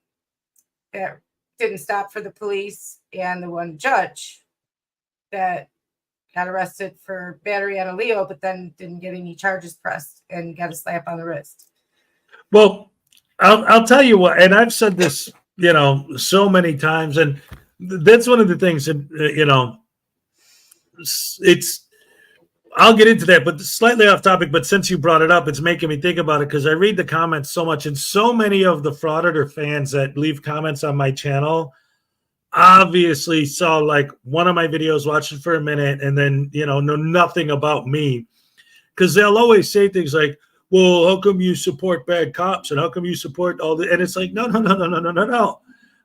that didn't stop for the police and the one judge that got arrested for battery on a Leo, but then didn't get any charges pressed and got a slap on the wrist. Well, I'll tell you what, and I've said this, so many times, and that's one of the things that, it's, I'll get into that, but slightly off topic, but since you brought it up, it's making me think about it because I read the comments so much, and so many of the Frauditor fans that leave comments on my channel obviously saw like one of my videos, watched it for a minute, and then, know nothing about me, because they'll always say things like, well, how come you support bad cops and how come you support all the, and it's like, no.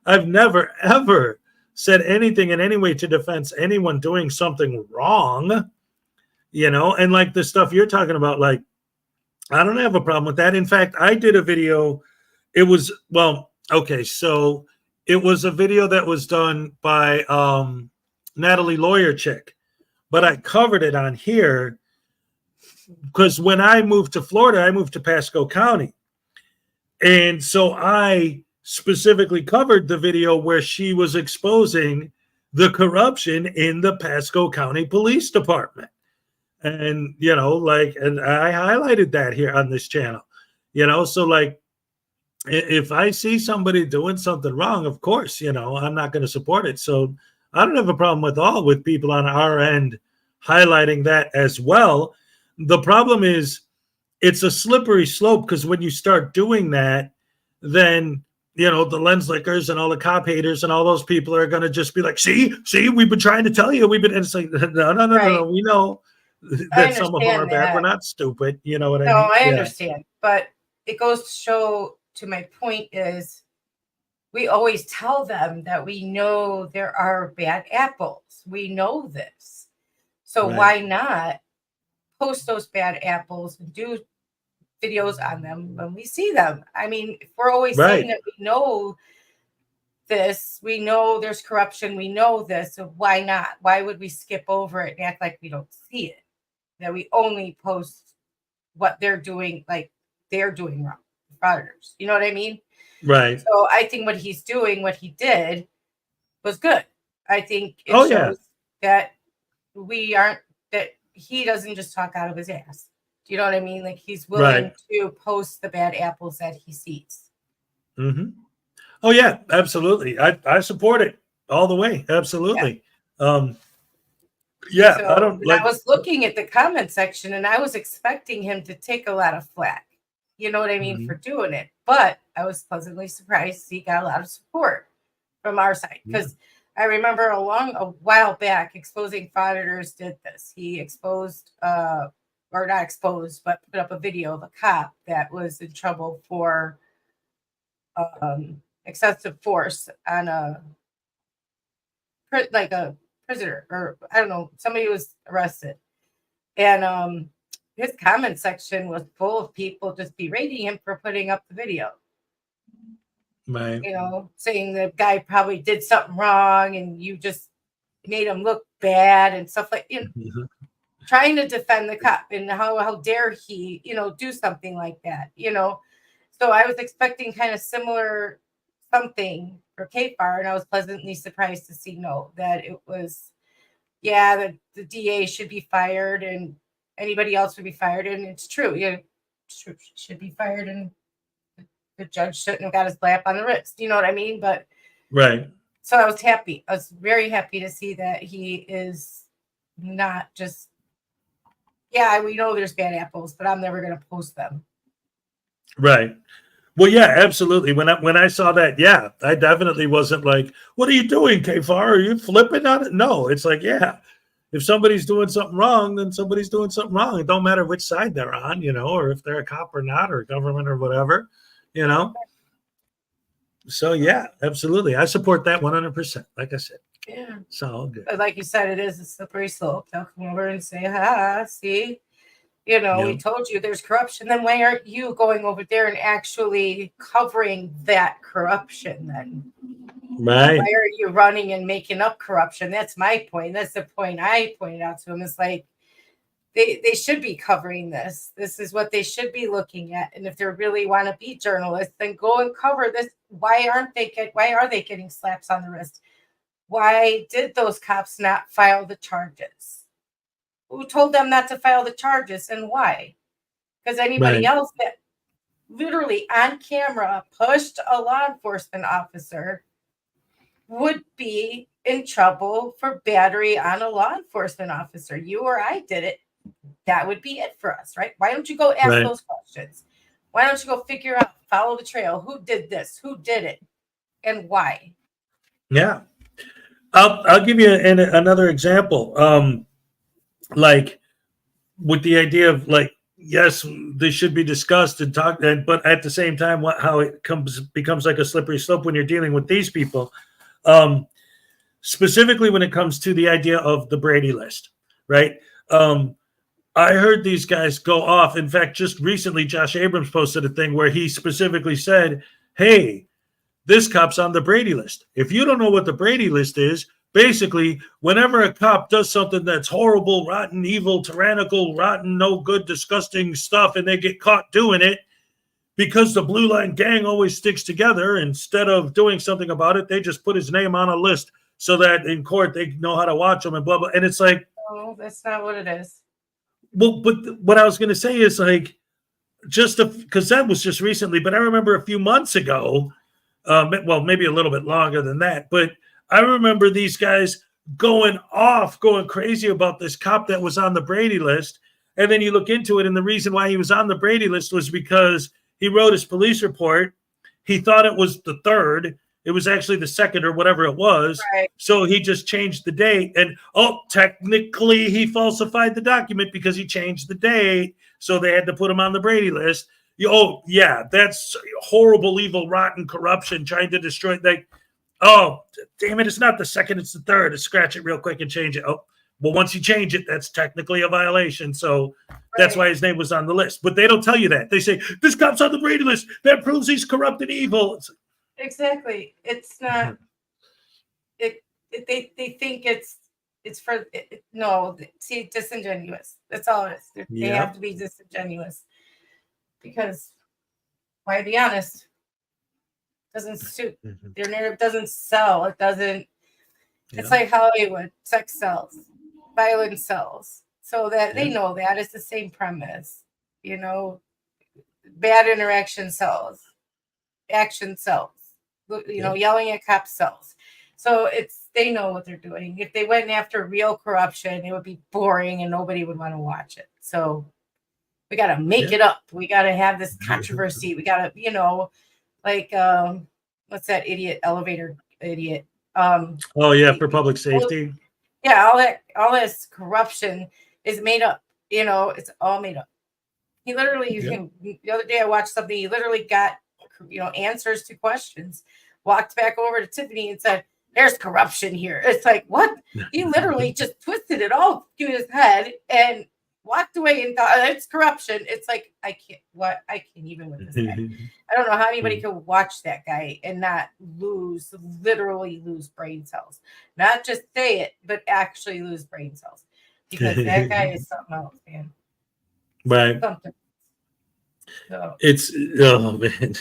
I've never, ever said anything in any way to defense anyone doing something wrong, and like the stuff you're talking about, like, I don't have a problem with that. In fact, I did a video. It was, well, okay. So it was a video that was done by Natalie Lawyer Chick, but I covered it on here because when I moved to Florida, I moved to Pasco County. And so I specifically covered the video where she was exposing the corruption in the Pasco County Police Department. And, and I highlighted that here on this channel, so like, if I see somebody doing something wrong, of course, I'm not going to support it. So I don't have a problem with people on our end highlighting that as well. The problem is it's a slippery slope because when you start doing that, then, the lens lickers and all the cop haters and all those people are going to just be like, see, we've been trying to tell you. And it's like, no. We know that some of them are bad. We're not stupid. You know what I mean? No, I understand. But it goes to show, to my point is, we always tell them that we know there are bad apples. We know this. So why not post those bad apples and do videos on them when we see them? I mean, if we're always saying that we know this, we know there's corruption, we know this, so why not? Why would we skip over it and act like we don't see it? That we only post what they're doing, like they're doing wrong. Frauditors, you know what I mean? Right. So I think what he's doing, what he did, was good. I think it shows that that he doesn't just talk out of his ass. Do you know what I mean? Like, he's willing to post the bad apples that he sees. Mm-hmm. Oh yeah, absolutely. I support it all the way. Absolutely. So I was looking at the comment section and I was expecting him to take a lot of flack. You know what I mean, for doing it. But I was pleasantly surprised he got a lot of support from our side. Because I remember a while back, Exposing Frauditors did this. He exposed, or not exposed, but put up a video of a cop that was in trouble for excessive force on a prisoner, or I don't know, somebody was arrested. And his comment section was full of people just berating him for putting up the video. Right. Saying the guy probably did something wrong and you just made him look bad and stuff like, trying to defend the cop and how dare he, do something like that, So I was expecting kind of similar something for KFAR, and I was pleasantly surprised to see that it was, that the DA should be fired and anybody else would be fired. And it's true. Should be fired and the judge shouldn't have got his slap on the wrist. You know what I mean? But so I was happy. I was very happy to see that he is not just, we know there's bad apples, but I'm never going to post them. Right. Well, yeah, absolutely. When I saw that, I definitely wasn't like, what are you doing, KFAR? Are you flipping on it? No, it's like, if somebody's doing something wrong, then somebody's doing something wrong. It don't matter which side they're on, or if they're a cop or not, or government or whatever, So, absolutely. I support that 100%. Like I said. Yeah. It's all good. But like you said, it is a slippery slope. They'll come over and say, see, we told you there's corruption. Then why aren't you going over there and actually covering that corruption then? Right. Why are you running and making up corruption? That's my point. That's the point I pointed out to him. It's like they should be covering this. This is what they should be looking at. And if they really want to be journalists, then go and cover this. Why are they getting slaps on the wrist? Why did those cops not file the charges? Who told them not to file the charges and why? Because anybody Right. else that literally on camera pushed a law enforcement officer would be in trouble for battery on a law enforcement officer. You or I did it. That would be it for us, right? Why don't you go ask Right. those questions? Why don't you go figure out, follow the trail? Who did this? Who did it? And why? Yeah. I'll give you another example. Like with the idea of like, yes, they should be discussed and talked, but at the same time, how it becomes like a slippery slope when you're dealing with these people. Specifically when it comes to the idea of the Brady list, right? I heard these guys go off. In fact, just recently, Josh Abrams posted a thing where he specifically said, hey, this cop's on the Brady list. If you don't know what the Brady list is, basically, whenever a cop does something that's horrible, rotten, evil, tyrannical, rotten, no good, disgusting stuff, and they get caught doing it, because the Blue Line gang always sticks together, instead of doing something about it, they just put his name on a list so that in court they know how to watch him and blah, blah. And it's like, No, that's not what it is. well, but what I was going to say is like, just because that was just recently, but I remember a few months ago, well, maybe a little bit longer than that, but I remember these guys going crazy about this cop that was on the Brady list. And then you look into it, and the reason why he was on the Brady list was because he wrote his police report. He thought it was the third. It was actually the second or whatever it was. Right. So he just changed the date. And, technically he falsified the document because he changed the date. So they had to put him on the Brady list. Oh, yeah, that's horrible, evil, rotten corruption trying to destroy. Oh, damn it, it's not the second, it's the third. Let's scratch it real quick and change it. Oh, well, once you change it, that's technically a violation. So that's why his name was on the list. But they don't tell you that. They say, this cop's on the Brady list. That proves he's corrupt and evil. Exactly. It's not. They think it's for no. See, disingenuous. That's all it is. They have to be disingenuous because, why be honest? Doesn't suit their narrative. Doesn't sell. It doesn't. It's like Hollywood. Sex sells, violence sells. So that they know that it's the same premise. You know, bad interaction sells, action sells. You know, yelling at cops sells. So they know what they're doing. If they went after real corruption, it would be boring and nobody would want to watch it. So we got to make it up. We got to have this controversy. We got to, like, what's that elevator idiot? For public safety. Yeah, all this corruption is made up. It's all made up. He literally, the other day I watched something, he literally got, answers to questions, walked back over to Tiffany and said, there's corruption here. It's like, what? He literally just twisted it all to his head and walked away and thought, it's corruption. It's like, I can't even with this guy. I don't know how anybody could watch that guy and not literally lose brain cells. Not just say it, but actually lose brain cells. Because that guy is something else, man. Right. Something. So. Man.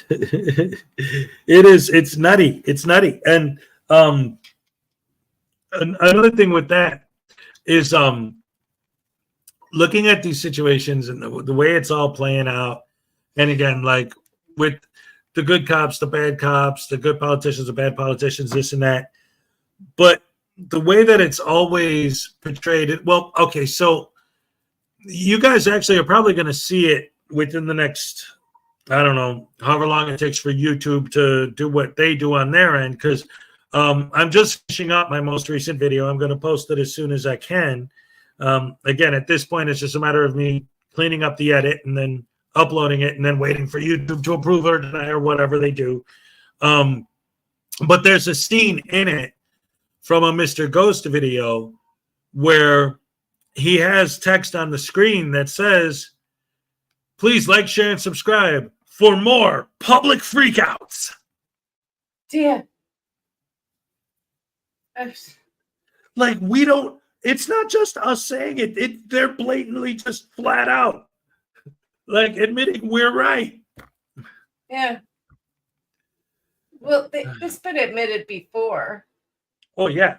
It's nutty. It's nutty. And another thing with that is looking at these situations and the way it's all playing out. And again, like with the good cops, the bad cops, the good politicians, the bad politicians, this and that. But the way that it's always portrayed, so you guys actually are probably going to see it within the next, I don't know, however long it takes for YouTube to do what they do on their end. Because I'm just finishing up my most recent video. I'm going to post it as soon as I can. Again, at this point, it's just a matter of me cleaning up the edit and then uploading it and then waiting for YouTube to approve or deny or whatever they do. But there's a scene in it from a Mr. Ghost video where he has text on the screen that says, please like, share, and subscribe for more public freakouts. Yeah. Like, it's not just us saying it. They're blatantly just flat out, like, admitting we're right. Yeah. Well, it's been admitted before. Oh, yeah.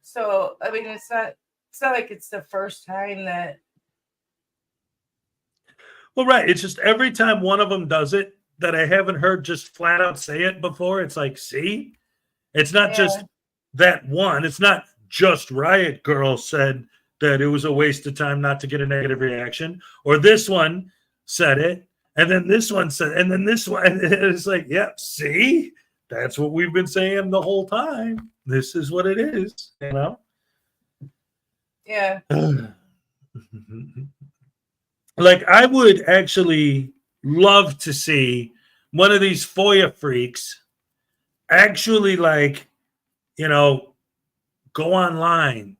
So I mean, it's not like it's the first time that. Well, right. It's just every time one of them does it that I haven't heard just flat out say it before. It's like, see, it's not just that one. It's not just Riot Girl said that it was a waste of time not to get a negative reaction, or this one said it, and then this one said, and then this one. And it's like, yeah, see, that's what we've been saying the whole time. This is what it is, you know? Yeah. Like, I would actually love to see one of these FOIA freaks actually, like, you know, go online,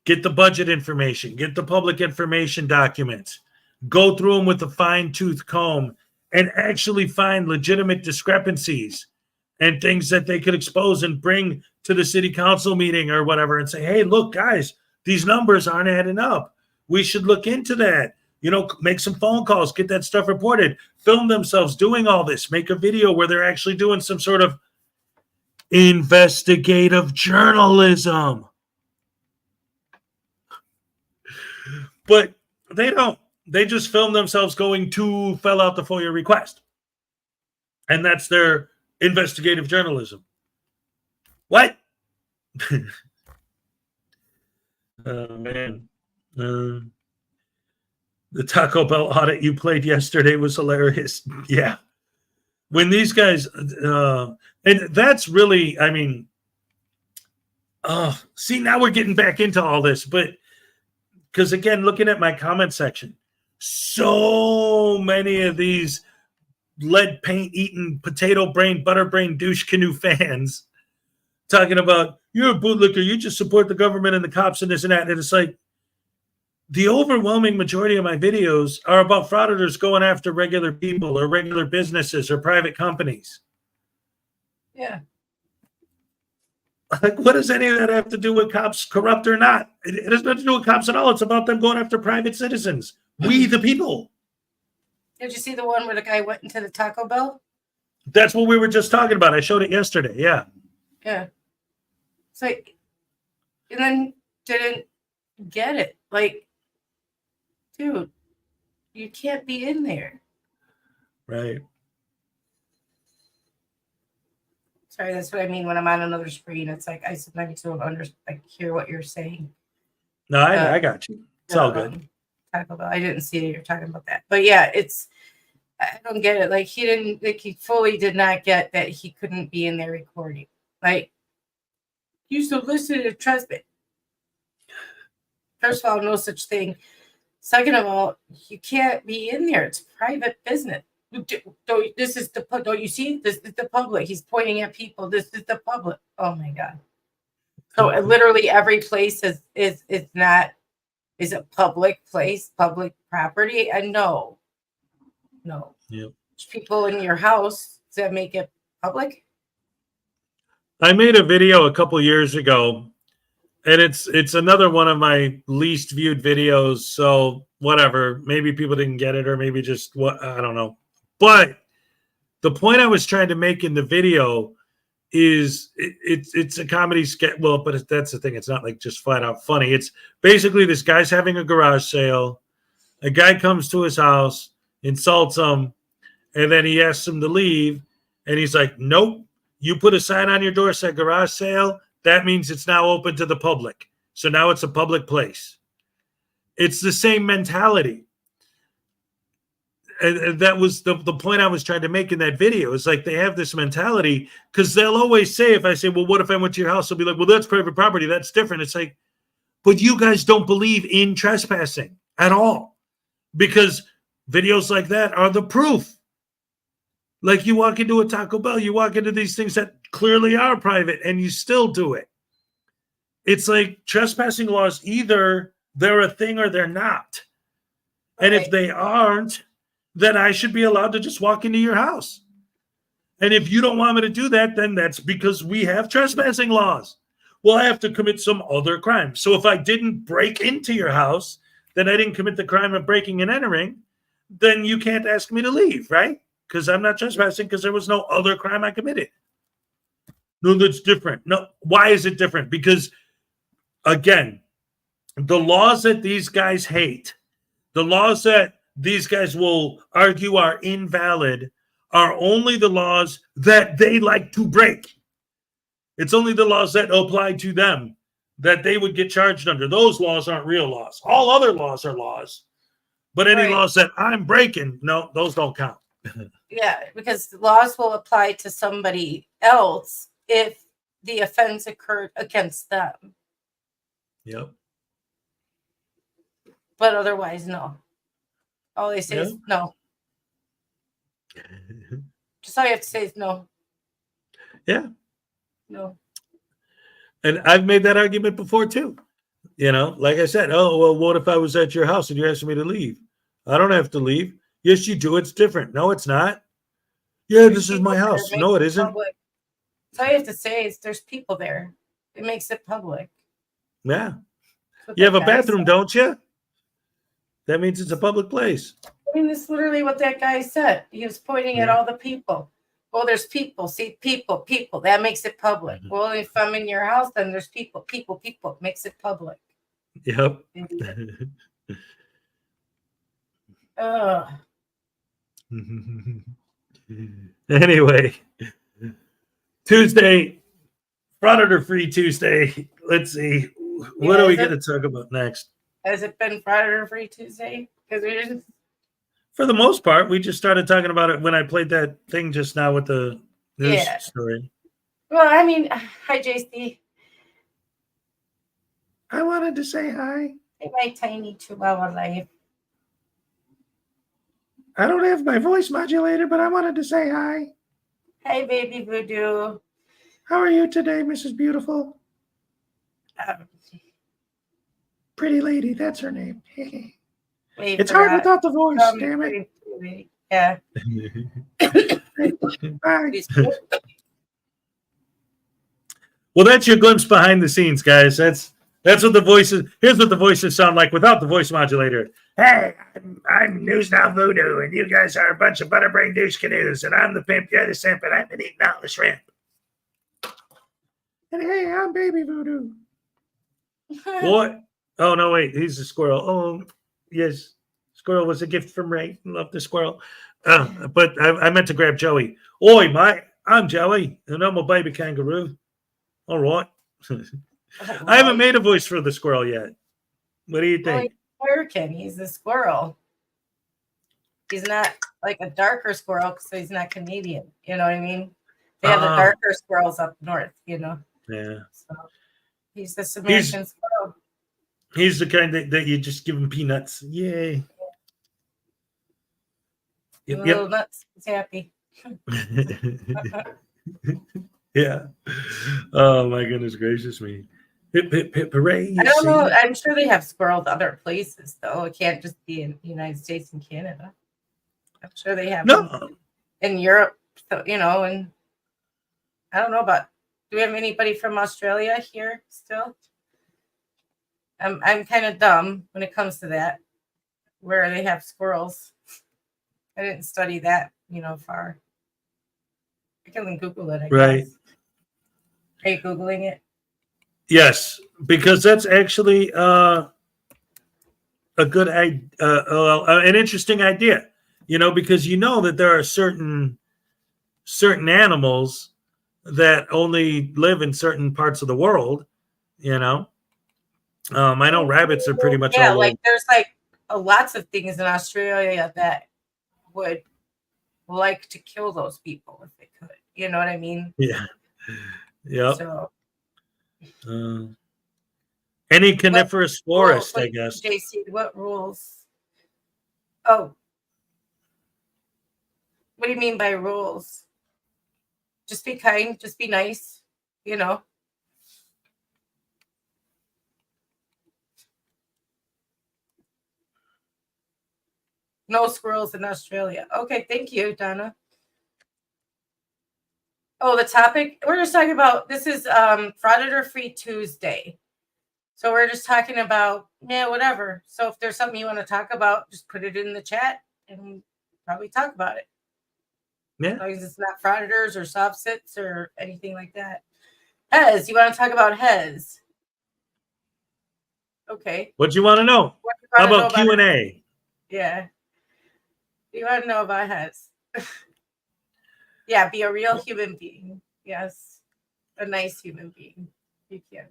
get the budget information, get the public information documents, go through them with a fine-tooth comb, and actually find legitimate discrepancies and things that they could expose and bring to the city council meeting or whatever and say, hey, look, guys, these numbers aren't adding up. We should look into that. You know, make some phone calls, get that stuff reported, film themselves doing all this, make a video where they're actually doing some sort of investigative journalism. But they don't. They just film themselves going to fill out the FOIA request. And that's their investigative journalism. What? Oh, man. The Taco Bell audit you played yesterday was hilarious. Yeah. When these guys, and that's really, I mean, see, now we're getting back into all this, but because again, looking at my comment section, so many of these lead paint eating, potato brain, butter brain douche canoe fans talking about, you're a bootlicker, you just support the government and the cops and this and that. And it's like, the overwhelming majority of my videos are about frauditors going after regular people or regular businesses or private companies. Yeah. Like, what does any of that have to do with cops, corrupt or not? It has nothing to do with cops at all. It's about them going after private citizens. We, the people. Did you see the one where the guy went into the Taco Bell? That's what we were just talking about. I showed it yesterday. Yeah. Yeah. It's like, and then didn't get it. Like, dude, you can't be in there. Right. Sorry, that's what I mean when I'm on another screen. It's like I sometimes don't hear what you're saying. No, I got you. It's all good. Taco Bell. I didn't see you're talking about that, but yeah, I don't get it. Like he fully did not get that he couldn't be in there recording. Like, you solicited trespass. First of all, no such thing. Second of all, you can't be in there. It's private business. This is the, don't you see? This is the public. He's pointing at people. This is the public. Oh my God. So literally every place is a public place, public property. And no. Yep. People in your house that make it public. I made a video a couple years ago, and it's another one of my least viewed videos. So whatever, maybe people didn't get it, or maybe just what, I don't know. But the point I was trying to make in the video is it's a comedy sketch. Well, but that's the thing. It's not like just flat out funny. It's basically this guy's having a garage sale. A guy comes to his house, insults him, and then he asks him to leave. And he's like, nope. You put a sign on your door said garage sale. That means it's now open to the public. So now it's a public place. It's the same mentality. And that was the point I was trying to make in that video. It's like they have this mentality because they'll always say, if I say, well, what if I went to your house? They'll be like, well, that's private property. That's different. It's like, but you guys don't believe in trespassing at all, because videos like that are the proof. Like, you walk into a Taco Bell, you walk into these things that clearly are private, and you still do it. It's like trespassing laws, either they're a thing or they're not. And if they aren't, then I should be allowed to just walk into your house. And if you don't want me to do that, then that's because we have trespassing laws. Well, I have to commit some other crime. So if I didn't break into your house, then I didn't commit the crime of breaking and entering, then you can't ask me to leave, right? Because I'm not trespassing because there was no other crime I committed. No, that's different. No, why is it different? Because again, the laws that these guys hate, the laws that these guys will argue are invalid, are only the laws that they like to break. It's only the laws that apply to them that they would get charged under. Those laws aren't real laws. All other laws are laws. But any Right. laws that I'm breaking, no, those don't count. Yeah, because laws will apply to somebody else if the offense occurred against them. Yep. But otherwise, no. All they say is no. Just all you have to say is no. Yeah. No. And I've made that argument before too. You know, like I said, oh, well, what if I was at your house and you're asking me to leave? I don't have to leave. Yes, you do. It's different. No, it's not. Yeah, this is my house. No, it isn't. Public. So all you have to say is there's people there. It makes it public. Yeah. That's You have a that guy bathroom, said. don't you? That means it's a public place. I mean, that's literally what that guy said. He was pointing at Yeah. all the people. Well, there's people. See, people. That makes it public. Well, if I'm in your house, then there's people. Makes it public. Yep. Anyway, Tuesday, Frauditor Free Tuesday. Let's see. What are we going to talk about next? Has it been Frauditor Free Tuesday? Because we didn't. For the most part, we just started talking about it when I played that thing just now with the news Yeah. story. Well, I mean, hi, JC. I wanted to say hi. Hey, my tiny chihuahua life. I don't have my voice modulator, but I wanted to say hi. Hey, baby Voodoo. How are you today, Mrs. Beautiful? Pretty lady, that's her name. It's hard without the voice, damn it. Yeah. Bye. Well, that's your glimpse behind the scenes, guys. That's what the voices. Here's what the voices sound like without the voice modulator. Hey, I'm News Now Voodoo, and you guys are a bunch of butterbrain douche canoes, and I'm the pimp, you're the simp, and I've been eating all the shrimp. And hey, I'm Baby Voodoo. What? Oh no, wait, he's a squirrel. Oh, yes, squirrel was a gift from Ray. Love the squirrel. But I meant to grab Joey. Oi, mate, I'm Joey, and I'm a baby kangaroo. All right. I haven't made a voice for the squirrel yet. What do you Well, think? he's American. He's a squirrel. He's not like a darker squirrel, so he's not Canadian. You know what I mean? They have the darker squirrels up north, you know. Yeah. So he's this American squirrel. He's the kind that you just give him peanuts. Yay. Little nuts. He's happy. Yeah. Oh my goodness gracious me. Hip hip hip hooray. I don't know. I'm sure they have squirrels other places though. It can't just be in the United States and Canada. I'm sure they have them in Europe, so, you know, and I don't know about, do we have anybody from Australia here still? I'm kind of dumb when it comes to that, where they have squirrels. I didn't study that, you know, far. I can Google it, I Right. guess. Are you Googling it? Yes, because that's actually a good an interesting idea. You know, because you know that there are certain animals that only live in certain parts of the world. You know, I know rabbits are pretty much all like over. there's like lots of things in Australia that would like to kill those people if they could. You know what I mean? Yeah. Yep. So any coniferous forest, I guess. JC, what rules? Oh. What do you mean by rules? Just be kind, just be nice, you know. No squirrels in Australia. Okay, thank you, Donna. Oh, the topic we're just talking about, this is Frauditor Free Tuesday. So we're just talking about, whatever. So if there's something you want to talk about, just put it in the chat and we'll probably talk about it. Yeah. As long as it's not frauditors or soft sits or anything like that. Hez, you want to talk about Hez? Okay. What do you want to know? What do you How wanna know about Q&A? Yeah. You want to know about Hez? Yeah, be a real human being. Yes. A nice human being. You can.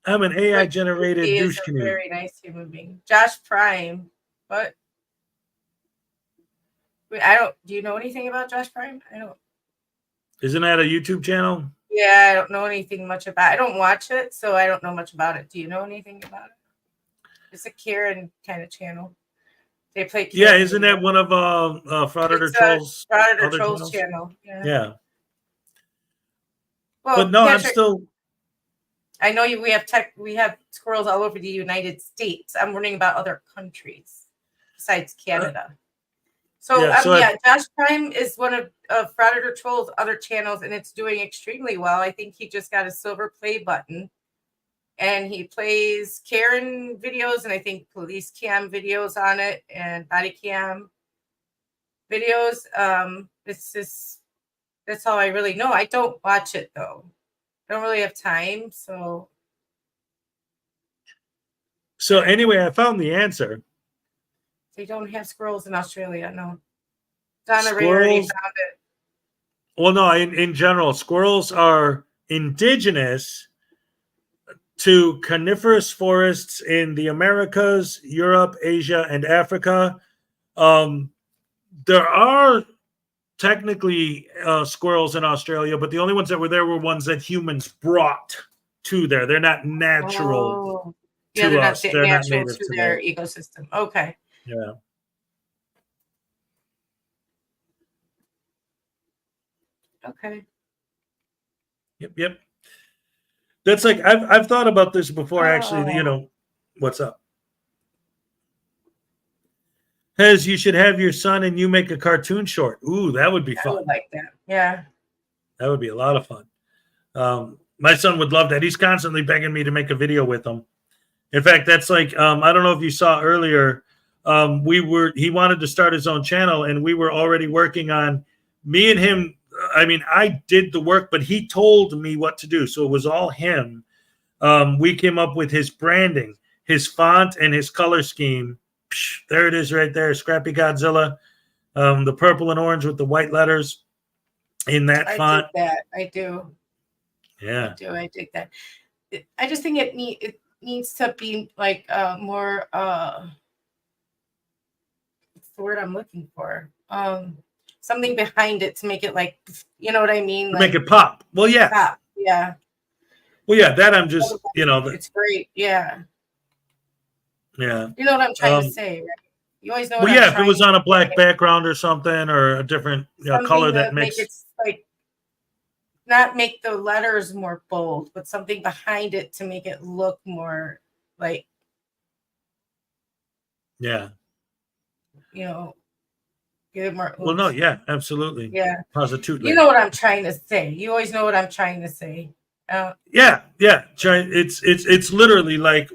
I'm an AI But generated he is douche a canoe. very nice human being. Josh Prime. What? Wait, I don't. Do you know anything about Josh Prime? I don't. Isn't that a YouTube channel? Yeah, I don't know anything much about. I don't watch it, so I don't know much about it. Do you know anything about it? It's a Karen kind of channel. They play. Karen Yeah, isn't video. that one of Frauditor It's a Trolls Frauditor other Trolls channels? channel. Yeah. Yeah. Well, But no, I'm Patrick, still I know you. We have squirrels all over the United States. I'm learning about other countries besides Canada. So yeah, so yeah, Josh Prime is one of Frauditor Troll's other channels, and it's doing extremely well. I think he just got a silver play button, and he plays Karen videos, and I think police cam videos on it, and body cam videos. It's just that's all I really know. I don't watch it though. I don't really have time, so anyway, I found the answer. they don't have squirrels in Australia. No, Donna Ray already Squirrels. found it. Well, no, in general, squirrels are indigenous to coniferous forests in the Americas, Europe, Asia, and Africa. There are technically squirrels in Australia, but the only ones that were there were ones that humans brought to there. They're not natural Oh, yeah, to they're us. not They're not natural native to to their there. ecosystem. Okay. Yeah. Okay. Yep. That's like I've thought about this before. Actually, you Oh. know, what's up? Hez, you should have your son and you make a cartoon short. Ooh, that would be I fun. would like that. Yeah. That would be a lot of fun. My son would love that. He's constantly begging me to make a video with him. In fact, that's like I don't know if you saw earlier. He wanted to start his own channel, and we were already working on me and him. I mean, I did the work, but he told me what to do, so it was all him. We came up with his branding, his font, and his color scheme. Psh, there it is, right there, Scrappy Godzilla. The purple and orange with the white letters in that font. I dig that. I do. Yeah. I do. I dig that. I just think it needs to be like more what's the word I'm looking for? Something behind it to make it like, you know what I mean? To make it pop. Well, yeah. Pop. Yeah. Well, yeah, that I'm just, you know. It's great. Yeah. Yeah. You know what I'm trying to say, right? You always know what Well, I'm yeah, if it was trying on a to black say. background or something, or a different color Something that to make makes it like not make the letters more bold, but something behind it to make it look more like, yeah. you know, give it more. Well, no, yeah, absolutely. Yeah. Positively. You know what I'm trying to say. You always know what I'm trying to say. Yeah. It's literally like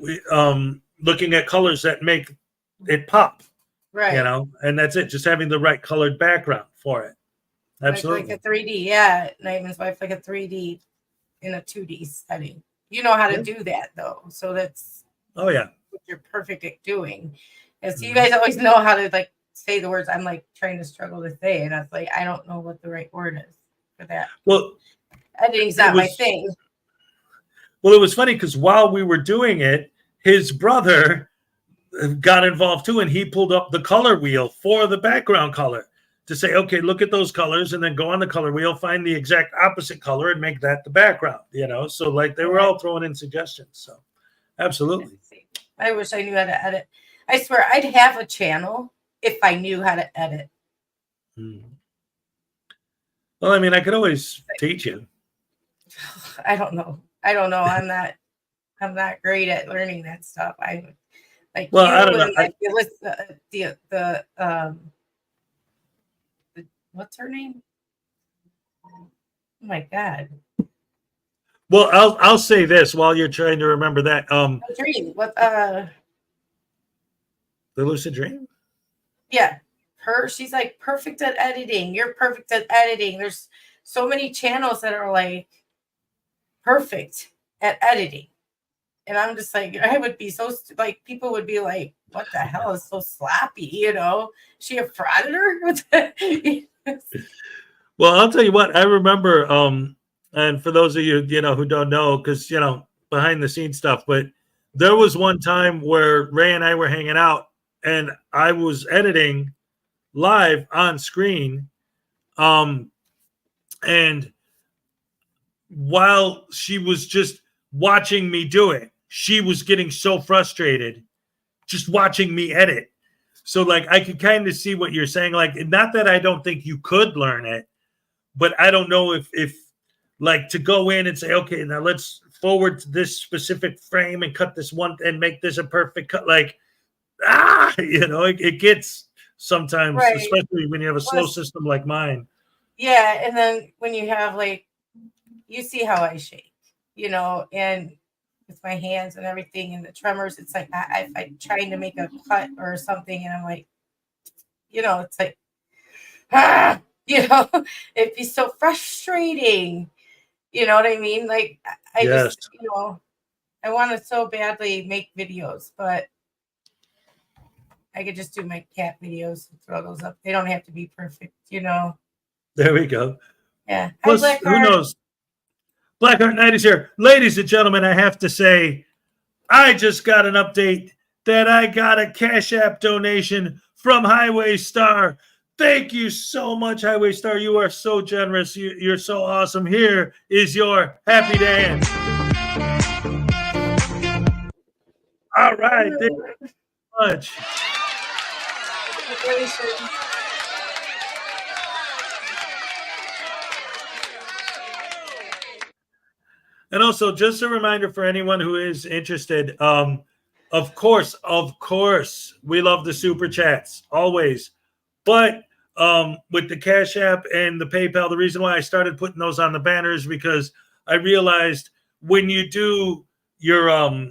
looking at colors that make it pop. Right. You know, and that's it. Just having the right colored background for it. Absolutely. Like a 3D. Yeah. Nightman's Wife, like a 3D in a 2D setting. You know how to do that though. So that's what you're perfect at doing. And so you guys always know how to like say the words I'm like trying to struggle to say. And I was like, I don't know what the right word is for that. Well, editing's not my thing. Well, it was funny because while we were doing it, his brother got involved too, and he pulled up the color wheel for the background color to say, okay, look at those colors, and then go on the color wheel, find the exact opposite color, and make that the background. You know, so like they were all throwing in suggestions. So, absolutely. I wish I knew how to edit. I swear, I'd have a channel if I knew how to edit. Well, I mean, I could always teach you. I don't know. I'm not great at learning that stuff. I like well, you I don't know. and like the what's her name? Oh my god. Well, I'll say this while you're trying to remember that. Dream. What the Lucid Dream? Yeah. She's like perfect at editing. You're perfect at editing. There's so many channels that are like perfect at editing. And I'm just like, I would be so like, people would be like, what the hell is so sloppy? You know, she a frauditor? Well, I'll tell you what, I remember, and for those of you, who don't know, because, behind the scenes stuff, but there was one time where Ray and I were hanging out and I was editing live on screen. And while she was just watching me do it, she was getting so frustrated just watching me edit. So like I could kind of see what you're saying. Like, not that I don't think you could learn it, but I don't know if like to go in and say, okay, now let's forward to this specific frame and cut this one and make this a perfect cut. Like, it gets sometimes, Right. especially when you have a slow system like mine. Yeah. And then when you have like, you see how I shake, and with my hands and everything and the tremors, it's like I'm trying to make a cut or something, and I'm like, it's like, it'd be so frustrating. You know what I mean? Like I just, I want to so badly make videos, but I could just do my cat videos and throw those up. They don't have to be perfect, There we go. Yeah. Plus, who knows? Blackheart Knight is here. Ladies and gentlemen, I have to say, I just got an update that I got a Cash App donation from Highway Star. Thank you so much, Highway Star. You are so generous. You're so awesome. Here is your happy dance. All right. Thank you so much. And also, just a reminder for anyone who is interested, of course, we love the super chats, always. But with the Cash App and the PayPal, the reason why I started putting those on the banners because I realized when you do your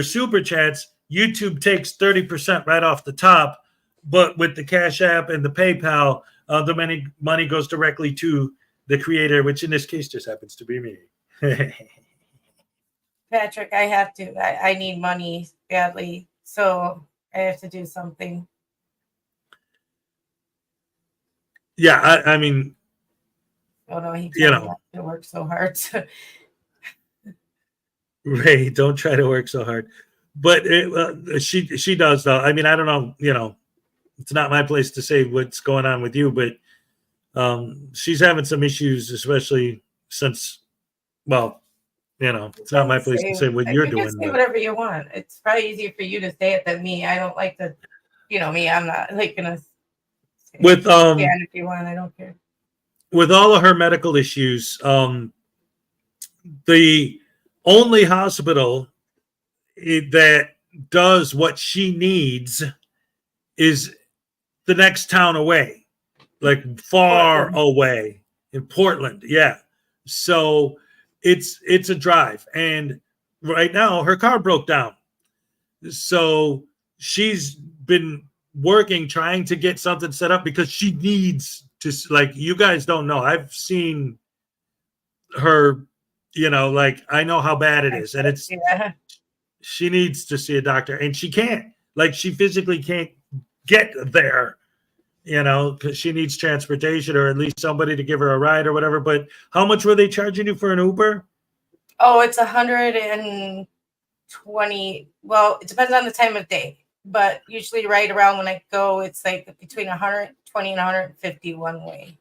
super chats, YouTube takes 30% right off the top. But with the Cash App and the PayPal, the money goes directly to the creator, which in this case just happens to be me. Patrick, I have to. I need money badly, so I have to do something. Yeah, I mean, oh no, he told me to work so hard. Ray, don't try to work so hard. But she does though. I mean, I don't know. It's not my place to say what's going on with you, but she's having some issues, especially since, well, it's not my place to say what you're doing. You can say whatever you want. It's probably easier for you to say it than me. I don't like to, me. I'm not like gonna. With if you want, I don't care. With all of her medical issues, the only hospital that does what she needs is the next town away, like far away in Portland. Yeah. So it's a drive. And right now her car broke down. So she's been working, trying to get something set up because she needs to, like, you guys don't know. I've seen her, like, I know how bad it is. And it's, she needs to see a doctor and she can't, like, she physically can't get there, because she needs transportation or at least somebody to give her a ride or whatever. But how much were they charging you for an Uber? Oh, it's 120. Well, it depends on the time of day, but usually right around when I go, it's like between 120 and 150 one way.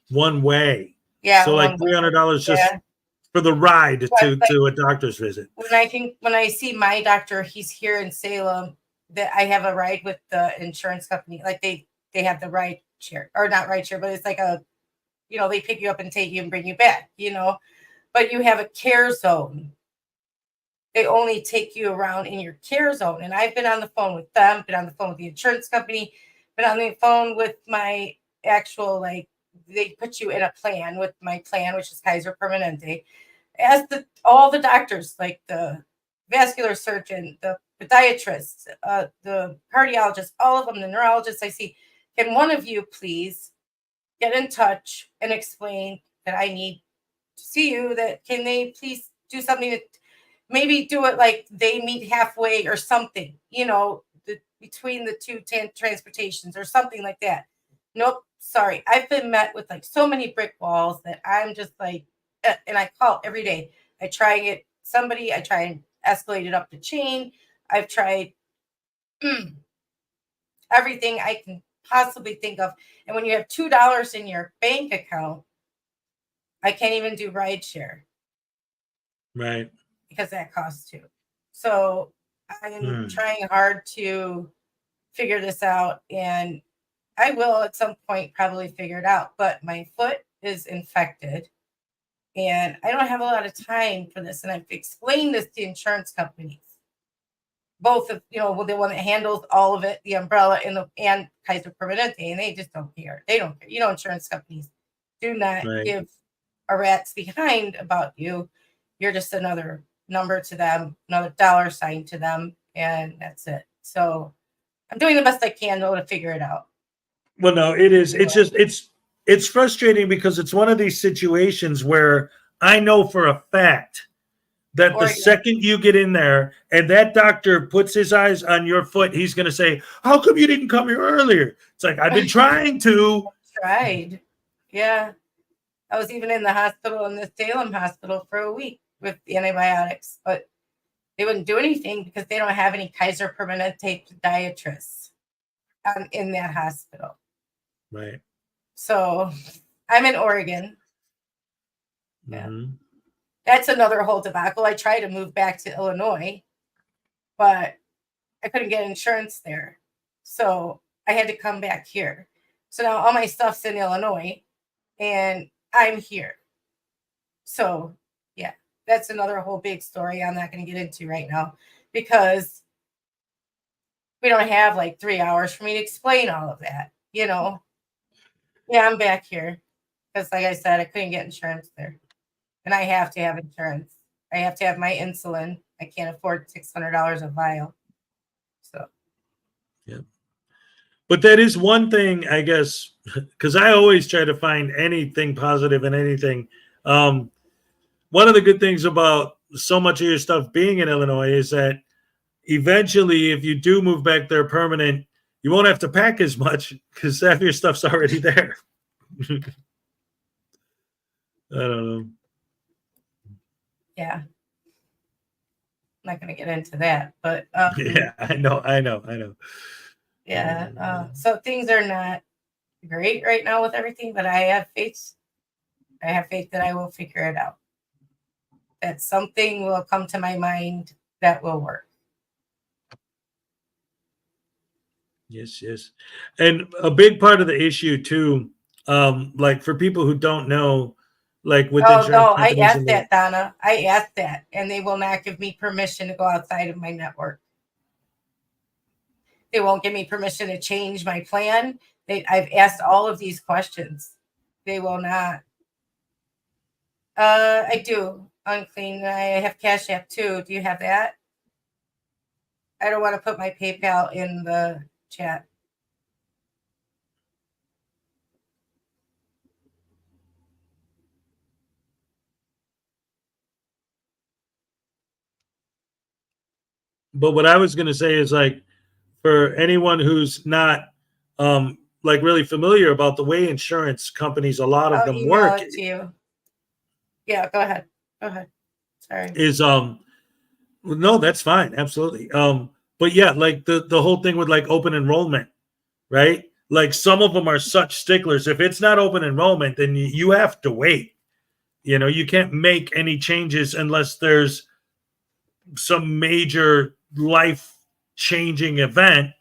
One way. Yeah. So like $300 just for the ride to a doctor's visit. When I see my doctor, he's here in Salem, that I have a ride with the insurance company. Like they have the ride share, or not ride share, but it's like a, they pick you up and take you and bring you back, but you have a care zone. They only take you around in your care zone. And I've been on the phone with them, been on the phone with the insurance company, been on the phone with my actual, like, they put you in a plan with my plan, which is Kaiser Permanente. As all the doctors, like the vascular surgeon, the podiatrist, the cardiologist, all of them, the neurologist I see, can one of you please get in touch and explain that I need to see you? That can they please do something maybe do it like they meet halfway or something, between the two transportations or something like that. Nope, sorry. I've been met with like so many brick walls that I'm just like, and I call every day. I try and escalate it up the chain. I've tried everything I can possibly think of. And when you have $2 in your bank account, I can't even do rideshare. Right. Because that costs too. So I'm trying hard to figure this out, and I will at some point probably figure it out. But my foot is infected, and I don't have a lot of time for this. And I've explained this to insurance companies, both of the one that handles all of it, the umbrella and Kaiser Permanente, and they just don't care. They don't care. Insurance companies do not give a rat's behind about you. You're just another number to them, another dollar sign to them, and that's it. So I'm doing the best I can though to figure it out. Well, no, it is. It's just it's frustrating because it's one of these situations where I know for a fact that the second you get in there and that doctor puts his eyes on your foot, he's going to say, "How come you didn't come here earlier?" It's like, I've been trying to. Tried. Yeah. I was even in the hospital, in the Salem hospital for a week with the antibiotics, but they wouldn't do anything because they don't have any Kaiser Permanente podiatrists in that hospital. Right. So I'm in Oregon. Yeah. That's another whole debacle. I tried to move back to Illinois, but I couldn't get insurance there. So I had to come back here. So now all my stuff's in Illinois and I'm here. So yeah, that's another whole big story I'm not going to get into right now because we don't have like 3 hours for me to explain all of that, Yeah, I'm back here because like I said, I couldn't get insurance there. And I have to have insurance. I have to have my insulin. I can't afford $600 a vial. So. Yeah. But that is one thing, I guess, because I always try to find anything positive in anything. One of the good things about so much of your stuff being in Illinois is that eventually, if you do move back there permanent, you won't have to pack as much because half your stuff's already there. I don't know. Yeah. I'm not going to get into that, but yeah, I know. Yeah. So things are not great right now with everything, but I have faith. I have faith that I will figure it out. That something will come to my mind that will work. Yes. And a big part of the issue too, like for people who don't know, like with insurance I companies asked that, Donna. I asked that, and they will not give me permission to go outside of my network. They won't give me permission to change my plan. I've asked all of these questions. They will not. I do. Unclean. I have Cash App too. Do you have that? I don't want to put my PayPal in the chat. But what I was going to say is like for anyone who's not like really familiar about the way insurance companies, a lot of them work. It to you. Yeah, go ahead. Sorry. Is no, that's fine, absolutely. But yeah, like the whole thing with like open enrollment, right? Like some of them are such sticklers. If it's not open enrollment, then you have to wait. You can't make any changes unless there's some major life-changing event,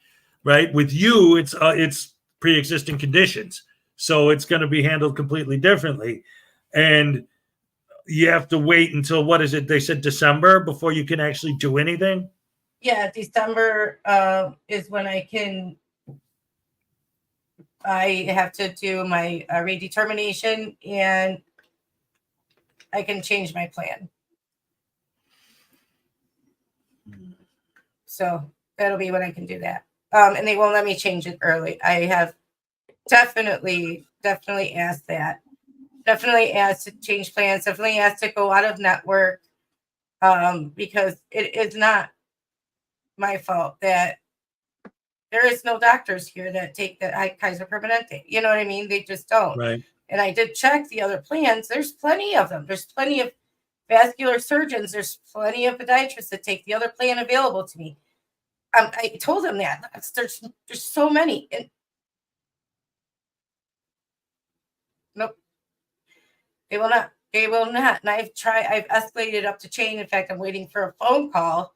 right? With you, it's pre-existing conditions, so it's going to be handled completely differently, and you have to wait until what is it? They said December before you can actually do anything. Yeah, December is when I have to do my redetermination, and I can change my plan. So that'll be when I can do that. And they won't let me change it early. I have definitely asked that. Definitely asked to change plans. Definitely asked to go out of network. because it is not my fault that there is no doctors here that take the Kaiser Permanente. You know what I mean? They just don't. Right. And I did check the other plans. There's plenty of them. There's plenty of vascular surgeons. There's plenty of podiatrists that take the other plan available to me. I told them that. There's so many. And nope. They will not. They will not. And I've escalated up the chain. In fact, I'm waiting for a phone call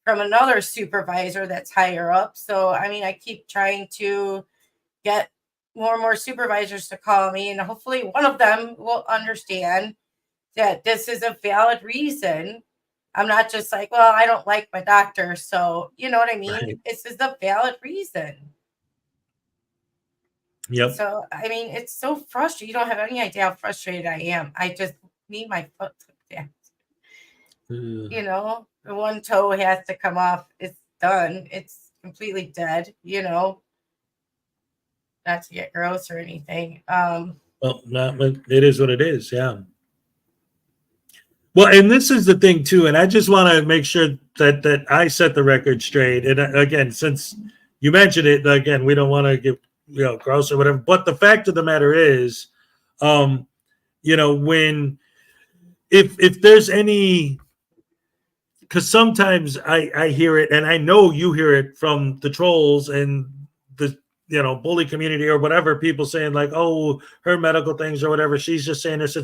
from another supervisor that's higher up. So, I mean, I keep trying to get more and more supervisors to call me, and hopefully one of them will understand that this is a valid reason. I'm not just like, well, I don't like my doctor. So, you know what I mean? Right. This is a valid reason. Yep. So, I mean, it's so frustrating. You don't have any idea how frustrated I am. I just need my foot down. You know, the one toe has to come off. It's done. It's completely dead, you know. Not to get gross or anything. Well, it is what it is. Yeah. Well, and this is the thing too, and I just want to make sure that I set the record straight. And again, since you mentioned it, again, we don't want to get gross or whatever. But the fact of the matter is, when if there's any, because sometimes I hear it, and I know you hear it from the trolls and the bully community or whatever, people saying like, oh, her medical things or whatever, she's just saying this.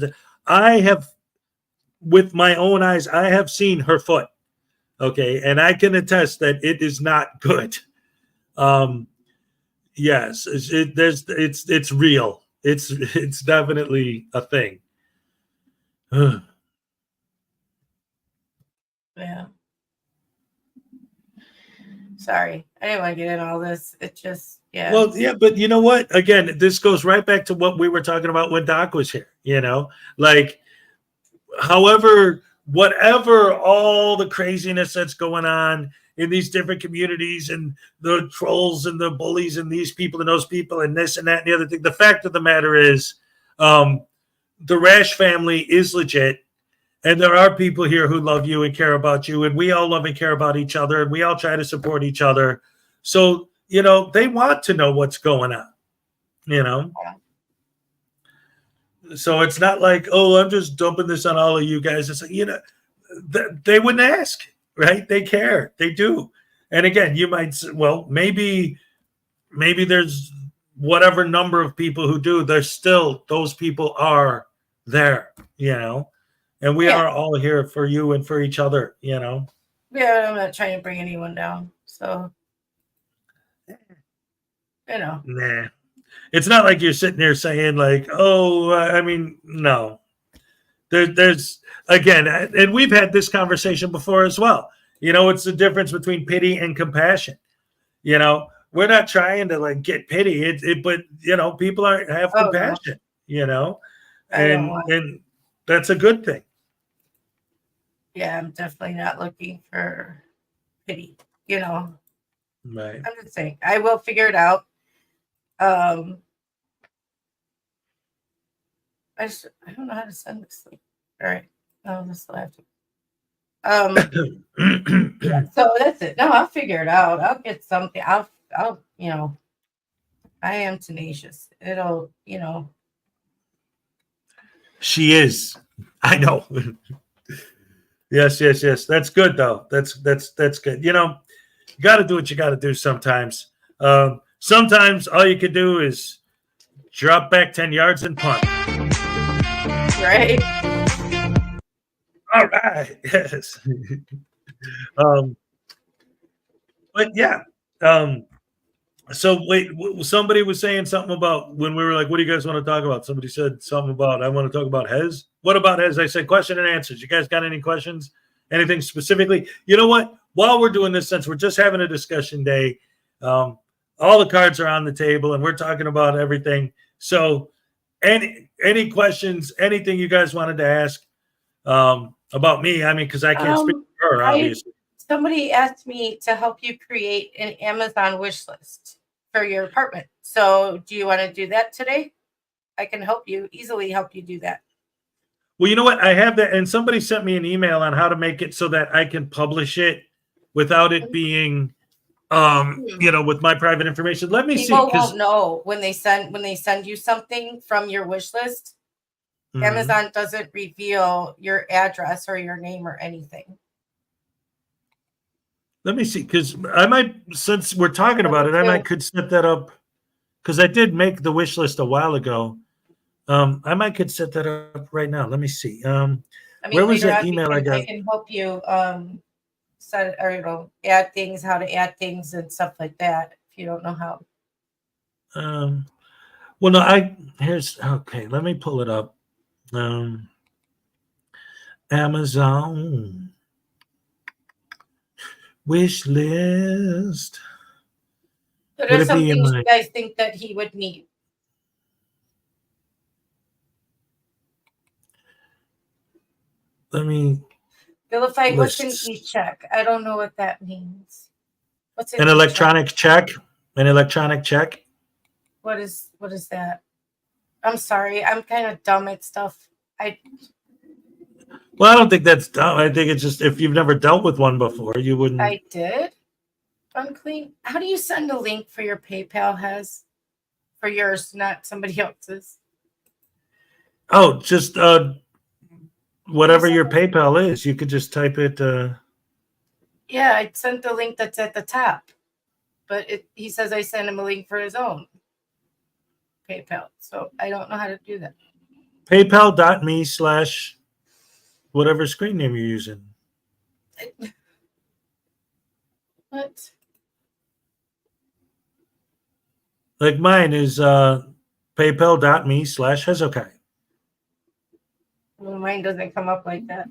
I have, with my own eyes, I have seen her foot. Okay. And I can attest that it is not good. Yes, it's real. It's definitely a thing. Yeah. Sorry, I didn't want to get in all this. It just, yeah. Well, yeah, but you know what? Again, this goes right back to what we were talking about when Doc was here. Like, whatever all the craziness that's going on in these different communities and the trolls and the bullies and these people and those people and this and that and the other thing, the fact of the matter is, the Rash family is legit. And there are people here who love you and care about you. And we all love and care about each other. And we all try to support each other. So, they want to know what's going on, So it's not like, oh, I'm just dumping this on all of you guys. It's like, they wouldn't ask, right? They care. They do. And again, you might say, well, maybe there's whatever number of people who do. There's still, those people are there, and we are all here for you and for each other, Yeah, I'm not trying to bring anyone down. So, Nah. It's not like you're sitting there saying like, oh, I mean, no. There's, again, and we've had this conversation before as well. It's the difference between pity and compassion. We're not trying to like get pity, but people have compassion, and that's a good thing. Yeah, I'm definitely not looking for pity, Right. I'm just saying, I will figure it out. I don't know how to send this thing. All right. Oh, this will have to. So that's it. No, I'll figure it out. I'll get something. I'll, I am tenacious. It'll, She is. I know. Yes. That's good though. That's good. You got to do what you got to do sometimes. Sometimes all you could do is drop back 10 yards and punt. Right. All right. Yes. But yeah. So wait, somebody was saying something about when we were like, what do you guys want to talk about? Somebody said something about, I want to talk about Hez. What about Hez? I said question and answers. You guys got any questions? Anything specifically? You know what? While we're doing this, since we're just having a discussion day, all the cards are on the table and we're talking about everything. So any questions, anything you guys wanted to ask about me? I mean, because I can't speak for her, obviously. Somebody asked me to help you create an Amazon wish list for your apartment. So do you want to do that today? I can easily help you do that. Well, you know what? I have that, and somebody sent me an email on how to make it so that I can publish it without it being, with my private information. Let me see. People won't know when they send you something from your wish list. Amazon doesn't reveal your address or your name or anything. Let me see, because I might, since we're talking about it, I might could set that up, because I did make the wish list a while ago. I might could set that up right now. Let me see. Where was that email I got? I can help you set or add things, how to add things and stuff like that if you don't know how. Well, no, okay, let me pull it up. Amazon wish list. What are some things you guys think that he would need? Let me. Vilify, what's an e-check? I don't know what that means. What's an electronic check? An electronic check? What is that? I'm sorry. I'm kind of dumb at stuff. Well, I don't think that's dumb. I think it's just if you've never dealt with one before, you wouldn't. I did. Unclean. How do you send a link for your PayPal has? For yours, not somebody else's. Oh, just whatever your PayPal is, you could just type it. Yeah, I sent the link that's at the top, but he says I sent him a link for his own PayPal, so I don't know how to do that. PayPal.me/ whatever screen name you're using. What? Like mine is PayPal.me/ Hezokuai. Well, mine doesn't come up like that.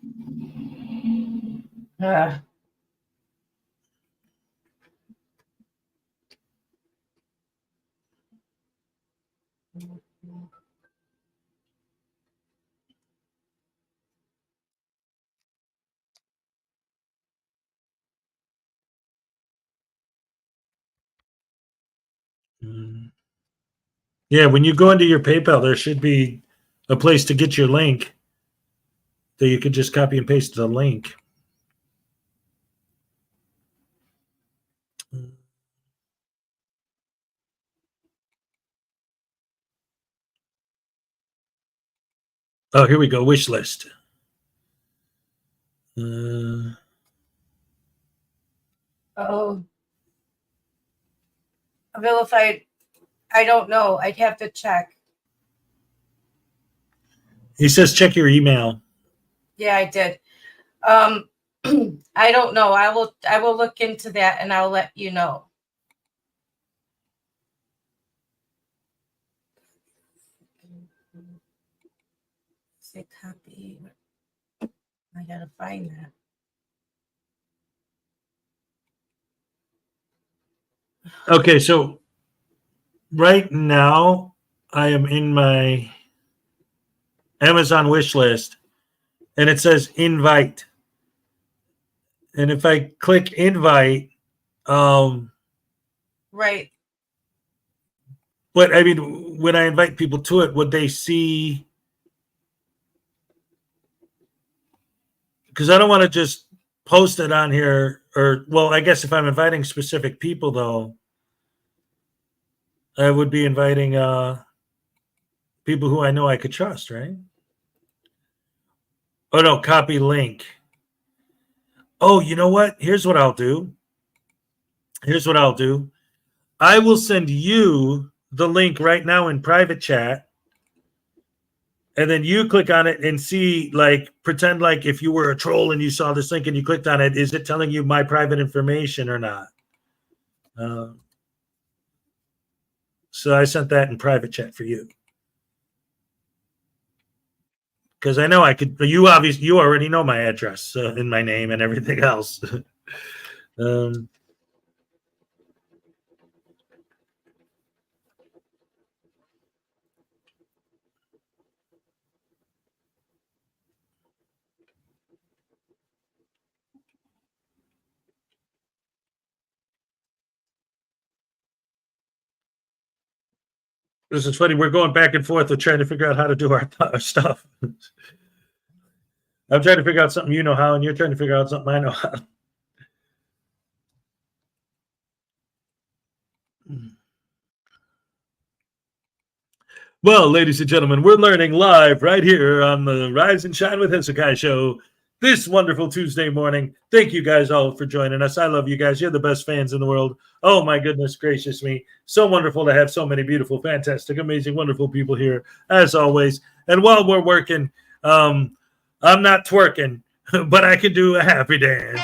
Yeah, when you go into your PayPal, there should be a place to get your link that you could just copy and paste the link. Oh, here we go. Wish list. Vilified. I don't know. I'd have to check. He says check your email. Yeah, I did. I don't know. I will look into that and I'll let you know. Say copy. I gotta find that. Okay, so right now I am in my Amazon wish list and it says invite. And if I click invite, right. But I mean, when I invite people to it, would they see? Because I don't want to just post it on here, or well, I guess if I'm inviting specific people, though, I would be inviting people who I know I could trust, right? Oh no, copy link. Oh, you know what? Here's what I'll do. I will send you the link right now in private chat. And then you click on it and see, like, pretend like if you were a troll and you saw this link and you clicked on it, is it telling you my private information or not? So I sent that in private chat for you. Because I know I could, you already know my address and my name and everything else. This is funny. We're going back and forth. We're trying to figure out how to do our stuff. I'm trying to figure out something you know how, and you're trying to figure out something I know how. Well, ladies and gentlemen, we're learning live right here on the Rise and Shine with Hezokuai show this wonderful Tuesday morning. Thank you guys all for joining us. I love you guys. You're the best fans in the world. Oh, my goodness gracious me. So wonderful to have so many beautiful, fantastic, amazing, wonderful people here, as always. And while we're working, I'm not twerking, but I can do a happy dance.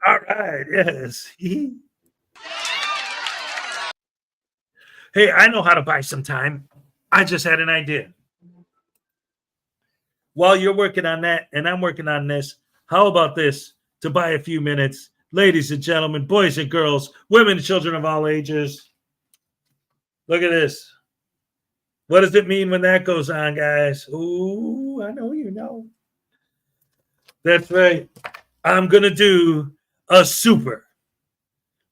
All right, yes. Hey, I know how to buy some time. I just had an idea. While you're working on that and I'm working on this, how about this to buy a few minutes? Ladies and gentlemen, boys and girls, women and children of all ages. Look at this. What does it mean when that goes on, guys? Ooh, I know you know. That's right. I'm going to do a super,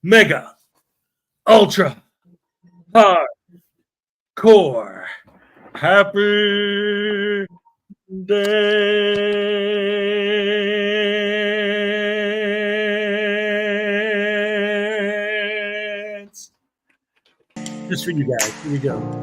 mega, ultra, hardcore, happy dance. Just for you guys. Here we go.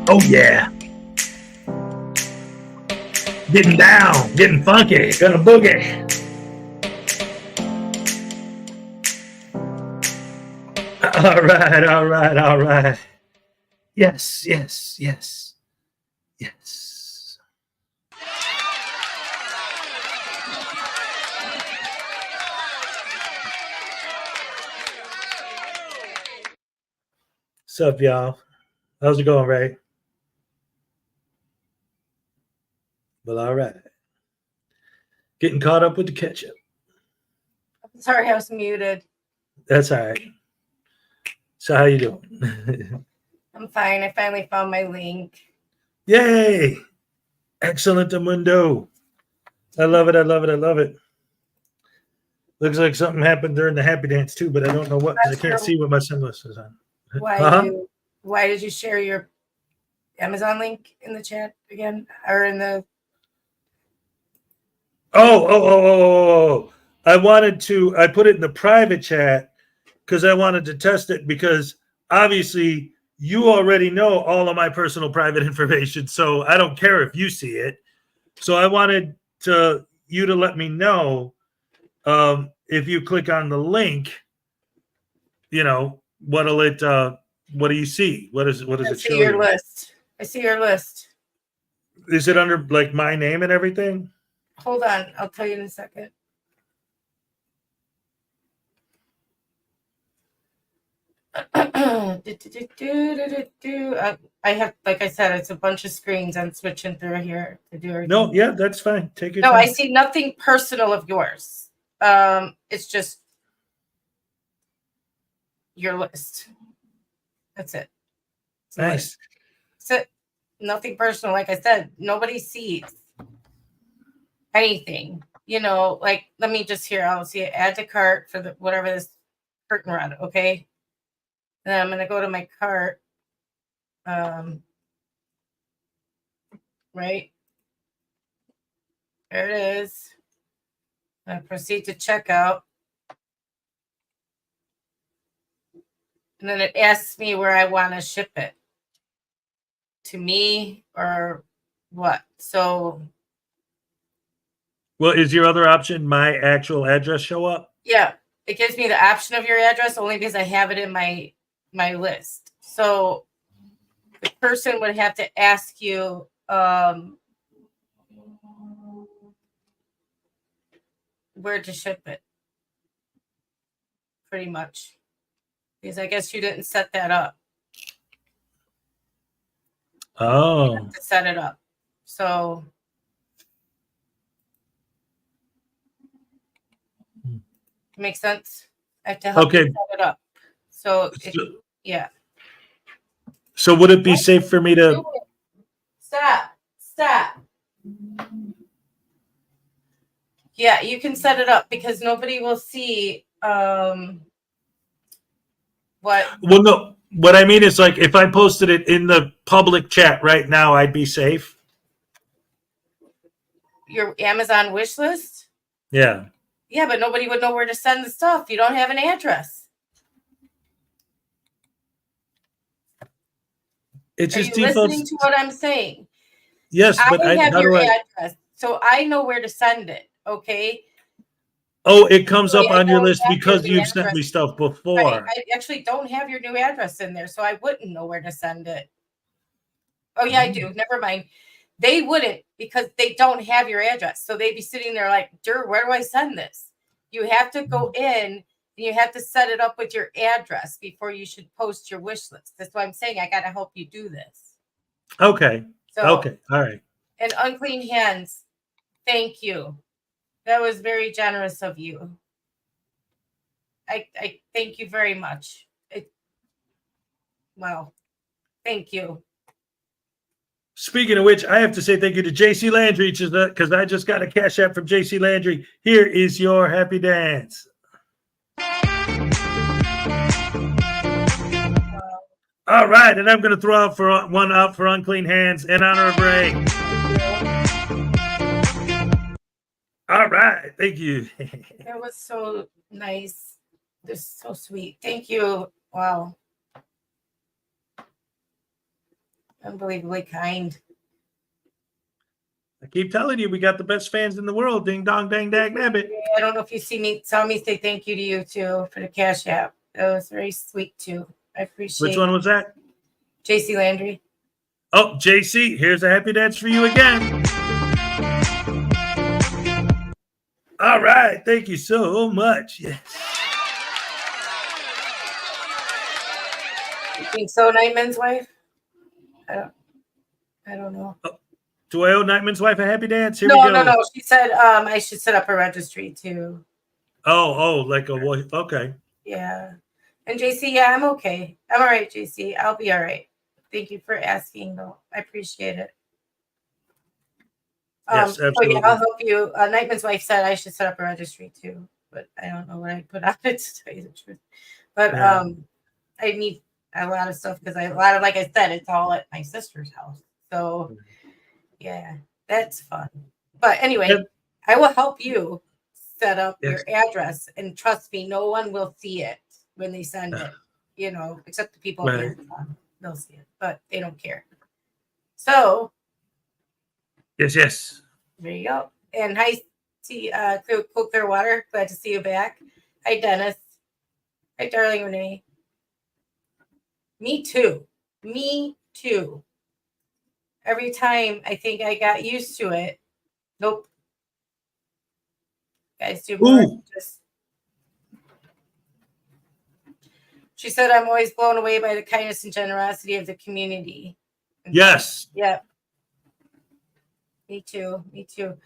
Oh, yeah. Getting down, getting funky, gonna boogie. All right, all right, all right. Yes, yes, yes, yes. What's up, y'all? How's it going, Ray? Well, all right. Getting caught up with the ketchup. Sorry, I was muted. That's all right. So how you doing? I'm fine. I finally found my link. Yay! Excellent, Mundo. I love it. I love it. I love it. Looks like something happened during the happy dance too, but I don't know what. 'Cause I can't see what my sunglasses is on. Why did you share your Amazon link in the chat again, or in the? Oh. I put it in the private chat because I wanted to test it, because obviously you already know all of my personal private information, so I don't care if you see it. So I wanted you to let me know, if you click on the link, what'll it what do you see? What does it show you? List. I see your list. Is it under like my name and everything? Hold on, I'll tell you in a second. I have, like I said, it's a bunch of screens. I'm switching through here to do everything. No, yeah, that's fine. Take your time. No, I see nothing personal of yours. It's just your list. That's it. Nice. So nothing personal. Like I said, nobody sees anything. Like, let me just I'll see it. Add to cart for the whatever this curtain rod. Okay. Then I'm gonna go to my cart. Right. There it is. I proceed to checkout. And then it asks me where I want to ship it. To me or what? So. Well, is your other option my actual address show up? Yeah, it gives me the option of your address only because I have it in my list. So the person would have to ask you where to ship it. Pretty much. Because I guess you didn't set that up. Oh. You have to set it up. So makes sense. I have to help you set it up. So yeah. So would it be safe for me to Stop. Yeah, you can set it up because nobody will see what. Well, no. What I mean is, like, if I posted it in the public chat right now, I'd be safe. Your Amazon wish list? Yeah. Yeah, but nobody would know where to send the stuff. You don't have an address. It's Are just you defaults. listening to what I'm saying? Yes, but I have how your do I? address, so I know where to send it. Okay. Oh, it comes up I on your don't list have because your new you've sent me address. stuff before. Right. I actually don't have your new address in there, so I wouldn't know where to send it. Oh yeah, I do. Never mind. They wouldn't because they don't have your address. So they'd be sitting there like, where do I send this? You have to go in and you have to set it up with your address before you should post your wish list. That's why I'm saying I got to help you do this. Okay. So, okay. All right. And unclean hands. Thank you. That was very generous of you. I thank you very much. Wow. Thank you. Speaking of which, I have to say thank you to JC Landry because I just got a cash app from JC Landry. Here is your happy dance. All right, and I'm going to throw out one out for unclean hands in honor of Ray. All right, thank you. That was so nice. This is so sweet. Thank you. Wow. Unbelievably kind. I keep telling you, we got the best fans in the world. Ding dong, dang, dang, nabbit. I don't know if you saw me say thank you to you too for the cash app. That was very sweet too. I appreciate. Which one was that? JC Landry. Oh, JC, here's a happy dance for you again. All right, thank you so much. Yes. You think so, Nightman's wife? I don't know. Oh, do I owe Nightman's wife a happy dance? Here no, we go. No. She said I should set up a registry too. Oh, like a okay. Yeah. And JC, yeah, I'm okay. I'm all right, JC. I'll be all right. Thank you for asking, though. I appreciate it. Yes, So yeah, absolutely. I'll help you. Nightman's wife said I should set up a registry too, but I don't know what I put on it to tell you the truth. But Yeah. I need a lot of stuff because like I said, it's all at my sister's house. So yeah, that's fun. But anyway, Yep. I will help you set up Yes. your address, and trust me, no one will see it when they send it. You know, except the people Right. here. They'll see it, but they don't care. So Yes. there you go. And hi, Clearwater. Glad to see you back. Hi, Dennis. Hi, darling Renee. Me too. Me too. Every time I think I got used to it. Nope. Guys do more. Ooh. Just. She said, "I'm always blown away by the kindness and generosity of the community." Yes. Yep. Me too. Me too.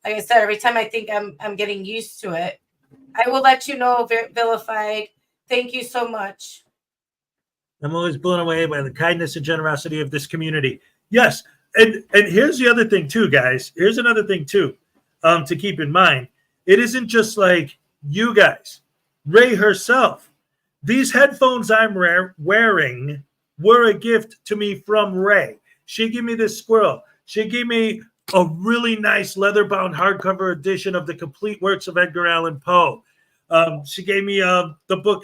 Like I said, every time I think I'm getting used to it, I will let you know. Vilified. Thank you so much. I'm always blown away by the kindness and generosity of this community. Yes. And here's the other thing too, guys. Here's another thing too, to keep in mind. It isn't just like you guys. Ray herself. These headphones I'm wearing were a gift to me from Ray. She gave me this squirrel. She gave me a really nice leather-bound hardcover edition of the complete works of Edgar Allan Poe. She gave me the book.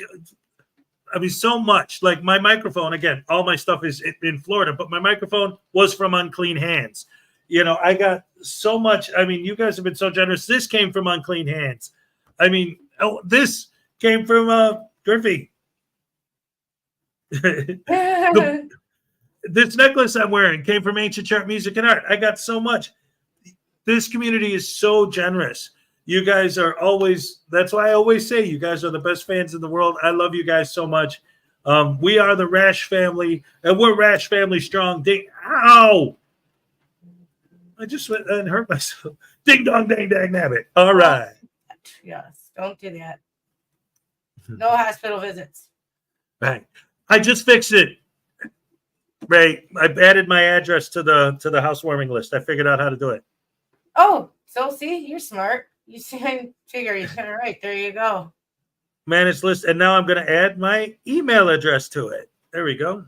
I mean, so much. Like my microphone, again, all my stuff is in Florida, but my microphone was from Unclean Hands. You know, I got so much. I mean, you guys have been so generous. This came from Unclean Hands. I mean, this came from Griffey. This necklace I'm wearing came from Ancient Chart Music and Art. I got so much. This community is so generous. You guys are always, that's why I always say you guys are the best fans in the world. I love you guys so much. We are the Rash family, and we're Rash family strong. Ow! I just went and hurt myself. Ding dong, dang, dang, nabbit. All right. Yes, don't do that. No hospital visits. Right. I just fixed it. Ray, I added my address to the housewarming list. I figured out how to do it. Oh, so see, you're smart. You see, I figure you're kind of right. There you go. Manage list, and now I'm going to add my email address to it. There we go.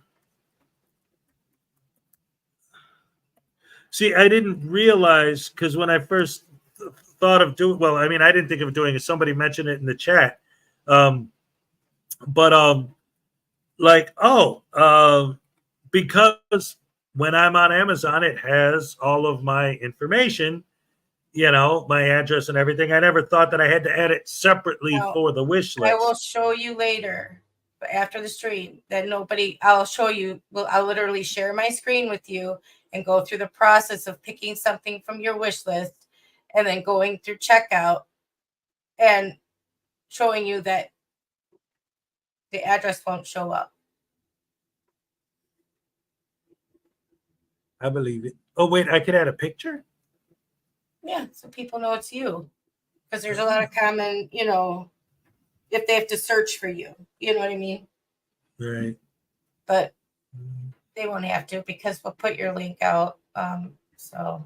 See, I didn't realize, because when I first thought of doing, well, I mean, I didn't think of doing it. Somebody mentioned it in the chat. Because when I'm on Amazon, it has all of my information, you know, my address and everything. I never thought that I had to add it separately for the wish list. I will show you later, but after the stream, that I'll show you. Well, I'll literally share my screen with you and go through the process of picking something from your wish list and then going through checkout and showing you that the address won't show up. I believe it. Oh, wait, I could add a picture? Yeah, so people know it's you. Because there's a lot of common, you know, if they have to search for you. You know what I mean? Right. But they won't have to because we'll put your link out. So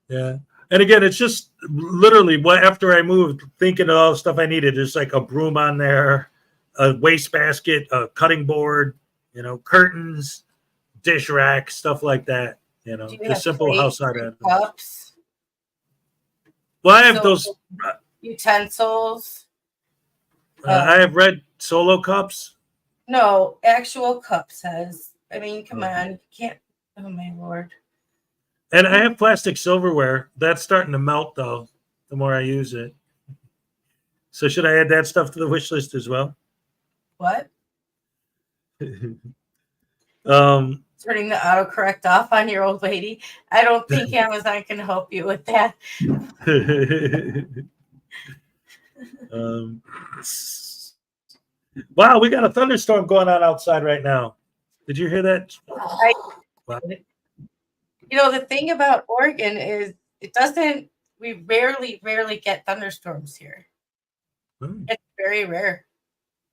yeah. And again, it's just literally after I moved, thinking of all the stuff I needed. There's like a broom on there, a wastebasket, a cutting board, you know, curtains, dish rack, stuff like that. You know, just simple house items. Cups. Well, I have those utensils. I have red Solo cups. No, actual cups has. I mean, come on, you can't. Oh my lord. And I have plastic silverware. That's starting to melt though, the more I use it. So should I add that stuff to the wish list as well? What? Turning the autocorrect off on your old lady. I don't think Amazon can help you with that. Wow, we got a thunderstorm going on outside right now. Did you hear that? Wow. You know, the thing about Oregon is we rarely get thunderstorms here. It's very rare,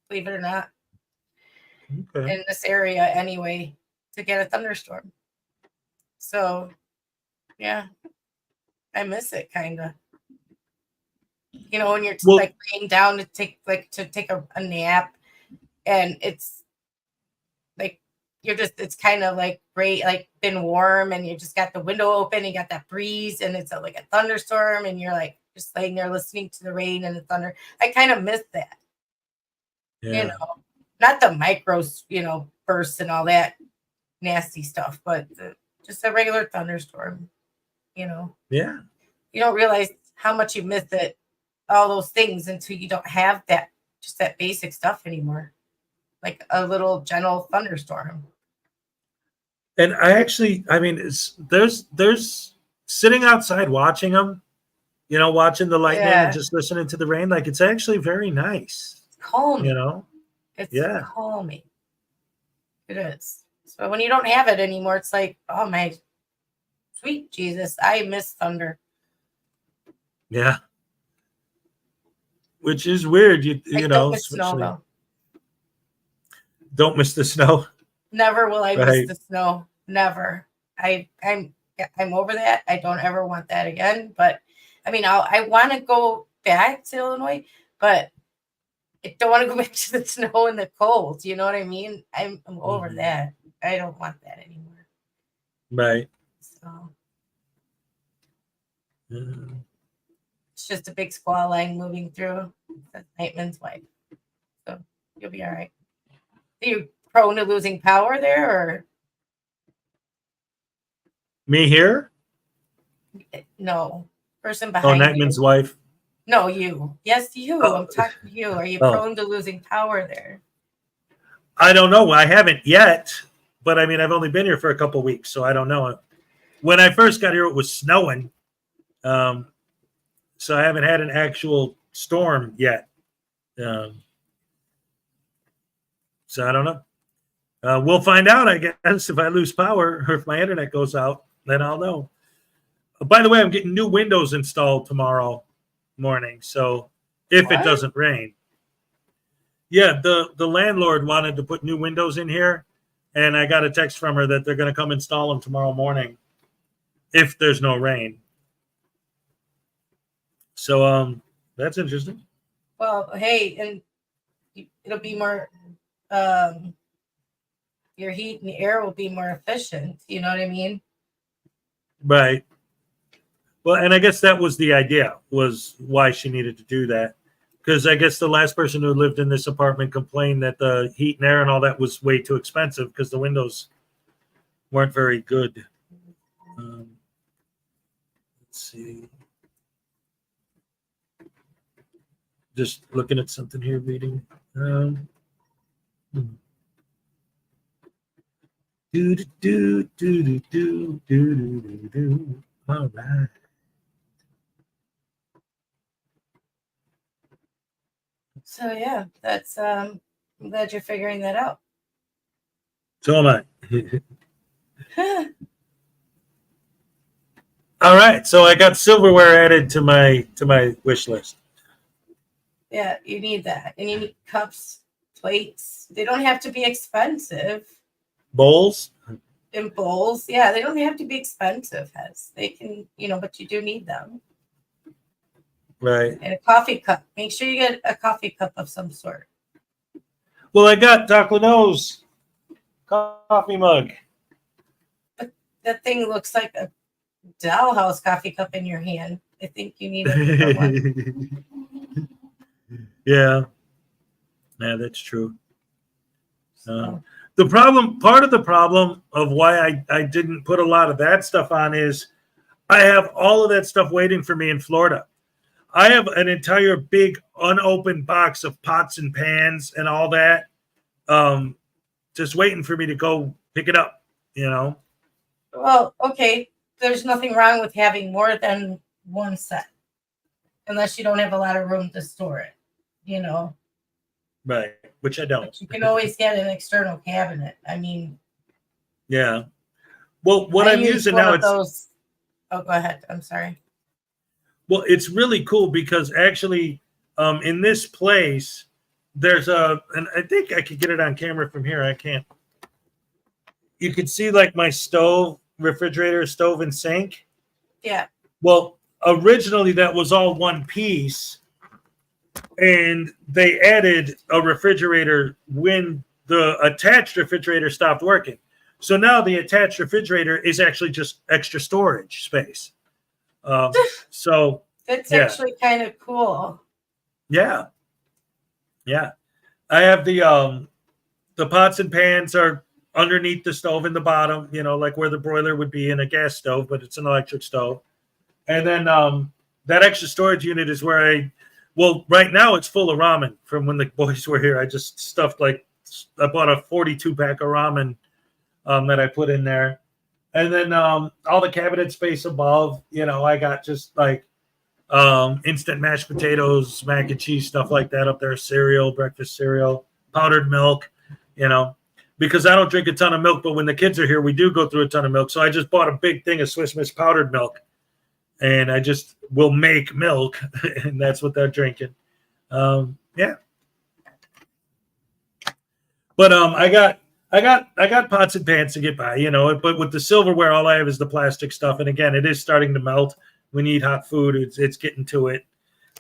believe it or not. Okay. In this area anyway, to get a thunderstorm. So, yeah. I miss it kind of. You know, when you're Well- like laying down to take a nap, and it's like it's kind of like great, like been warm, and you just got the window open, you got that breeze, and it's like a thunderstorm, and you're like just laying there listening to the rain and the thunder. I kind of miss that. Yeah. You know, not the micros, bursts and all that nasty stuff, but just a regular thunderstorm. Yeah. You don't realize how much you miss it, all those things, until you don't have that, just that basic stuff anymore, like a little gentle thunderstorm. And I mean, there's sitting outside watching them, watching the lightning Yeah. and just listening to the rain. Like, it's actually very nice. It's calming. It's Yeah. calming. It is. So when you don't have it anymore, it's like, oh my sweet Jesus, I miss thunder. Yeah. Which is weird. You Don't know, miss snow especially though. don't miss the snow. Never will I Right. miss the snow. Never. I'm over that. I don't ever want that again. But I mean, I want to go back to Illinois, but I don't want to go back to the snow and the cold. You know what I mean? I'm over that. I don't want that anymore. Right. So Yeah. it's just a big squall line moving through. That's Nightman's wife. So you'll be all right. Are you prone to losing power there, or Me here? no? Person Oh, behind Nightman's you. wife. No, you. Yes, you. Oh. I'm talking to you. Are you Oh. prone to losing power there? I don't know. I haven't yet, but I mean, I've only been here for a couple weeks, so I don't know. When I first got here, it was snowing, so I haven't had an actual storm yet. So I don't know. We'll find out, I guess, if I lose power or if my internet goes out, then I'll know. By the way, I'm getting new windows installed tomorrow morning, so if it What? doesn't rain. Yeah, the landlord wanted to put new windows in here, and I got a text from her that they're going to come install them tomorrow morning if there's no rain. So that's interesting. Well, hey, and it'll be more. Your heat and air will be more efficient. You know what I mean? Right. Well, and I guess that was the idea, was why she needed to do that. Because I guess the last person who lived in this apartment complained that the heat and air and all that was way too expensive because the windows weren't very good. Let's see. Just looking at something here, reading. Do do do do do do do do. All right. So yeah, that's. I'm glad you're figuring that out. So am I. All right, so I got silverware added to my wish list. Yeah, you need that, and you need cups, plates. They don't have to be expensive. Bowls. And bowls, yeah, they don't have to be expensive. They can, but you do need them. Right. And a coffee cup. Make sure you get a coffee cup of some sort. Well, I got Doc Leno's coffee mug. But that thing looks like a dollhouse coffee cup in your hand. I think you need a bigger one. Yeah, that's true. Part of the problem of why I didn't put a lot of that stuff on is I have all of that stuff waiting for me in Florida. I have an entire big unopened box of pots and pans and all that, just waiting for me to go pick it up, Well, okay. There's nothing wrong with having more than one set, unless you don't have a lot of room to store it, Right, which I don't. But you can always get an external cabinet. I mean, yeah. Well, what I I'm use using one now, of those. Oh, go ahead. I'm sorry. Well, it's really cool because actually, in this place, there's and I think I could get it on camera from here. I can't. You can see like my stove, refrigerator, stove, and sink. Yeah. Well, originally that was all one piece, and they added a refrigerator when the attached refrigerator stopped working. So now the attached refrigerator is actually just extra storage space. So That's yeah. actually kind of cool. Yeah. I have the pots and pans are underneath the stove in the bottom, like where the broiler would be in a gas stove, but it's an electric stove. And then that extra storage unit is where right now it's full of ramen from when the boys were here. I just stuffed I bought a 42 pack of ramen that I put in there. And then all the cabinet space above, I got just instant mashed potatoes, mac and cheese, stuff like that up there, cereal, breakfast cereal, powdered milk, because I don't drink a ton of milk, but when the kids are here, we do go through a ton of milk. So I just bought a big thing of Swiss Miss powdered milk, and I just will make milk, and that's what they're drinking. Yeah. But I got pots and pans to get by, but with the silverware, all I have is the plastic stuff. And again, it is starting to melt. We need hot food. It's getting to it.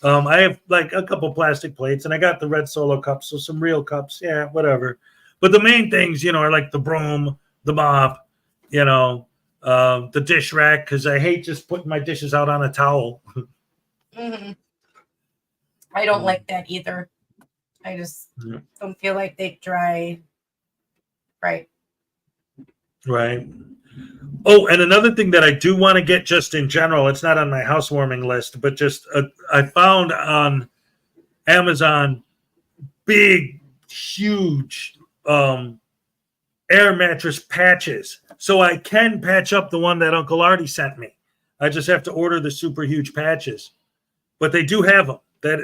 I have a couple plastic plates, and I got the red Solo cups, so some real cups. Yeah, whatever. But the main things, are like the broom, the mop, the dish rack, because I hate just putting my dishes out on a towel. Mm-hmm. I don't like that either. I just don't feel like they dry right. Right. Oh, and another thing that I do want to get just in general, it's not on my housewarming list, but just I found on Amazon big, huge air mattress patches. So I can patch up the one that Uncle Artie sent me. I just have to order the super huge patches. But they do have them.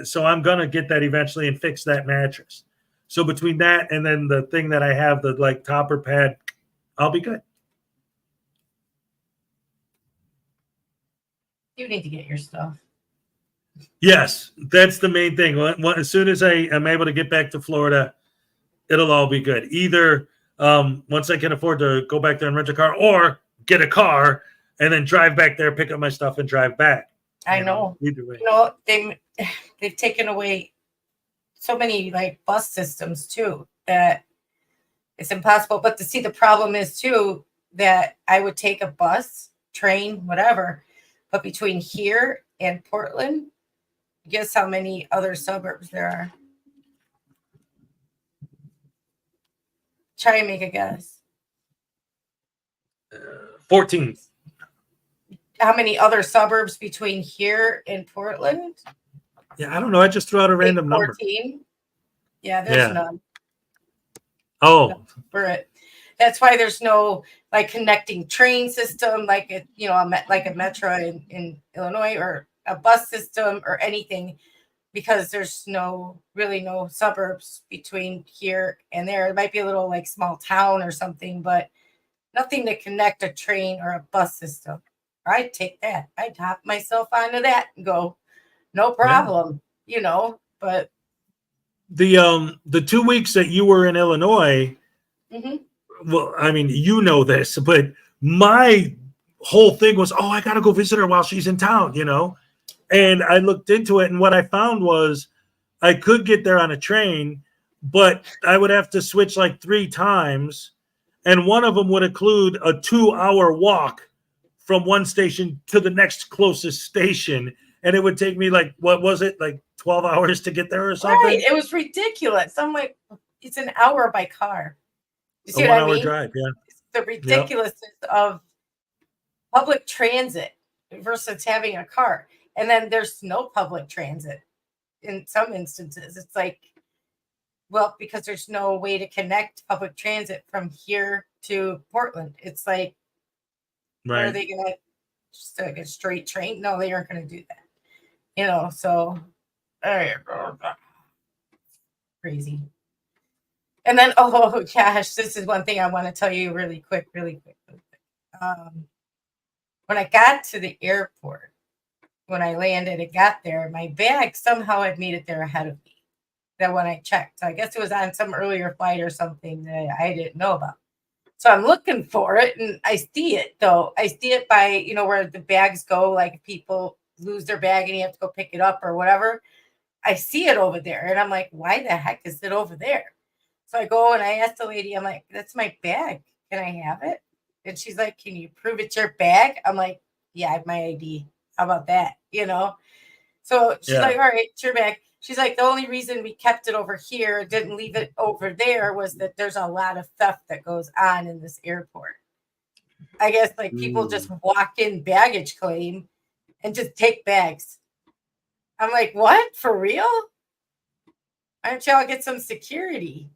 So I'm going to get that eventually and fix that mattress. So between that and then the thing that I have, the topper pad, I'll be good. You need to get your stuff. Yes, that's the main thing. As soon as I am able to get back to Florida, it'll all be good. Either once I can afford to go back there and rent a car, or get a car and then drive back there, pick up my stuff, and drive back. I know. Either way. They've taken away so many bus systems too that it's impossible. But the problem is too that I would take a bus, train, whatever. But between here and Portland, guess how many other suburbs there are? Try and make a guess. 14. How many other suburbs between here and Portland? Yeah, I don't know. I just threw out a random 14. number. Yeah, there's none. Oh. For it. That's why there's no connecting train system like a metro in Illinois, or a bus system or anything, because there's no suburbs between here and there. It might be a little small town or something, but nothing to connect a train or a bus system. I'd take that. I'd hop myself onto that and go, no problem, but the 2 weeks that you were in Illinois, well, I mean, this, but my whole thing was, I got to go visit her while she's in town, and I looked into it, and what I found was I could get there on a train, but I would have to switch 3 times, and one of them would include a 2-hour walk from one station to the next closest station, and it would take me 12 hours to get there or something. Right. It was ridiculous. I'm like, it's an hour by car. You see a what I 1 hour mean? drive, yeah. The ridiculousness of public transit versus having a car. And then there's no public transit in some instances. It's because there's no way to connect public transit from here to Portland. It's right. Are they going to just a straight train? No, they aren't going to do that. So crazy. And then, oh gosh, this is one thing I want to tell you really quick. When I got to the airport, when I landed and got there, my bag somehow had made it there ahead of me. That when I checked, so I guess it was on some earlier flight or something that I didn't know about. So I'm looking for it, and I see it though. I see it by where the bags go. People lose their bag and you have to go pick it up or whatever. I see it over there and I'm like, why the heck is it over there? So I go and I ask the lady, I'm like, that's my bag. Can I have it? And she's like, can you prove it's your bag? I'm like, yeah, I have my ID. How about that? You know? So she's like, all right, it's your bag. She's like, the only reason we kept it over here, didn't leave it over there, was that there's a lot of theft that goes on in this airport. I guess like people just walk in baggage claim and just take bags. I'm like, what? For real? Why don't y'all get some security?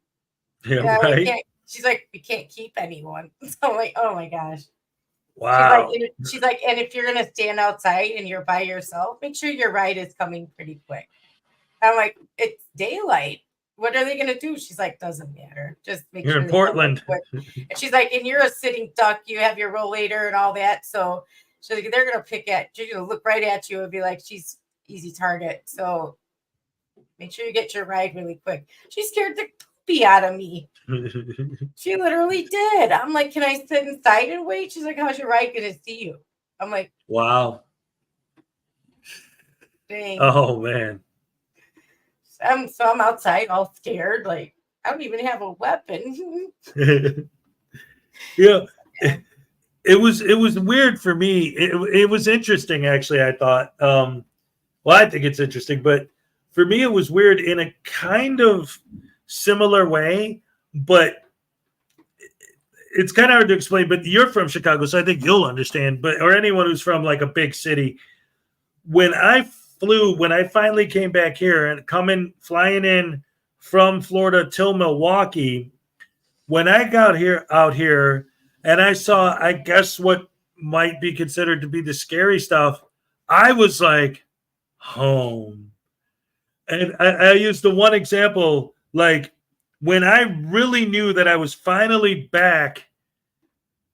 Yeah, right. She's like, we can't keep anyone. So I'm like, oh my gosh. Wow. She's like, and if you're gonna stand outside and you're by yourself, make sure your ride is coming pretty quick. I'm like, it's daylight. What are they gonna do? She's like, doesn't matter. Just make You're sure in Portland. And she's like, and you're a sitting duck. You have your rollator and all that. So she's like, they're gonna you're gonna look right at you and be like, she's easy target. So make sure you get your ride really quick. She scared the poopy out of me. She literally did. I'm like, can I sit inside and wait? She's like, how's your ride gonna see you? I'm like, wow. dang. Oh man. I'm outside all scared. Like, I don't even have a weapon. Yeah. It was weird for me. It was interesting, actually, I thought. Well, I think it's interesting, but for me, it was weird in a kind of similar way, but it's kind of hard to explain. But you're from Chicago, so I think you'll understand. Or anyone who's from like a big city. When I finally came back here and flying in from Florida till Milwaukee, when I got out here and I saw, I guess, what might be considered to be the scary stuff, I was like, home. And I used the one example, like when I really knew that I was finally back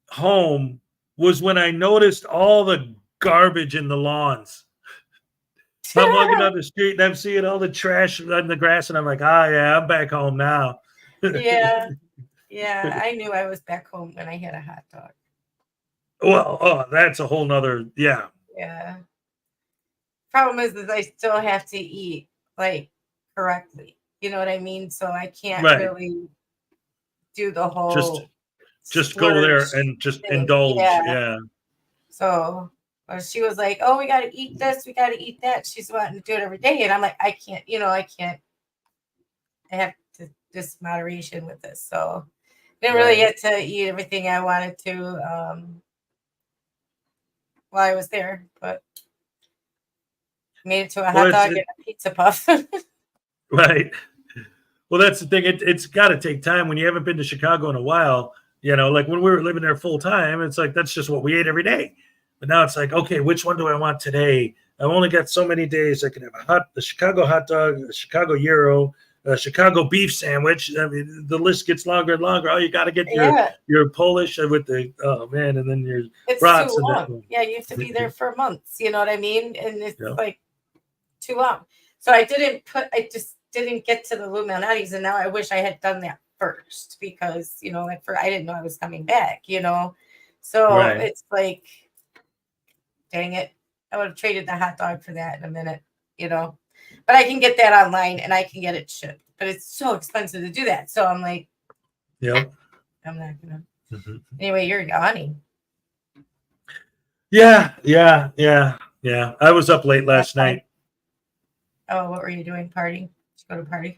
home was when I noticed all the garbage in the lawns. I'm walking down the street and I'm seeing all the trash on the grass, and I'm like, yeah, I'm back home now. Yeah. Yeah. I knew I was back home when I had a hot dog. Well, that's a whole nother, yeah. Yeah. Problem is I still have to eat like correctly. You know what I mean? So I can't really do the whole just go there and just indulge. Yeah. So she was like, oh, we got to eat this. We got to eat that. She's wanting to do it every day. And I'm like, I can't. I have to this moderation with this. So didn't really get to eat everything I wanted to while I was there. But made it to a hot dog and a pizza puff. Right. Well, that's the thing. It's got to take time when you haven't been to Chicago in a while. Like when we were living there full time, it's like that's just what we ate every day. But now it's like, okay, which one do I want today? I've only got so many days. I can have the Chicago hot dog, a Chicago gyro, a Chicago beef sandwich. I mean, the list gets longer and longer. Oh, you got to get your Polish with the and then your brats. Too long. Yeah, you have to be there for months. You know what I mean? And it's like too long. So I just didn't get to the Lou Malnati's, and now I wish I had done that first because I didn't know I was coming back. So it's like, dang it, I would have traded the hot dog for that in a minute. But I can get that online and I can get it shipped, but it's so expensive to do that. So I'm like, I'm not gonna. Anyway, you're yawning. Yeah. I was up late last night. Oh, what were you doing? Party? Did you go to a party? Do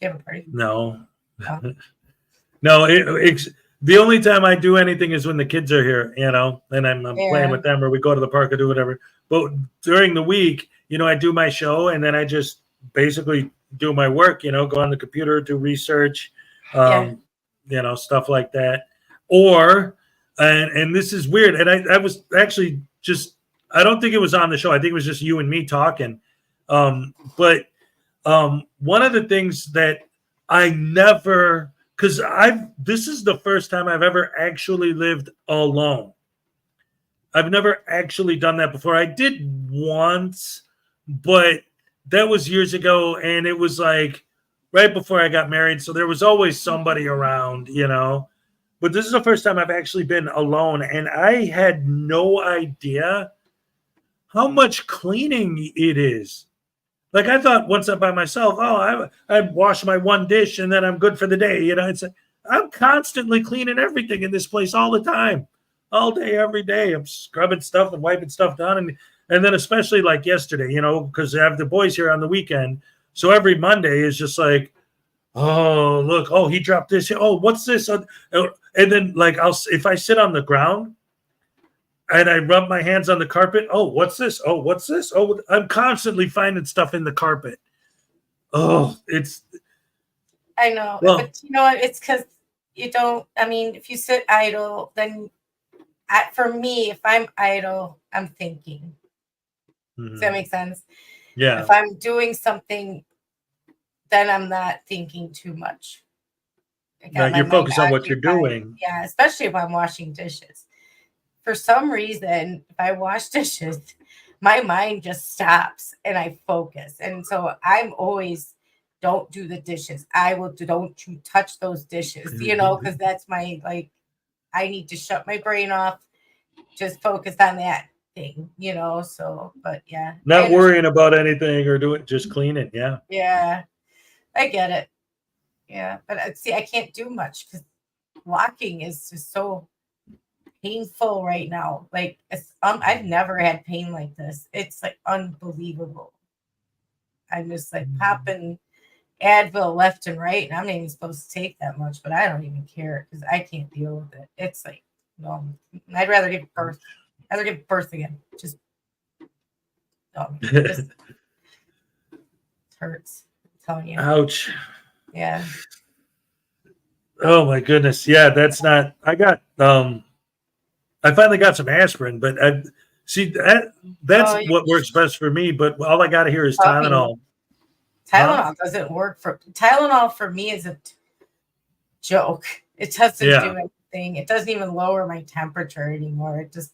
you have a party? No. Oh. No, the only time I do anything is when the kids are here, and I'm playing with them, or we go to the park or do whatever. But during the week, I do my show, and then I just basically do my work, go on the computer, do research, stuff like that. Or, and this is weird, and I was actually I don't think it was on the show. I think it was just you and me talking. But one of the things that I never, because this is the first time I've ever actually lived alone. I've never actually done that before. I did once, but that was years ago, and it was like right before I got married, so there was always somebody around, But this is the first time I've actually been alone, and I had no idea how much cleaning it is. Like I thought once I'm by myself, oh, I wash my one dish and then I'm good for the day. You know, it's like, I'm constantly cleaning everything in this place all the time, all day, every day. I'm scrubbing stuff and wiping stuff down. And then especially like yesterday, you know, because I have the boys here on the weekend. So every Monday is just like, oh, look, oh, he dropped this. Oh, what's this? And then like if I sit on the ground and I rub my hands on the carpet, oh, what's this? Oh, what's this? Oh, I'm constantly finding stuff in the carpet. Oh, I know, well, but you know what? It's because you don't. I mean, if you sit idle, then for me, if I'm idle, I'm thinking. Does that make sense? Yeah. If I'm doing something, then I'm not thinking too much. Right, you're focused on what you're doing. Yeah, especially if I'm washing dishes. For some reason, if I wash dishes, my mind just stops and I focus. And so I'm always, don't do the dishes. Don't you touch those dishes, you know, because that's my, like, I need to shut my brain off, just focus on that thing, you know. So, but yeah. Not worrying about anything or doing, just cleaning. Yeah. Yeah, I get it. Yeah, but see, I can't do much because walking is just so painful right now. Like I've never had pain like this. It's like unbelievable. I'm just like popping Advil left and right, and I'm not even supposed to take that much, but I don't even care because I can't deal with it. It's like, no, I'd rather give birth. I'd rather give birth again. Just, it hurts. I'm telling you. Ouch. Yeah. Oh my goodness. Yeah, that's not. I finally got some aspirin, but that's what works best for me. But all I got to hear is Tylenol. Tylenol doesn't work Tylenol for me is a joke. It doesn't do anything. It doesn't even lower my temperature anymore. It's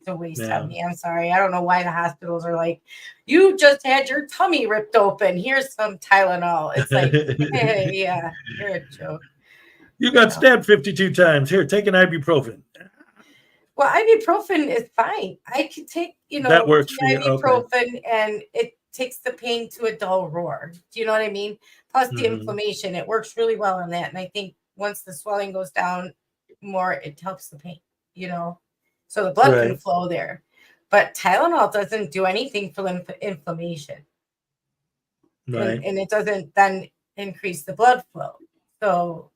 a waste of me. I'm sorry. I don't know why the hospitals are like, you just had your tummy ripped open. Here's some Tylenol. It's like, hey, yeah, you're a joke. You got stabbed 52 times. Here, take an ibuprofen. Well, ibuprofen is fine. I could take, that works for you. Ibuprofen, and it takes the pain to a dull roar. Do you know what I mean? Plus the inflammation, it works really well on that. And I think once the swelling goes down more, it helps the pain, so the blood can flow there. But Tylenol doesn't do anything for inflammation. Right. And it doesn't then increase the blood flow. So,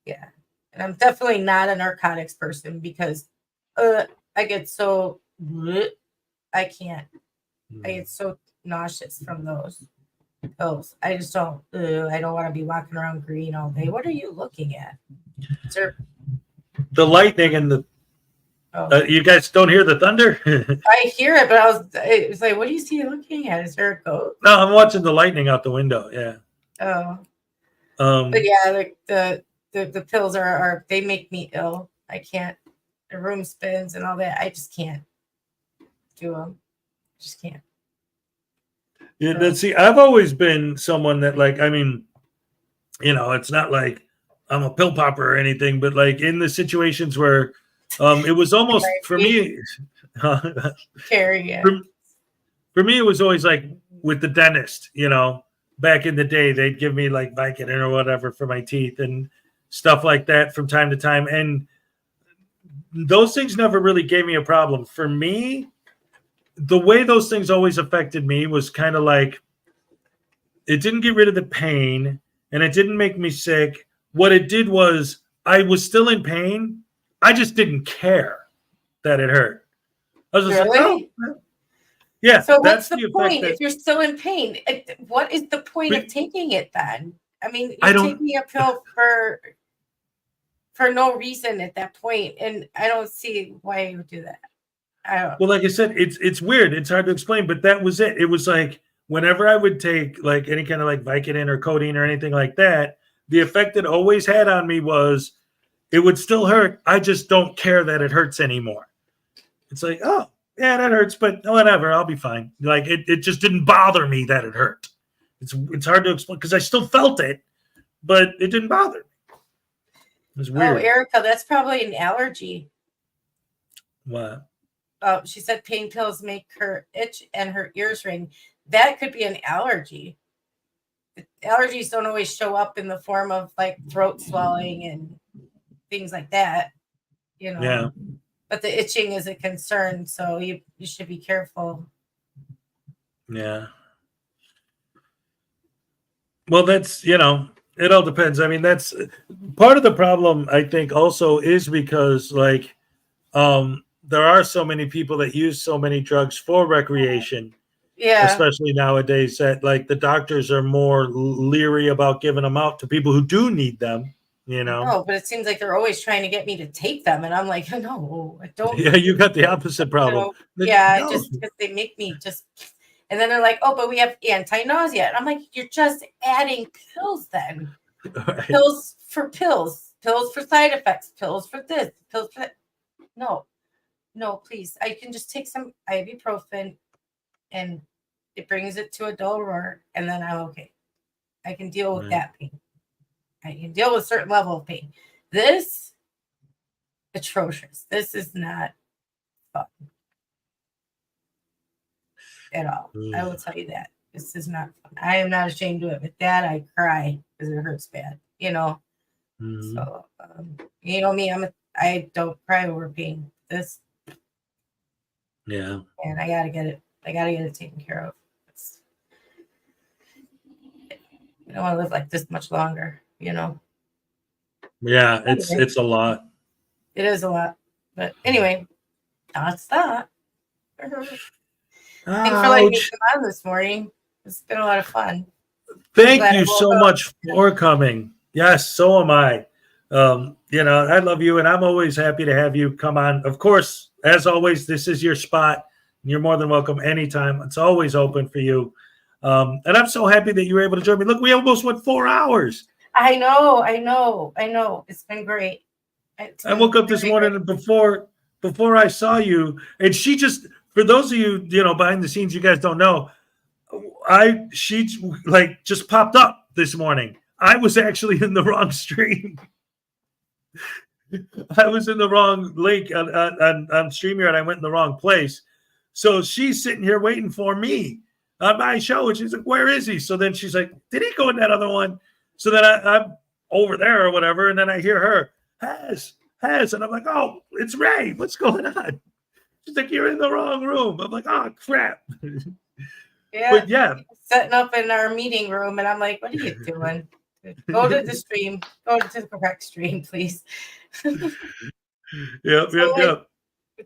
yeah. And I'm definitely not a narcotics person because I get so, I can't. I get so nauseous from those pills. I just don't, I don't want to be walking around green all day. What are you looking at? The lightning and the, you guys don't hear the thunder? I hear it, but it was like, what do you see looking at? Is there a goat? No, I'm watching the lightning out the window. Yeah. Oh. But yeah, like the pills are they make me ill. I can't. The room spins and all that. I just can't do them. Just can't. Yeah, see, I've always been someone that, like, I mean, it's not like I'm a pill popper or anything, but like in the situations where it was almost for me. Carrie, for me, it was always like with the dentist. Back in the day, they'd give me like Vicodin or whatever for my teeth and stuff like that from time to time, and those things never really gave me a problem. For me, the way those things always affected me was kind of like it didn't get rid of the pain and it didn't make me sick. What it did was I was still in pain. I just didn't care that it hurt. I was just like, oh. Yeah. So what's the point if you're still in pain? What is the point of taking it then? I mean, you're taking a pill for no reason at that point, and I don't see why you would do that. Well, like I said, it's weird. It's hard to explain, but that was it. It was like whenever I would take like any kind of like Vicodin or codeine or anything like that, the effect it always had on me was it would still hurt. I just don't care that it hurts anymore. It's like, oh, yeah, that hurts, but whatever, I'll be fine. Like it just didn't bother me that it hurt. It's hard to explain because I still felt it, but it didn't bother me. It was weird. Oh, Erica, that's probably an allergy. What? she said pain pills make her itch and her ears ring. That could be an allergy. Allergies don't always show up in the form of like throat swelling and things like that, you know. Yeah. But the itching is a concern, so you should be careful. Yeah. Well, that's, you know, it all depends. I mean, that's part of the problem, I think, also is because like there are so many people that use so many drugs for recreation. Yeah. Especially nowadays, that like the doctors are more leery about giving them out to people who do need them, you know. No, but it seems like they're always trying to get me to take them, and I'm like, no, I don't. Yeah, you got the opposite problem. Yeah, No. just because they make me just, and then they're like, oh, but we have anti-nausea, and I'm like, you're just adding pills then. Right. Pills for side effects, pills for this, pills for that. No, please. I can just take some ibuprofen, and it brings it to a dull roar, and then I'm okay. I can deal with that pain. I can deal with a certain level of pain. This, atrocious. This is not fun at all. I will tell you that. This is not fun. I am not ashamed to admit that. I cry because it hurts bad, you know. Mm-hmm. So, you know me, I don't cry over pain. This, yeah, and I gotta get it taken care of. I don't want to live like this much longer, you know. Yeah, it's a lot. It is a lot, but anyway, that's that. Thanks for letting me come on this morning. It's been a lot of fun. Thank you so much for coming. Yes, so am I. You know, I love you, and I'm always happy to have you come on. Of course, as always, this is your spot. You're more than welcome anytime. It's always open for you. And I'm so happy that you were able to join me. Look, we almost went 4 hours. I know. It's been great. I woke up this morning and before I saw you, and she just, for those of you, you know, behind the scenes, you guys don't know, she like just popped up this morning. I was actually in the wrong stream. I was in the wrong link on StreamYard. I went in the wrong place. So she's sitting here waiting for me on my show, and she's like, where is he? So then she's like, did he go in that other one? So then I'm over there or whatever, and then I hear her, Hez, and I'm like, oh, it's Ray. What's going on? She's like, you're in the wrong room. I'm like, oh, crap. Yeah. But yeah. Setting up in our meeting room, and I'm like, what are you doing? Go to the stream. Go to the correct stream, please. Yep.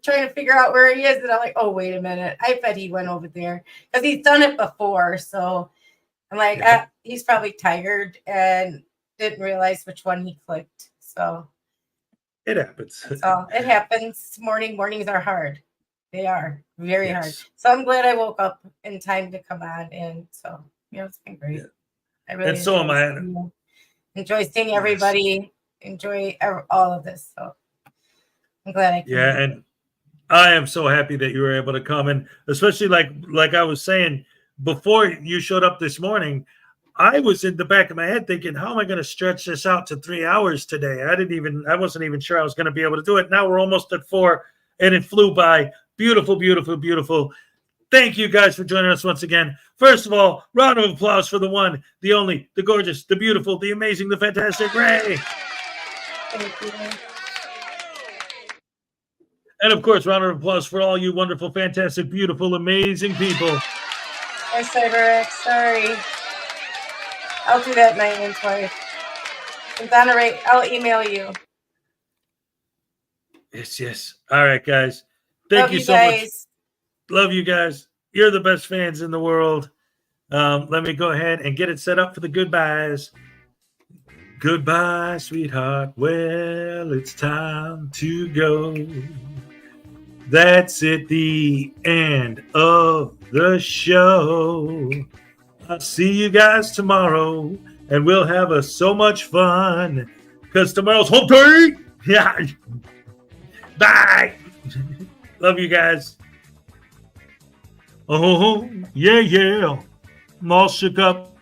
Trying to figure out where he is, and I'm like, oh, wait a minute. I bet he went over there because he's done it before. So I'm like, he's probably tired and didn't realize which one he clicked. So it happens. So it happens. Mornings are hard. They are very hard. So I'm glad I woke up in time to come on, and so it's been great. Yeah. I really and so am I. Enjoy seeing everybody. Enjoy all of this. So I'm glad I came. Yeah, and I am so happy that you were able to come, and especially like I was saying before you showed up this morning, I was in the back of my head thinking, how am I going to stretch this out to 3 hours today? I wasn't even sure I was going to be able to do it. Now we're almost at 4, and it flew by. Beautiful, beautiful, beautiful. Thank you guys for joining us once again. First of all, round of applause for the one, the only, the gorgeous, the beautiful, the amazing, the fantastic Ray. Thank you. And of course, round of applause for all you wonderful, fantastic, beautiful, amazing people. Hi, CyberX. Sorry. I'll do that night and twice. And Donna Ray, I'll email you. Yes. All right, guys. Thank you so much. Love you guys. You're the best fans in the world. Let me go ahead and get it set up for the goodbyes. Goodbye, sweetheart. Well, it's time to go. That's it, the end of the show. I'll see you guys tomorrow, and we'll have so much fun because tomorrow's hump day. Yeah. Bye. Love you guys. Oh, yeah. I'm all shook up.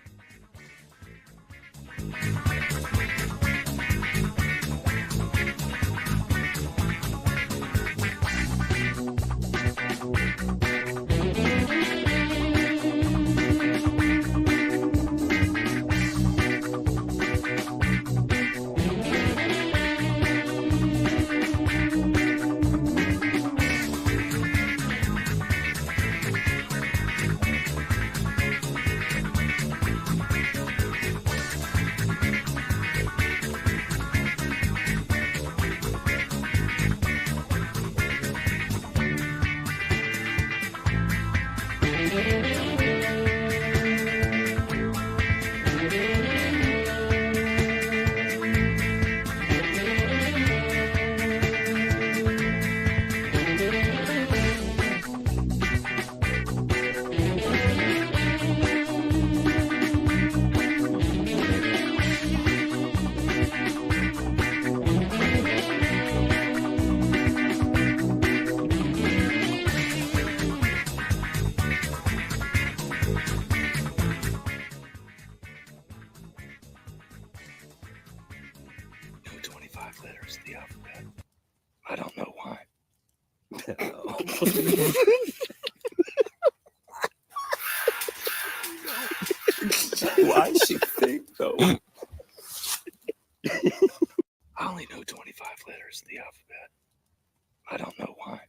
Why is she thick though? I only know 25 letters of the alphabet. I don't know why.